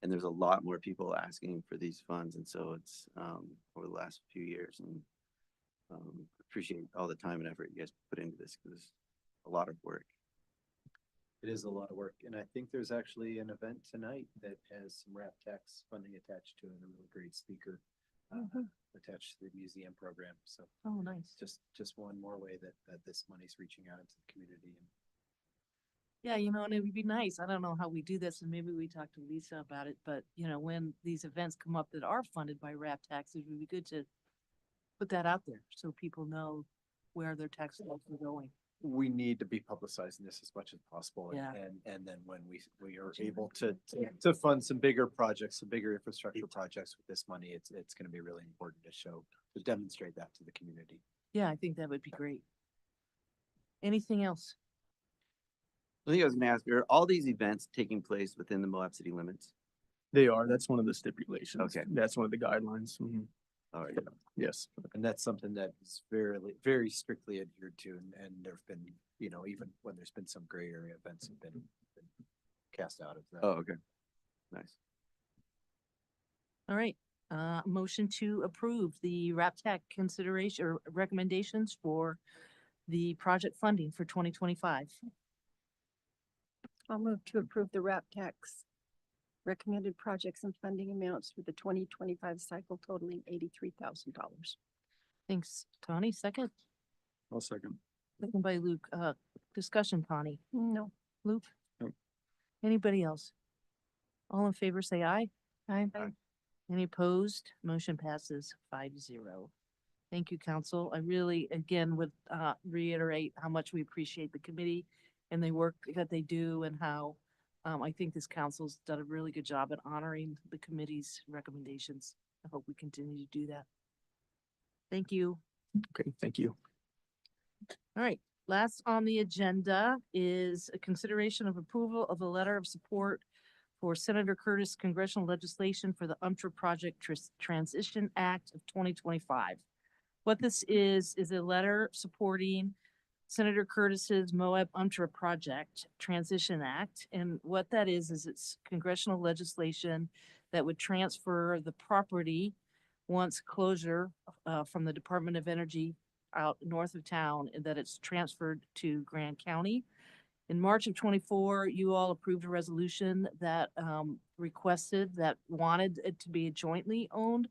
and there's a lot more people asking for these funds. And so it's, over the last few years, and, appreciate all the time and effort you guys put into this, because it's a lot of work. It is a lot of work, and I think there's actually an event tonight that has some rap tax funding attached to it, and a really great speaker attached to the museum program. So Oh, nice. just one more way that this money's reaching out into the community. And Yeah, and it would be nice. I don't know how we do this, and maybe we talk to Lisa about it, but when these events come up that are funded by RAP taxes, it would be good to put that out there so people know where their tax dollars are going. we need to be publicizing this as much as possible. Yeah. And then when we are able to fund some bigger projects, some bigger infrastructure projects with this money, it's going to be really important to demonstrate that to the community. Yeah, I think that would be great. Anything else? I think I was gonna ask, are all these events taking place within the Moab City limits? They are, that's one of the stipulations. Okay. That's one of the guidelines. Mhm. All right. Yes. And that's something that is very strictly adhered to. And there've been, even when there's been some gray area events have been cast out of that. Oh, okay. Nice. All right, motion to approve the RAP TAC consideration or recommendations for the project funding for 2025. I'll move to approve the RAP tax recommended projects and funding amounts for the 2025 cycle totaling $83,000. Thanks, Tony. Second, I'll second. second by Luke. Discussion, Connie. No. Luke? No. Anybody else? All in favor, say aye. Aye. Any opposed? Motion passes 5-0. Thank you, council. I really, again, would reiterate how much we appreciate the committee and the work that they do, and how I think this council's done a really good job at honoring the committee's recommendations. I hope we continue to do that. Thank you. Okay, thank you. All right, last on the agenda is a consideration of approval of a letter of support for Senator Curtis congressional legislation for the UMTRA Project Transition Act of 2025. What this is a letter supporting Senator Curtis's Moab UMTRA Project Transition Act. And what that is it's congressional legislation that would transfer the property once closure from the Department of Energy out north of town, and that it's transferred to Grand County. In March of 24, you all approved a resolution that wanted it to be a jointly owned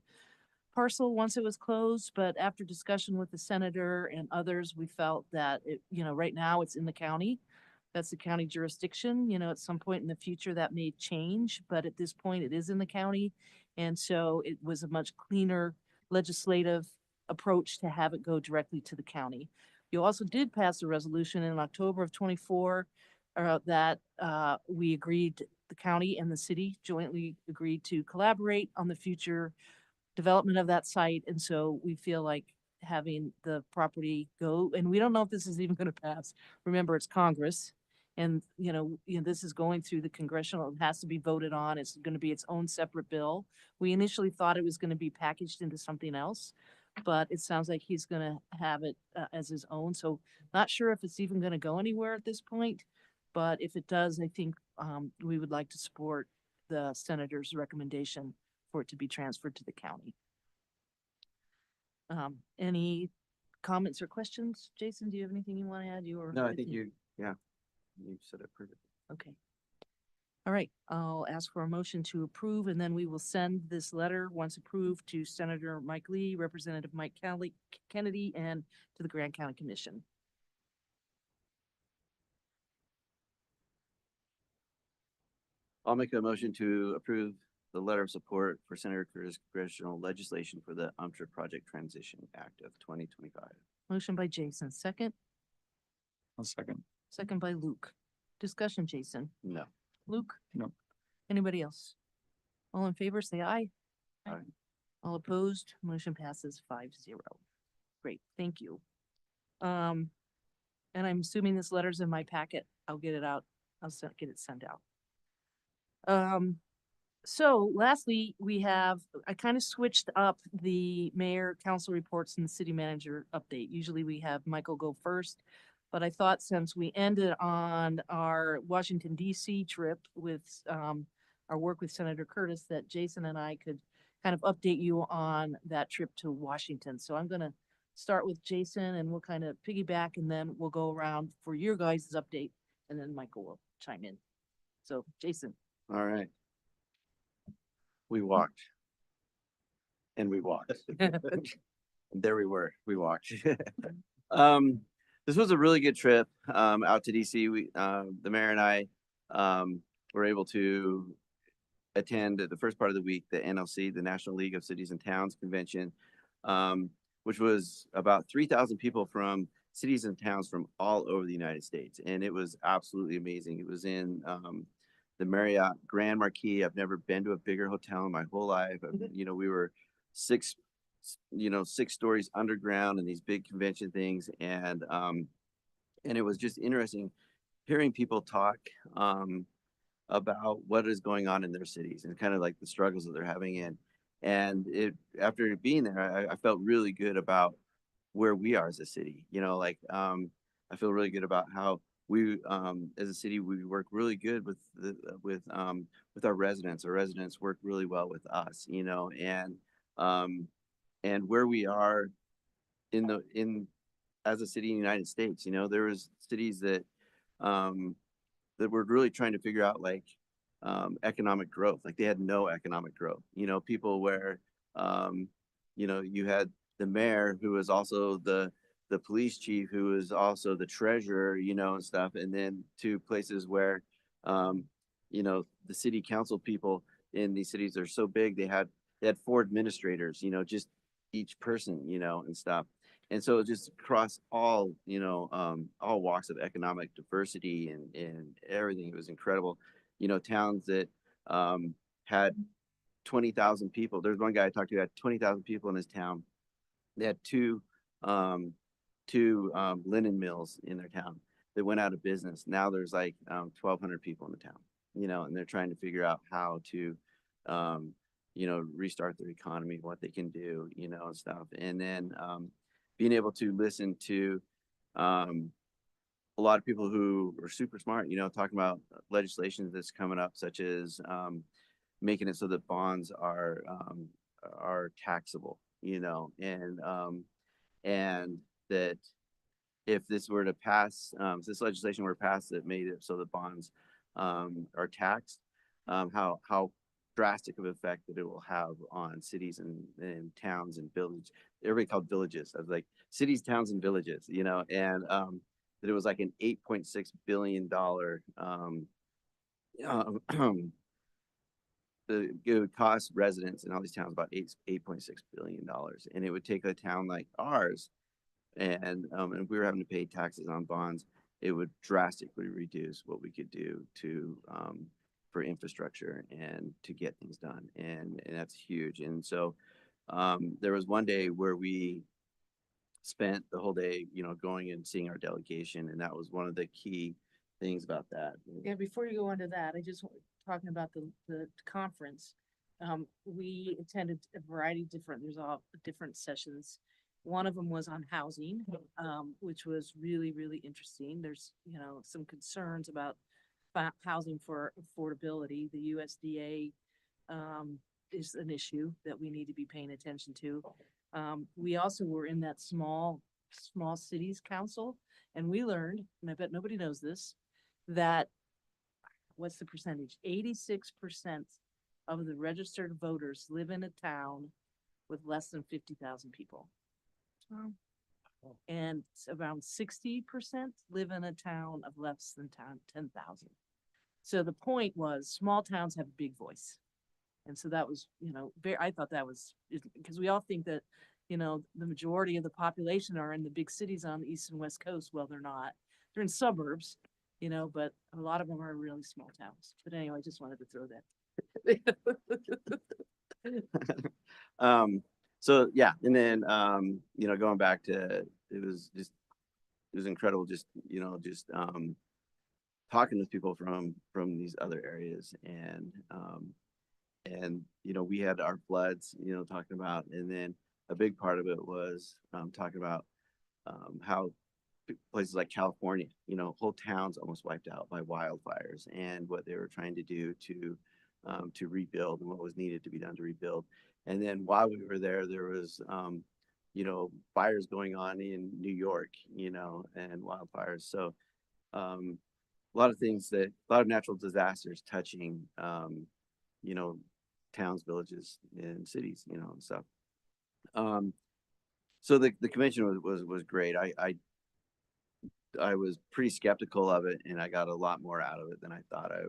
parcel once it was closed, but after discussion with the senator and others, we felt that right now it's in the county. That's the county jurisdiction. At some point in the future that may change, but at this point it is in the county. And so it was a much cleaner legislative approach to have it go directly to the county. You also did pass a resolution in October of 24 that we agreed, the county and the city jointly agreed to collaborate on the future development of that site. And so we feel like having the property go, and we don't know if this is even going to pass. Remember, it's Congress, and this is going through the congressional, it has to be voted on. It's going to be its own separate bill. We initially thought it was going to be packaged into something else, but it sounds like he's going to have it as his own. So not sure if it's even going to go anywhere at this point, but if it does, I think we would like to support the senator's recommendation for it to be transferred to the county. Any comments or questions? Jason, do you have anything you want to add? No, I think you said it perfectly. Okay. All right, I'll ask for a motion to approve, and then we will send this letter, once approved, to Senator Mike Lee, Representative Mike Kennedy, and to the Grand County Commission. I'll make a motion to approve the letter of support for Senator Curtis congressional legislation for the UMTRA Project Transition Act of 2025. Motion by Jason, second. I'll second. Second by Luke. Discussion, Jason. No. Luke? No. Anybody else? All in favor, say aye. Aye. All opposed, motion passes 5-0. Great, thank you. And I'm assuming this letter's in my packet. I'll get it out. Get it sent out. So lastly, I kind of switched up the mayor, council reports and the city manager update. Usually we have Michael go first, but I thought since we ended on our Washington DC trip with, our work with Senator Curtis, that Jason and I could kind of update you on that trip to Washington. So I'm gonna start with Jason and we'll kind of piggyback and then we'll go around for your guys' update and then Michael will chime in. So Jason. All right. We walked. And we walked. There we were. We walked. This was a really good trip out to DC. The mayor and I were able to attend the first part of the week, the NLC, the National League of Cities and Towns Convention, which was about 3,000 people from cities and towns from all over the United States. And it was absolutely amazing. It was in the Marriott Grand Marquis. I've never been to a bigger hotel in my whole life. We were six stories underground in these big convention things. And it was just interesting hearing people talk about what is going on in their cities and kind of like the struggles that they're having after being there, I felt really good about where we are as a city. I feel really good about how we as a city, we work really good with our residents. Our residents work really well with us, and where we are as a city in the United States. There was cities that we're really trying to figure out economic growth. Like they had no economic growth. People where you had the mayor who was also the police chief, who was also the treasurer, and stuff. And then to places where the city council people in these cities are so big, they had 4 administrators, just each person, and stuff. And so just across all walks of economic diversity and everything, it was incredible. Towns that had 20,000 people. There's one guy I talked to who had 20,000 people in his town. They had two linen mills in their town that went out of business. Now there's 1,200 people in the town, and they're trying to figure out how to restart their economy, what they can do, and stuff. And then being able to listen to a lot of people who are super smart, talking about legislation that's coming up, such as making it so that bonds are taxable, and that if this were to pass, this legislation were passed that made it so that bonds are taxed, how drastic of effect that it will have on cities and towns and villages. Everybody called villages. I was like cities, towns, and villages, and that it was like an $8.6 billion it would cost residents in all these towns about $8.6 billion. And it would take a town like ours, and if we were having to pay taxes on bonds, it would drastically reduce what we could do to for infrastructure and to get things done. And that's huge. And so there was one day where we spent the whole day, going and seeing our delegation. And that was one of the key things about that. Yeah, before you go on to that, I just talking about the conference. We attended a variety of there's all different sessions. One of them was on housing, which was really, really interesting. There's, some concerns about housing for affordability. The USDA is an issue that we need to be paying attention to. We also were in that small cities council, and we learned, and I bet nobody knows this, that what's the percentage? 86% of the registered voters live in a town with less than 50,000 people. And around 60% live in a town of less than 10,000. So the point was small towns have a big voice. And so that was, I thought that was, because we all think that, the majority of the population are in the big cities on the East and West Coast. Well, they're not. They're in suburbs, but a lot of them are really small towns. But anyway, I just wanted to throw that. So yeah, and then going back to, it was just was incredible. Just, talking with people from these other areas, and we had our floods, talking about, and then a big part of it was talking about how places like California, whole towns almost wiped out by wildfires, and what they were trying to do to rebuild, and what was needed to be done to rebuild. And then while we were there, there was fires going on in New York, and wildfires. So a lot of things, a lot of natural disasters touching towns, villages, and cities, and stuff. So the convention was great. I was pretty skeptical of it, and I got a lot more out of it than I thought I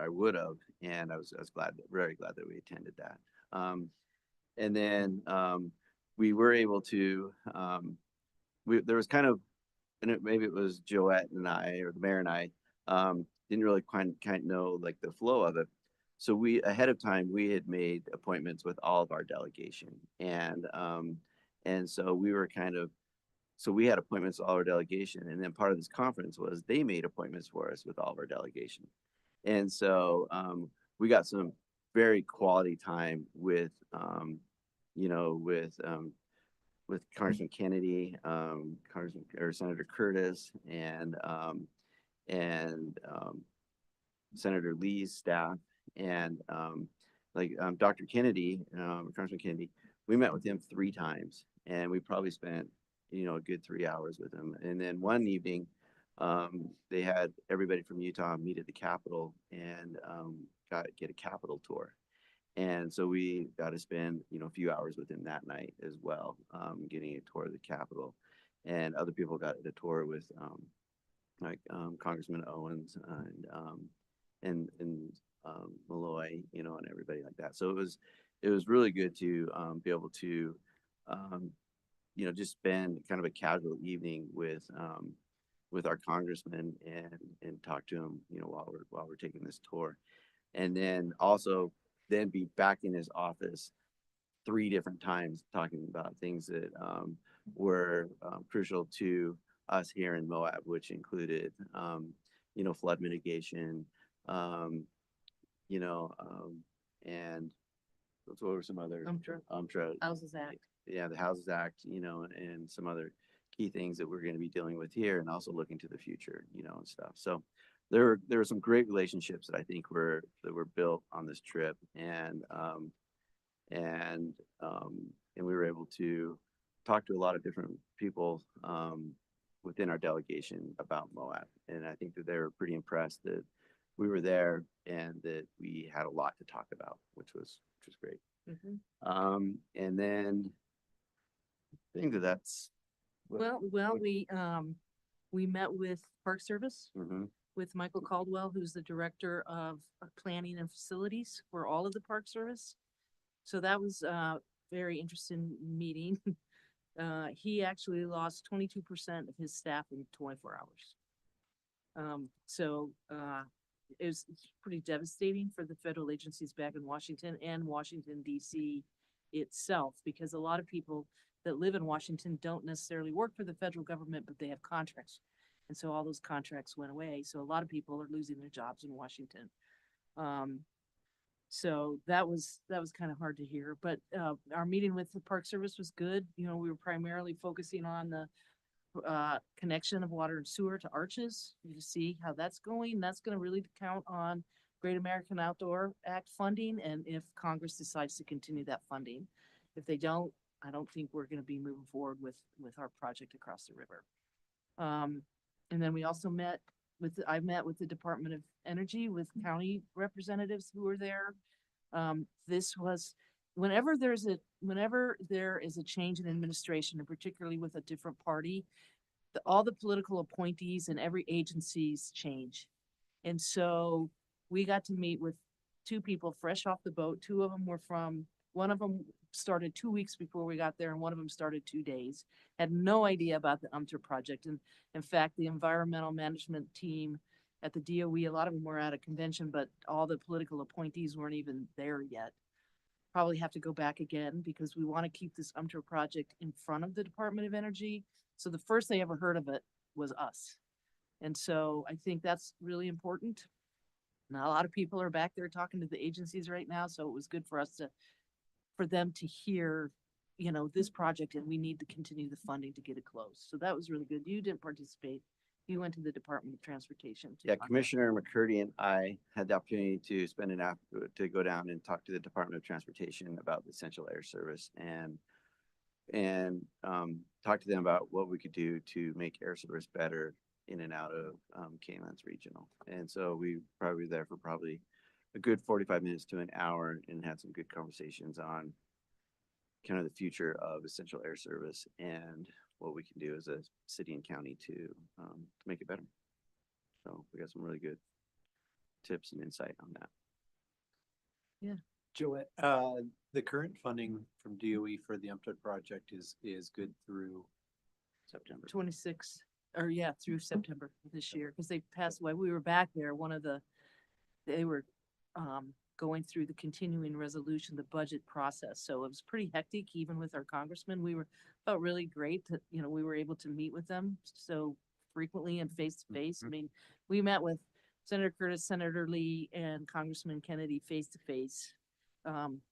would have, and I was very glad that we attended that. And then we were able to there was kind of, and maybe it was Joette and I, or the mayor and I, didn't really kind of know like the flow of it. So we, ahead of time, we had made appointments with all of our delegation, and so we were so we had appointments with all our delegation, and then part of this conference was they made appointments for us with all of our delegation. And so we got some very quality time with Congressman Kennedy, Senator Curtis, and Senator Lee's staff, and Dr. Kennedy, Congressman Kennedy. We met with him 3 times, and we probably spent a good 3 hours with him. And then one evening, they had everybody from Utah meet at the Capitol and get a Capitol tour. And so we got to spend a few hours with him that night as well, getting a tour of the Capitol. And other people got a tour with Congressman Owens and Malloy, and everybody like that. So it was really good to be able to just spend kind of a casual evening with our congressman and talk to him, while we're taking this tour, and then also be back in his office 3 different times talking about things that were crucial to us here in Moab, which included flood mitigation, and what were some other Houses Act. Yeah, the Houses Act, and some other key things that we're going to be dealing with here, and also looking to the future, and stuff. So there were some great relationships that I think were built on this trip, and we were able to talk to a lot of different people within our delegation about Moab, and I think that they were pretty impressed that we were there and that we had a lot to talk about, which was great. Mm-hmm. And then I think that's Well, we met with Park Service, with Michael Caldwell, who's the director of planning and facilities for all of the Park Service. So that was a very interesting meeting. He actually lost 22% of his staff in 24 hours. It was pretty devastating for the federal agencies back in Washington and Washington, D.C. itself, because a lot of people that live in Washington don't necessarily work for the federal government, but they have contracts. And so all those contracts went away. So a lot of people are losing their jobs in Washington. So that was kind of hard to hear, but our meeting with the Park Service was good. We were primarily focusing on the connection of water and sewer to Arches, to see how that's going. That's going to really count on Great American Outdoor Act funding, and if Congress decides to continue that funding. If they don't, I don't think we're going to be moving forward with our project across the river. And then we also I met with the Department of Energy, with county representatives who were there. This was whenever there is a change in administration, and particularly with a different party, all the political appointees and every agencies change. And so we got to meet with 2 people fresh off the boat. One of them started 2 weeks before we got there, and one of them started 2 days. Had no idea about the UMTR project. And in fact, the environmental management team at the DOE, a lot of them were at a convention, but all the political appointees weren't even there yet. Probably have to go back again, because we want to keep this UMTR project in front of the Department of Energy. So the first they ever heard of it was us. And so I think that's really important. Not a lot of people are back there talking to the agencies right now, so it was good for us for them to hear, this project, and we need to continue the funding to get it closed. So that was really good. You didn't participate. You went to the Department of Transportation. to Yeah, talk about- Commissioner McCurdy and I had the opportunity to spend an hour to go down and talk to the Department of Transportation about the essential air service and talk to them about what we could do to make air service better in and out of Canyons Regional. And so we probably were there for probably a good 45 minutes to an hour and had some good conversations on kind of the future of essential air service and what we can do as a city and county to make it better. So we got some really good tips and insight on that. Joette, the current funding from DOE for the UMTUD project is good through September. 26, or yeah, through September of this year, because they passed away. We were back there, they were going through the continuing resolution, the budget process. So it was pretty hectic, even with our congressman. Felt really great that, we were able to meet with them so frequently and face to face. I mean, we met with Senator Curtis, Senator Lee, and Congressman Kennedy face to face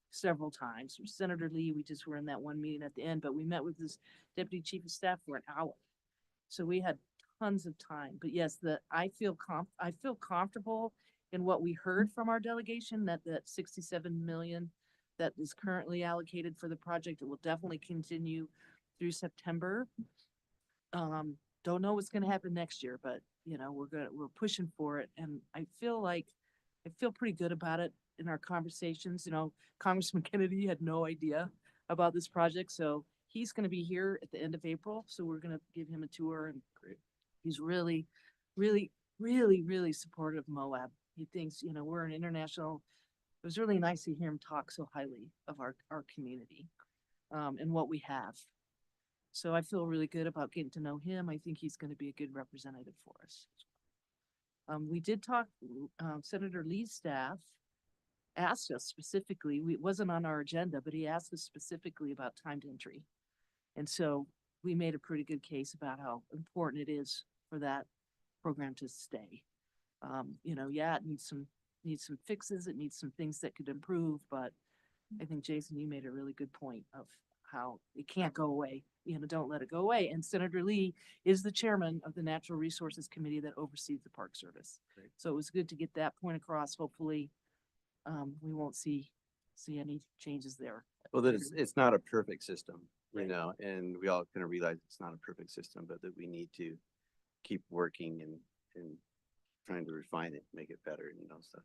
several times. Senator Lee, we just were in that one meeting at the end, but we met with this deputy chief of staff for an hour. So we had tons of time. But yes, I feel comfortable in what we heard from our delegation, that 67 million that is currently allocated for the project, it will definitely continue through September. Don't know what's gonna happen next year, but we're pushing for it, and I feel pretty good about it in our conversations. Congressman Kennedy had no idea about this project, so he's gonna be here at the end of April, so we're gonna give him a tour, and he's really, really, really, really supportive of Moab. He thinks, we're an international. It was really nice to hear him talk so highly of our community, and what we have. So I feel really good about getting to know him. I think he's going to be a good representative for us. We did talk, Senator Lee's staff asked us specifically, it wasn't on our agenda, but he asked us specifically about timed entry. And so we made a pretty good case about how important it is for that program to stay. It needs some fixes. It needs some things that could improve, but I think, Jason, you made a really good point of how it can't go away. Don't let it go away. And Senator Lee is the chairman of the Natural Resources Committee that oversees the Park Service. Great. So it was good to get that point across. Hopefully, we won't see any changes there. Well, that it's not a perfect system, and we all kind of realize it's not a perfect system, but that we need to keep working and trying to refine it, make it better, stuff.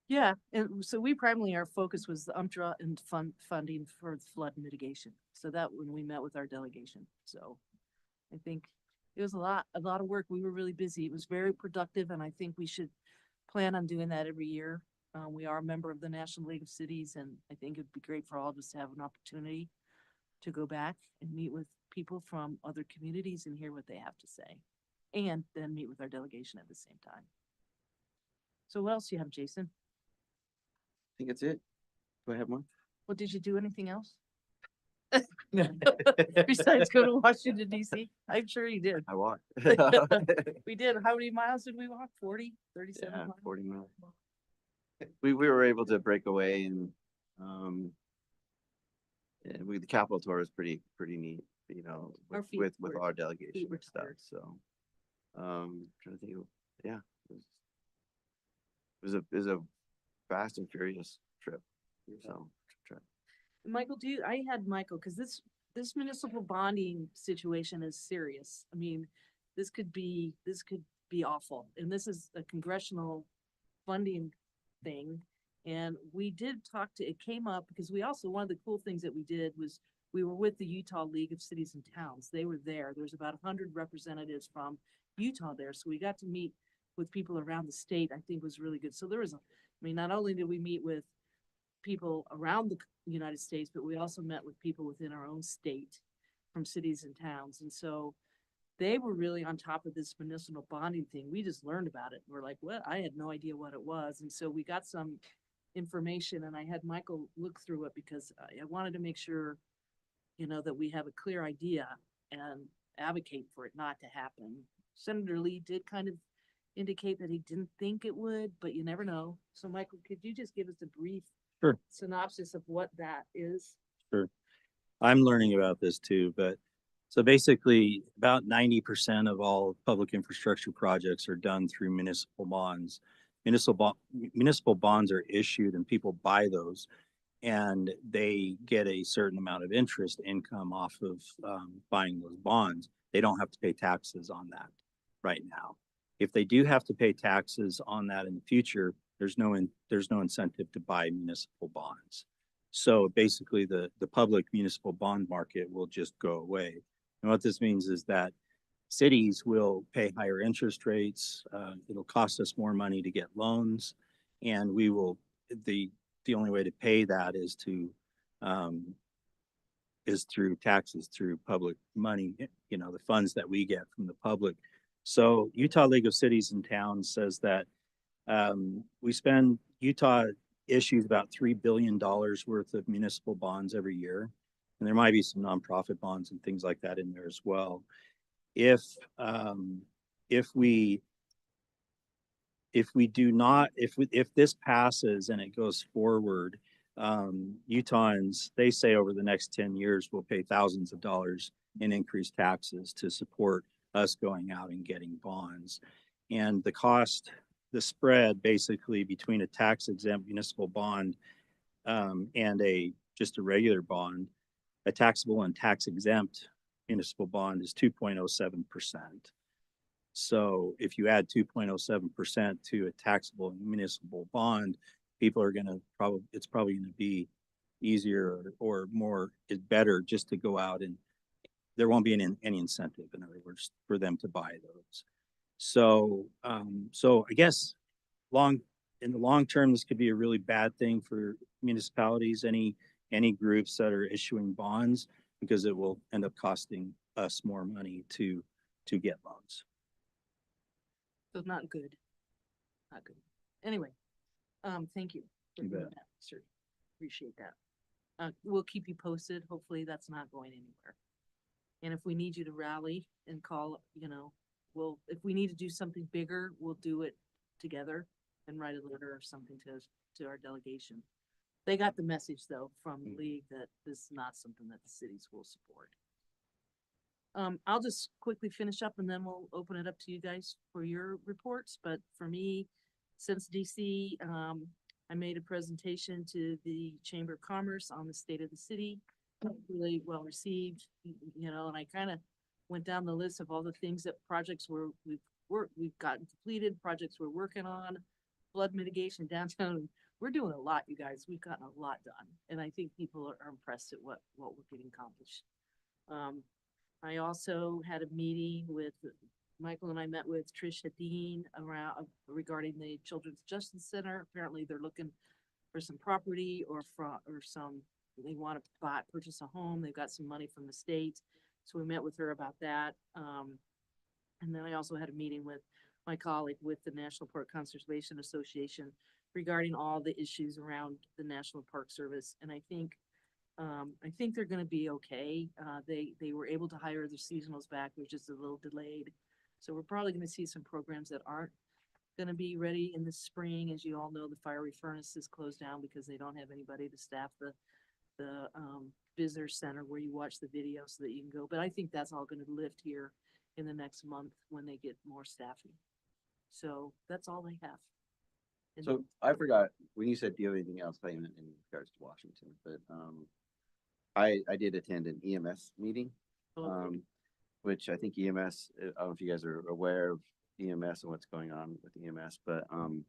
Yeah, and so we primarily, our focus was the UMTRA and funding for flood mitigation. So that when we met with our delegation. So I think it was a lot of work. We were really busy. It was very productive, and I think we should plan on doing that every year. We are a member of the National League of Cities, and I think it'd be great for all of us to have an opportunity to go back and meet with people from other communities and hear what they have to say, and then meet with our delegation at the same time. So what else do you have, Jason? I think that's it. Do I have more? Well, did you do anything else? Besides go to Washington DC? I'm sure you did. I walked. We did. How many miles did we walk? 40, 37 Yeah, miles? 40 miles. We were able to break away and the Capitol tour was pretty neat, Our feet with were- our delegation were and stuff. tired. So trying to think of, yeah. It was a fast and furious trip. So Michael, I had Michael, because this municipal bonding situation is serious. I mean, this could be awful. And this is a congressional funding thing. And we did it came up because one of the cool things that we did was we were with the Utah League of Cities and Towns. They were there. There's about 100 representatives from Utah there. So we got to meet with people around the state. I think was really good. So not only did we meet with people around the United States, but we also met with people within our own state from cities and towns. And so they were really on top of this municipal bonding thing. We just learned about it. We're like, what? I had no idea what it was. And so we got some information, and I had Michael look through it because I wanted to make sure, that we have a clear idea and advocate for it not to happen. Senator Lee did kind of indicate that he didn't think it would, but you never know. So Michael, could you just give us a brief Sure. synopsis of what that is? Sure. I'm learning about this too, but so basically about 90% of all public infrastructure projects are done through municipal bonds. Municipal bonds are issued and people buy those and they get a certain amount of interest income off of buying those bonds. They don't have to pay taxes on that right now. If they do have to pay taxes on that in the future, there's no incentive to buy municipal bonds. So basically the public municipal bond market will just go away. And what this means is that cities will pay higher interest rates. It'll cost us more money to get loans, and we will, the only way to pay that is through taxes, through public money, you know, the funds that we get from the public. So Utah League of Cities and Towns says that Utah issues about $3 billion worth of municipal bonds every year. And there might be some nonprofit bonds and things like that in there as well. If this passes and it goes forward, Utahns, they say over the next 10 years, will pay thousands of dollars in increased taxes to support us going out and getting bonds. And the spread basically between a tax exempt municipal bond and just a regular bond, a taxable and tax exempt municipal bond is 2.07%. So if you add 2.07% to a taxable municipal bond, people are going to it's probably going to be easier or more, is better just to go out, and there won't be any incentive, in other words, for them to buy those. So, I guess in the long term, this could be a really bad thing for municipalities, any groups that are issuing bonds, because it will end up costing us more money to get loans. So not good. Not good. Anyway, thank you for You doing bet. that, sir. Appreciate that. We'll keep you posted. Hopefully that's not going anywhere. And if we need you to rally and call, you know, if we need to do something bigger, we'll do it together and write a letter or something to our delegation. They got the message though from the league that this is not something that the cities will support. I'll just quickly finish up and then we'll open it up to you guys for your reports. But for me, since DC, I made a presentation to the Chamber of Commerce on the state of the city. Really well received, you know, and I kind of went down the list of all the things that projects we've gotten completed, projects we're working on, flood mitigation downtown. We're doing a lot, you guys. We've gotten a lot done, and I think people are impressed at what we're getting accomplished. I also had a meeting with Michael, and I met with Trish Hadeen regarding the Children's Justice Center. Apparently, they're looking for some property they want to purchase a home. They've got some money from the state, so we met with her about that. And then I also had a meeting with my colleague with the National Park Conservation Association regarding all the issues around the National Park Service, and I think they're going to be okay. They were able to hire their seasonals back, which is a little delayed. So we're probably going to see some programs that aren't going to be ready in the spring. As you all know, the fiery furnace is closed down because they don't have anybody to staff the visitor center where you watch the video so that you can go. But I think that's all going to lift here in the next month when they get more staffing. So that's all I have. And So I forgot, when you said, do you have anything else, I meant in regards to Washington, but I did attend an EMS meeting, okay. which I think EMS, I don't know if you guys are aware of EMS and what's going on with EMS, but kind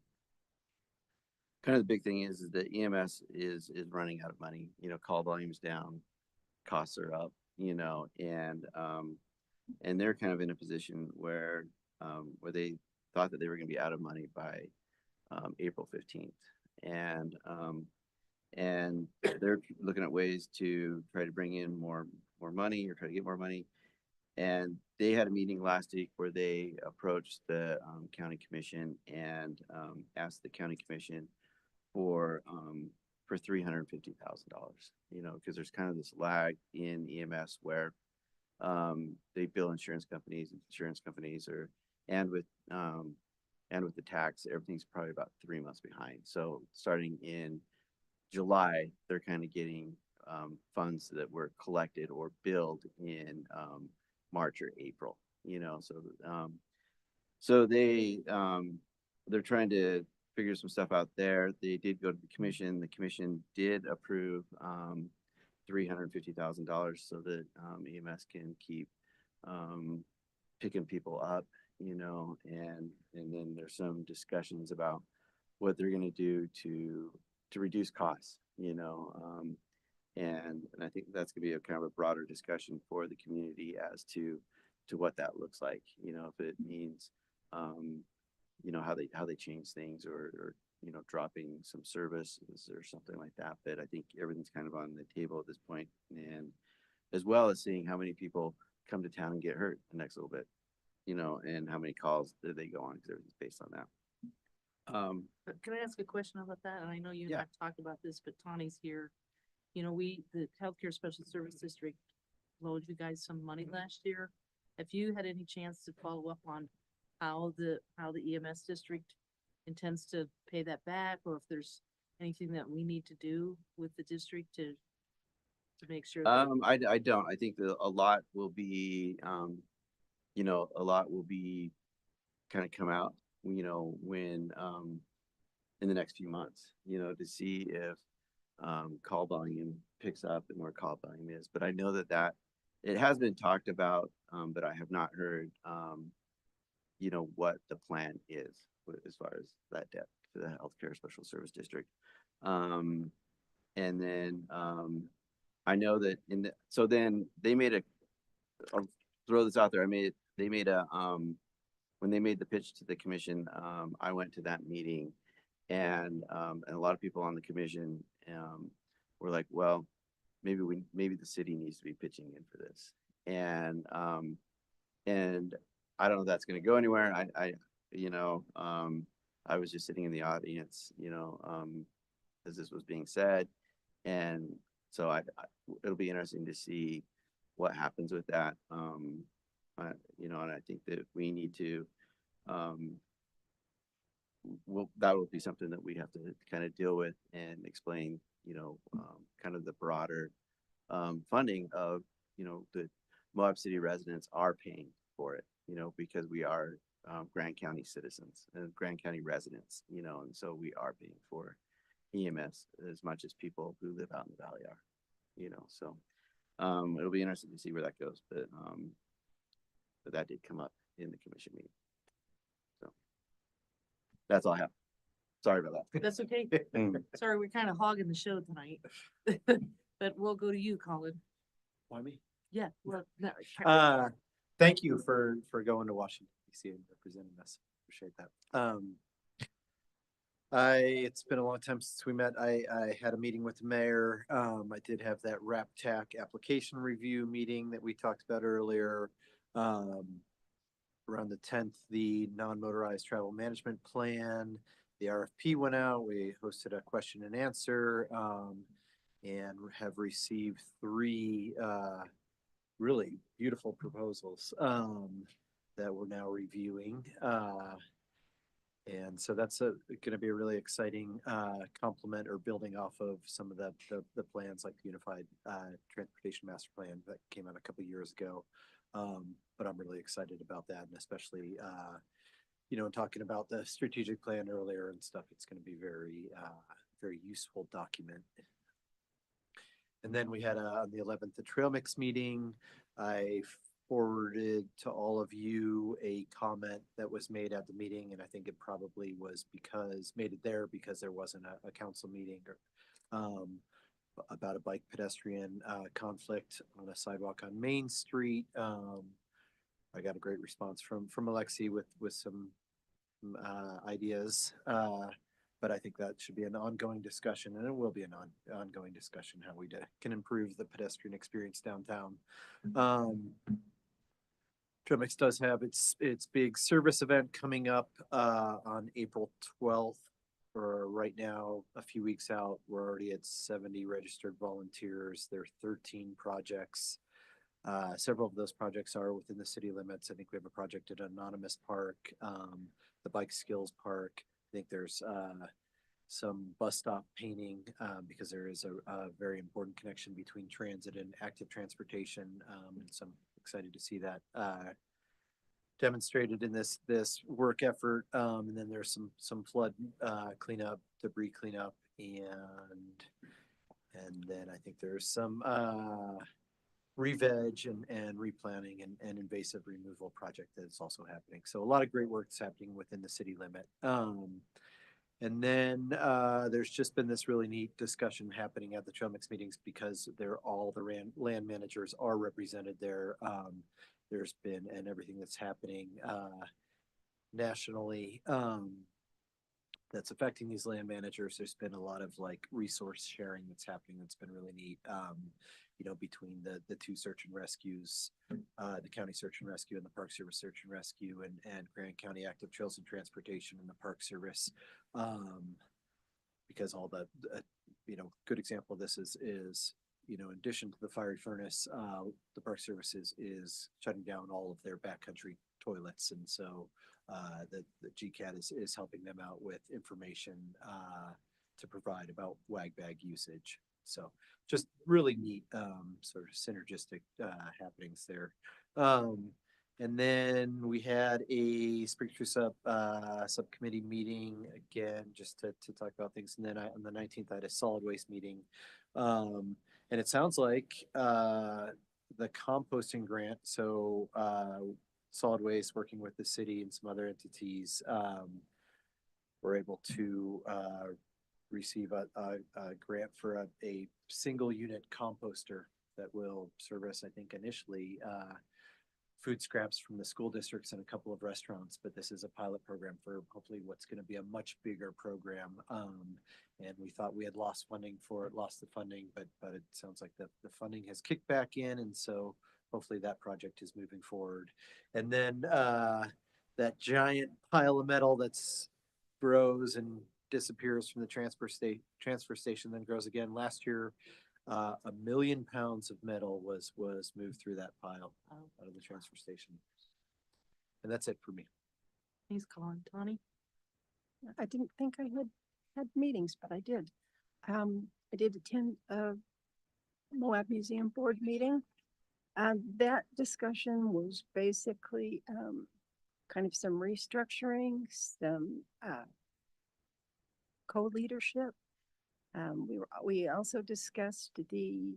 of the big thing is that EMS is running out of money. You know, call volume's down, costs are up, you know, and they're kind of in a position where they thought that they were going to be out of money by April 15th, and they're looking at ways to try to bring in more money or try to get more money. And they had a meeting last week where they approached the county commission and asked the county commission for $350,000. You know, because there's kind of this lag in EMS where they bill insurance companies and with, and with the tax, everything's probably about 3 months behind. So starting in July, they're kind of getting, funds that were collected or billed in, March or April, so they're trying to figure some stuff out there. They did go to the commission. The commission did approve $350,000 so that EMS can keep picking people up, and then there's some discussions about what they're going to do to reduce costs, and I think that's going to be a kind of a broader discussion for the community as to what that looks like, if it means how they change things or dropping some services or something like that. But I think everything's kind of on the table at this point, and as well as seeing how many people come to town and get hurt the next little bit, and how many calls do they go on, because everything's based on that. But can I ask a question about that? And I know you and Yeah. I've talked about this, but Tawny's here. The Healthcare Special Service District loaned you guys some money last year. Have you had any chance to follow up on how the EMS district intends to pay that back, or if there's anything that we need to do with the district to make sure that I don't. I think that a lot will be, kind of come out, when, in the next few months, to see if, call volume picks up and where call volume is. But I know that it has been talked about, but I have not heard, what the plan is as far as that debt to the Healthcare Special Service District. And then, I know that so then they made I'll throw this out there. They made when they made the pitch to the commission, I went to that meeting, and a lot of people on the commission, were like, well, maybe the city needs to be pitching in for this. And I don't know if that's going to go anywhere. I was just sitting in the audience, as this was being said. And so it'll be interesting to see what happens with that. And I think that we need to, that will be something that we have to kind of deal with and explain, kind of the broader, funding of, the Moab City residents are paying for it, because we are, Grand County citizens and Grand County residents, and so we are paying for EMS as much as people who live out in the valley are, so it'll be interesting to see where that goes, but that did come up in the commission meeting. So that's all I have. Sorry about that. that's okay. Sorry, we're kind of hogging the show tonight. But we'll go to you, Colin. Why me? Yeah, well, no, Thank you for going to Washington DC and representing us. Appreciate that. It's been a long time since we met. I had a meeting with the mayor. I did have that RAP-TAC application review meeting that we talked about earlier. Around the 10th, the non-motorized travel management plan, the RFP went out. We hosted a question and answer, and have received 3 really beautiful proposals that we're now reviewing. And so that's going to be a really exciting complement or building off of some of the plans like the Unified Transportation Master Plan that came out a couple years ago. But I'm really excited about that, and especially talking about the strategic plan earlier and stuff. It's going to be very useful document. And then we had on the 11th, the trail mix meeting. I forwarded to all of you a comment that was made at the meeting, and I think it probably was made it there because there wasn't a council meeting or about a bike pedestrian conflict on a sidewalk on Main Street. I got a great response from Alexi with some ideas. But I think that should be an ongoing discussion, and it will be an ongoing discussion how we can improve the pedestrian experience downtown. Trailmix does have its big service event coming up on April 12th. For right now, a few weeks out, we're already at 70 registered volunteers. There are 13 projects Several of those projects are within the city limits. I think we have a project at Anonymous Park, the Bike Skills Park. I think there's some bus stop painting because there is a very important connection between transit and active transportation. And so I'm excited to see that demonstrated in this work effort. And then there's some flood cleanup, debris cleanup, and then I think there's some re-veg and replanting and invasive removal project that's also happening. So a lot of great work that's happening within the city limit. And then there's just been this really neat discussion happening at the trail mix meetings because all the land managers are represented there. There's been, and everything that's happening nationally that's affecting these land managers. There's been a lot of like resource sharing that's happening. That's been really neat. Between the two search and rescues, the county search and rescue and the Park Service search and rescue, and Grand County Active Trails and Transportation and the Park Service, because all the good example of this is in addition to the fiery furnace, the Park Service is shutting down all of their backcountry toilets, and so the GCAT is helping them out with information to provide about wag bag usage. So just really neat sort of synergistic happenings there. And then we had a Spring Tree subcommittee meeting again, just to talk about things. And then on the 19th, I had a solid waste meeting. And it sounds like the composting grant, so solid waste working with the city and some other entities, were able to receive a grant for a single unit composter that will service, I think, initially food scraps from the school districts and a couple of restaurants, but this is a pilot program for hopefully what's going to be a much bigger program. And we thought we had lost the funding, but it sounds like the funding has kicked back in, and so hopefully that project is moving forward. And then that giant pile of metal that's grows and disappears from the transfer station, then grows again. Last year, 1 million pounds of metal was moved through that pile out of the transfer station. And that's it for me. Thanks, Colin. Tony? I didn't think I had meetings, but I did. I did attend a Moab Museum Board meeting. And that discussion was basically kind of some restructuring, some co-leadership. We also discussed the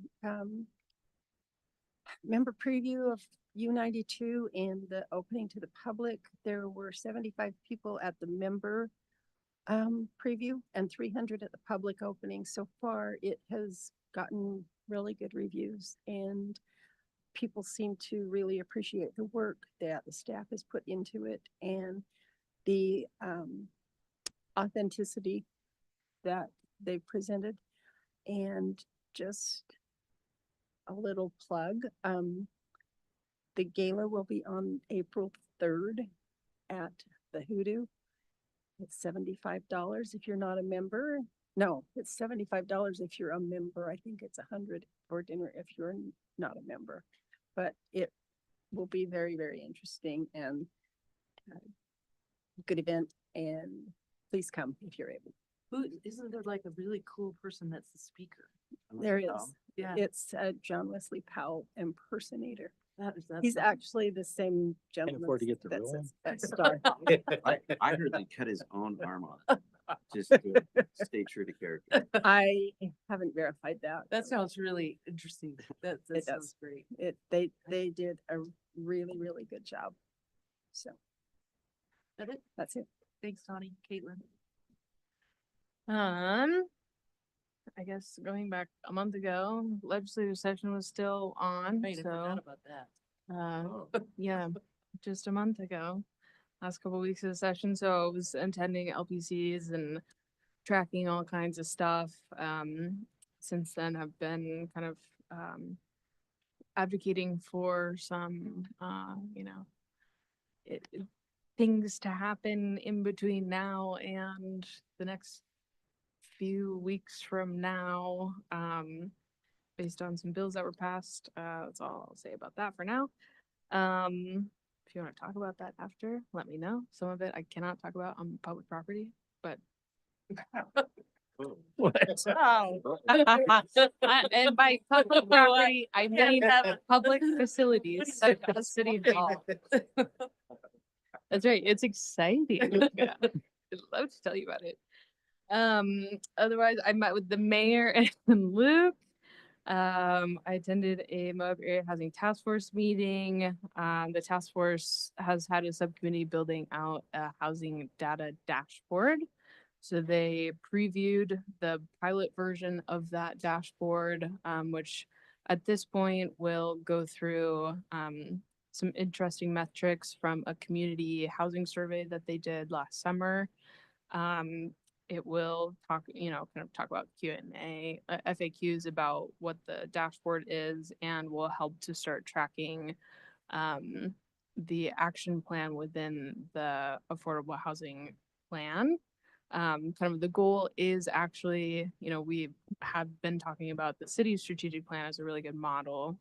member preview of U92 and the opening to the public. There were 75 people at the member preview and 300 at the public opening. So far, it has gotten really good reviews, and people seem to really appreciate the work that the staff has put into it and the authenticity that they presented. And just a little plug, the gala will be on April 3rd at the Hoodoo. It's $75 if you're not a member. No, it's $75 if you're a member. I think it's $100 for dinner if you're not a member. But it will be very, very interesting and good event. And please come if you're able. Isn't there like a really cool person that's the speaker? There is. Yeah. It's a John Wesley Powell impersonator. That's He's actually the same gentleman. afford to get the that's real one. at Star. I heard they cut his own arm off just to stay true to character. I haven't verified that. That sounds really interesting. That It sounds does. great. They did a really, really good job. So That it? that's it. Thanks, Tony. Caitlin? I guess going back a month ago, legislative session was still on, Right, I forgot so, about that. yeah, just a month ago. Last couple weeks of the session, so I was attending LPCs and tracking all kinds of stuff. Since then, I've been kind of, advocating for some, things to happen in between now and the next few weeks from now. based on some bills that were passed. That's all I'll say about that for now. If you want to talk about that after, let me know. Some of it I cannot talk about on public property, but and by public property, I mean public facilities, such as City Hall. That's right. It's exciting. Yeah. I'd love to tell you about it. Otherwise, I met with the mayor and Luke. I attended a Moab Area Housing Task Force meeting. The task force has had a subcommittee building out a housing data dashboard. So they previewed the pilot version of that dashboard, which at this point will go through some interesting metrics from a community housing survey that they did last summer. It will talk, kind of talk about Q&A, FAQs about what the dashboard is, and will help to start tracking the action plan within the affordable housing plan. Kind of the goal is actually, we have been talking about the city's strategic plan as a really good model.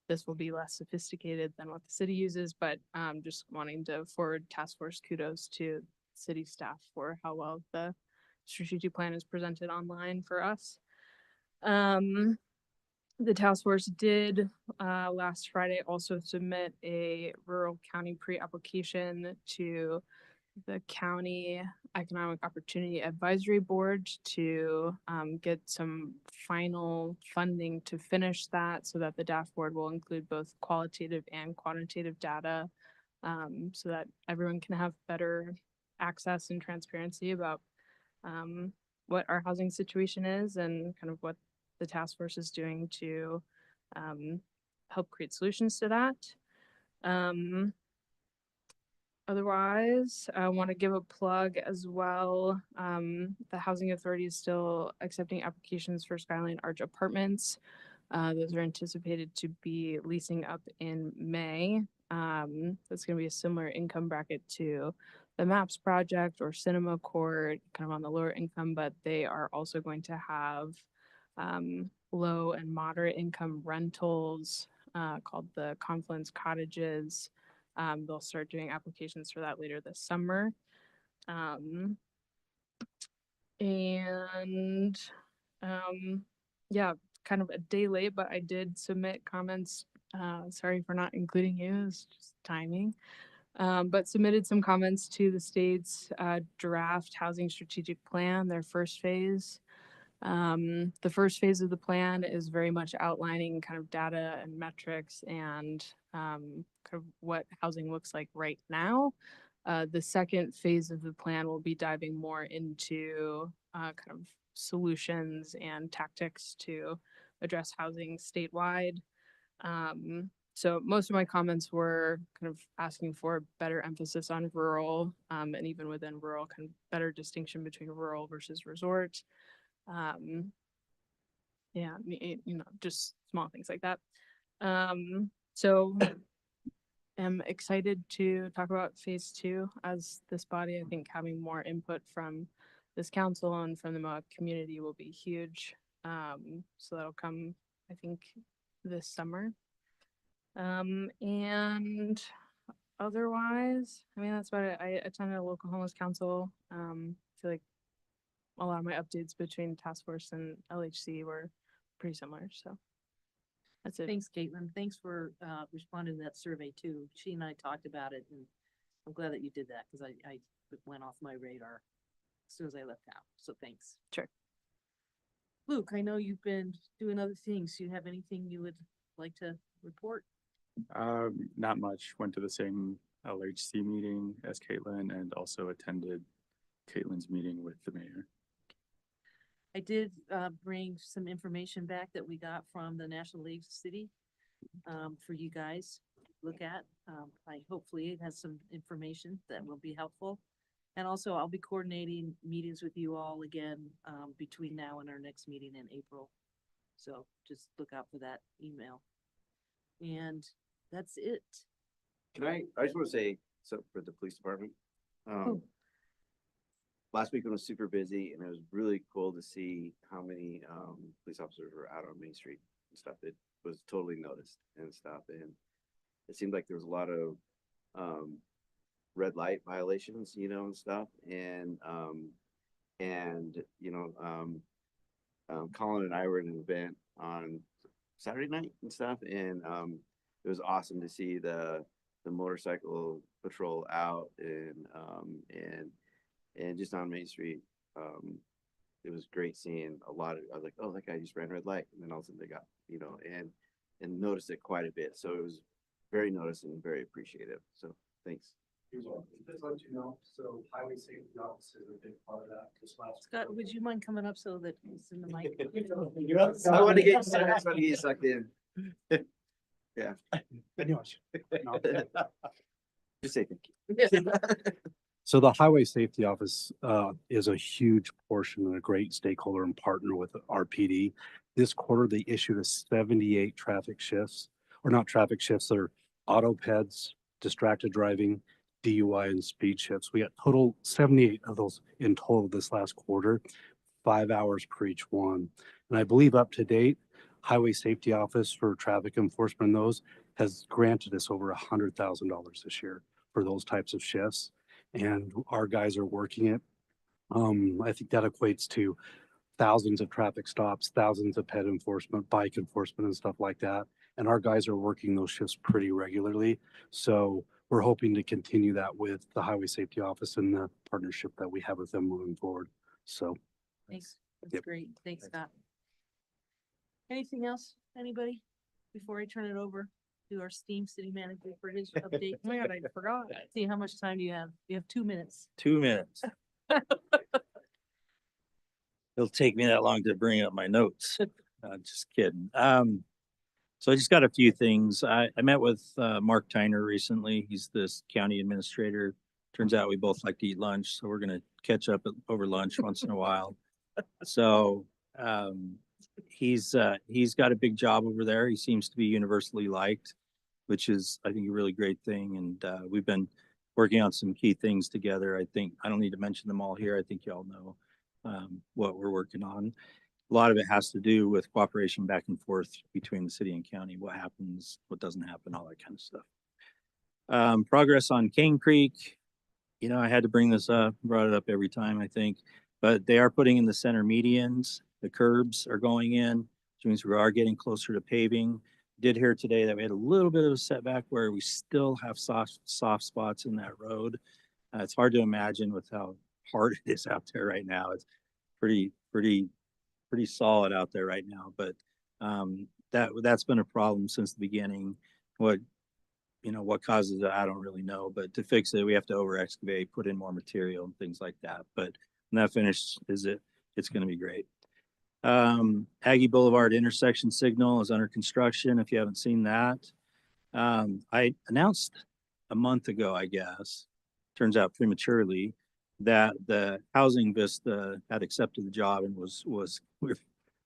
This will be less sophisticated than what the city uses, but just wanting to forward task force kudos to city staff for how well the strategic plan is presented online for us. The task force did last Friday also submit a rural county pre-application to the County Economic Opportunity Advisory Board to get some final funding to finish that, so that the dashboard will include both qualitative and quantitative data, so that everyone can have better access and transparency about what our housing situation is and kind of what the task force is doing to help create solutions to that. Otherwise, I want to give a plug as well. The Housing Authority is still accepting applications for Skyline Arch Apartments. Those are anticipated to be leasing up in May. That's going to be a similar income bracket to the MAPS project or Cinema Court, kind of on the lower income, but they are also going to have low and moderate income rentals called the Confluence Cottages. They'll start doing applications for that later this summer. Yeah, kind of a day late, but I did submit comments. Sorry for not including you, it's just timing. But submitted some comments to the state's draft housing strategic plan, their first phase. The first phase of the plan is very much outlining kind of data and metrics and kind of what housing looks like right now. The second phase of the plan will be diving more into kind of solutions and tactics to address housing statewide. So most of my comments were kind of asking for better emphasis on rural, and even within rural, kind of better distinction between rural versus resort. Yeah, just small things like that. So am excited to talk about phase 2 as this body. I think having more input from this council and from the Moab community will be huge. So that'll come, I think, this summer. And otherwise, that's about it. I attended a local homeless council. I feel like a lot of my updates between task force and LHC were pretty similar, so that's it. Thanks, Caitlin. Thanks for responding to that survey too. She and I talked about it, and I'm glad that you did that because I went off my radar as soon as I left town. So thanks. Sure. Luke, I know you've been doing other things. Do you have anything you would like to report? Not much. Went to the same LHC meeting as Caitlin and also attended Caitlin's meeting with the mayor. I did bring some information back that we got from the National League of City for you guys to look at. Hopefully it has some information that will be helpful. And also I'll be coordinating meetings with you all again between now and our next meeting in April. So just look out for that email. And that's it. I just want to say, so for the police department, last weekend was super busy, and it was really cool to see how many police officers were out on Main Street and stuff. It was totally noticed and stuff, and it seemed like there was a lot of red light violations, you know, and stuff, and you know, Colin and I were at an event on Saturday night and stuff, and it was awesome to see the motorcycle patrol out and just on Main Street. It was great seeing a lot of, I was like, oh, that guy just ran red light. And then all of a sudden they got, you know, and noticed it quite a bit. So it was very noticed and very appreciative. So thanks. Just let you know, so highway safety office is a big part of that. This last. Scott, would you mind coming up so that it's in the mic? I want to get sucked in. Yeah. Anyways. No. Just say thank you. So the highway safety office is a huge portion and a great stakeholder and partner with RPD. This quarter, they issued a 78 traffic shifts, or not traffic shifts, they're auto peds, distracted driving, DUI, and speed shifts. We got total 78 of those in total this last quarter, 5 hours per each one. And I believe up to date, Highway Safety Office for traffic enforcement and those has granted us over $100,000 this year for those types of shifts. And our guys are working it. I think that equates to thousands of traffic stops, thousands of pet enforcement, bike enforcement, and stuff like that. And our guys are working those shifts pretty regularly. So we're hoping to continue that with the Highway Safety Office and the partnership that we have with them moving forward. So. Thanks. That's Yep. great. Thanks, Scott. Anything else, anybody, before I turn it over to our esteemed city manager for his update? Oh my God, I forgot. See, how much time do you have? You have 2 minutes. 2 minutes. It'll take me that long to bring up my notes. Just kidding. So I just got a few things. I met with Mark Tyner recently. He's this county administrator. Turns out we both like to eat lunch, so we're gonna catch up over lunch once in a while. So he's got a big job over there. He seems to be universally liked, which is, I think, a really great thing. And we've been working on some key things together. I think I don't need to mention them all here. I think y'all know what we're working on. A lot of it has to do with cooperation back and forth between the city and county, what happens, what doesn't happen, all that kind of stuff. Progress on Cane Creek. You know, I had to bring this up, brought it up every time, I think, but they are putting in the center medians. The curbs are going in, which means we are getting closer to paving. Did hear today that we had a little bit of a setback where we still have soft spots in that road. It's hard to imagine with how hard it is out there right now. It's pretty solid out there right now, but that's been a problem since the beginning. What causes it, I don't really know, but to fix it, we have to over excavate, put in more material and things like that. But when that finished, it's going to be great. Aggie Boulevard intersection signal is under construction. If you haven't seen that, I announced a month ago, I guess, turns out prematurely, that the Housing Vista had accepted the job and we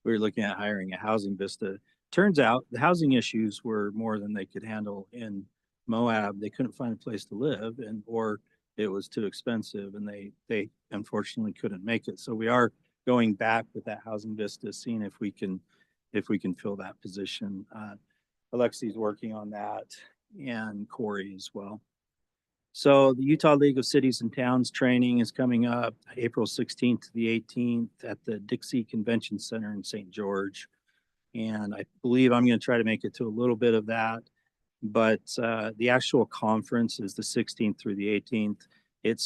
were looking at hiring a Housing Vista. Turns out the housing issues were more than they could handle in Moab. They couldn't find a place to live, or it was too expensive, and they unfortunately couldn't make it. So we are going back with that Housing Vista, seeing if we can fill that position. Alexi's working on that, and Corey as well. So the Utah League of Cities and Towns training is coming up April 16th to the 18th at the Dixie Convention Center in St. George. And I believe I'm going to try to make it to a little bit of that. But the actual conference is the 16th through the 18th. It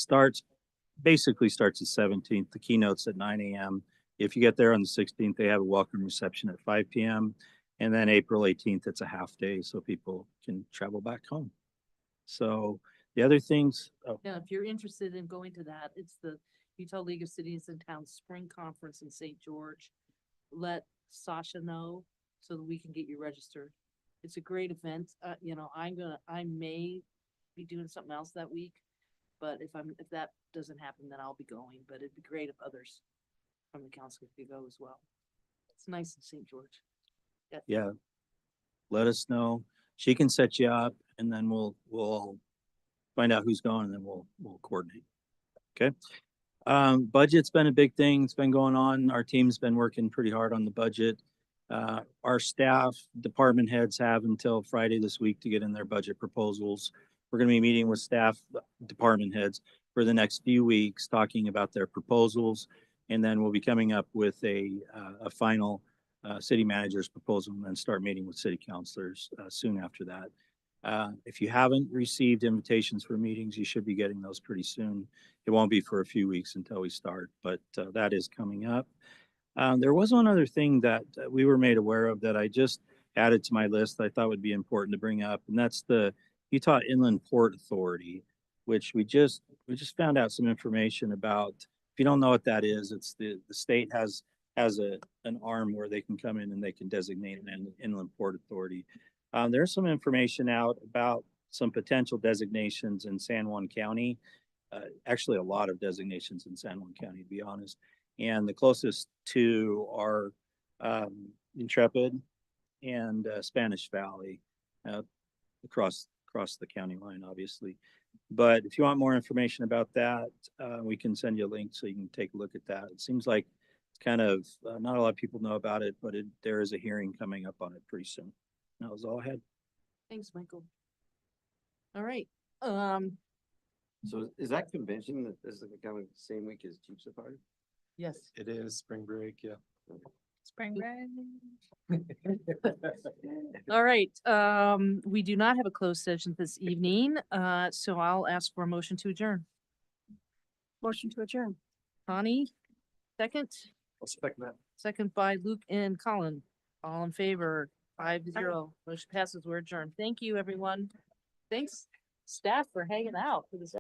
basically starts the 17th. The keynote's at 9 a.m. If you get there on the 16th, they have a welcome reception at 5 p.m. And then April 18th, it's a half day so people can travel back home. So the other things. Yeah, if you're interested in going to that, it's the Utah League of Cities and Towns Spring Conference in St. George. Let Sasha know so that we can get you registered. It's a great event. I may be doing something else that week, but if that doesn't happen, then I'll be going. But it'd be great if others from the council could go as well. It's nice in St. George. Yeah. Let us know. She can set you up, and then we'll find out who's going, and then we'll coordinate. Okay. Budget's been a big thing. It's been going on. Our team's been working pretty hard on the budget. Our staff, department heads have until Friday this week to get in their budget proposals. We're gonna be meeting with staff, department heads for the next few weeks, talking about their proposals. And then we'll be coming up with a final, city manager's proposal and then start meeting with city councilors, soon after that. If you haven't received invitations for meetings, you should be getting those pretty soon. It won't be for a few weeks until we start, but that is coming up. There was one other thing that we were made aware of that I just added to my list I thought would be important to bring up, and that's the Utah Inland Port Authority, which we just found out some information about. If you don't know what that is, it's the state has an arm where they can come in and they can designate an inland port authority. There's some information out about some potential designations in San Juan County. Actually, a lot of designations in San Juan County, to be honest. And the closest two are Intrepid and Spanish Valley, across the county line, obviously. But if you want more information about that, we can send you a link so you can take a look at that. It seems like it's kind of not a lot of people know about it, but there is a hearing coming up on it pretty soon. That was all I had. Thanks, Michael. All right, So is that convention that is like kind of the same week as Jeep Safari? yes. It is spring break, yeah. Spring break. All right, we do not have a closed session this evening, so I'll ask for a motion to adjourn. Motion to adjourn. Connie, second, I'll second that. second by Luke and Colin. All in favor, 5-0. Motion passes. We're adjourned. Thank you, everyone. Thanks, staff, for hanging out for this.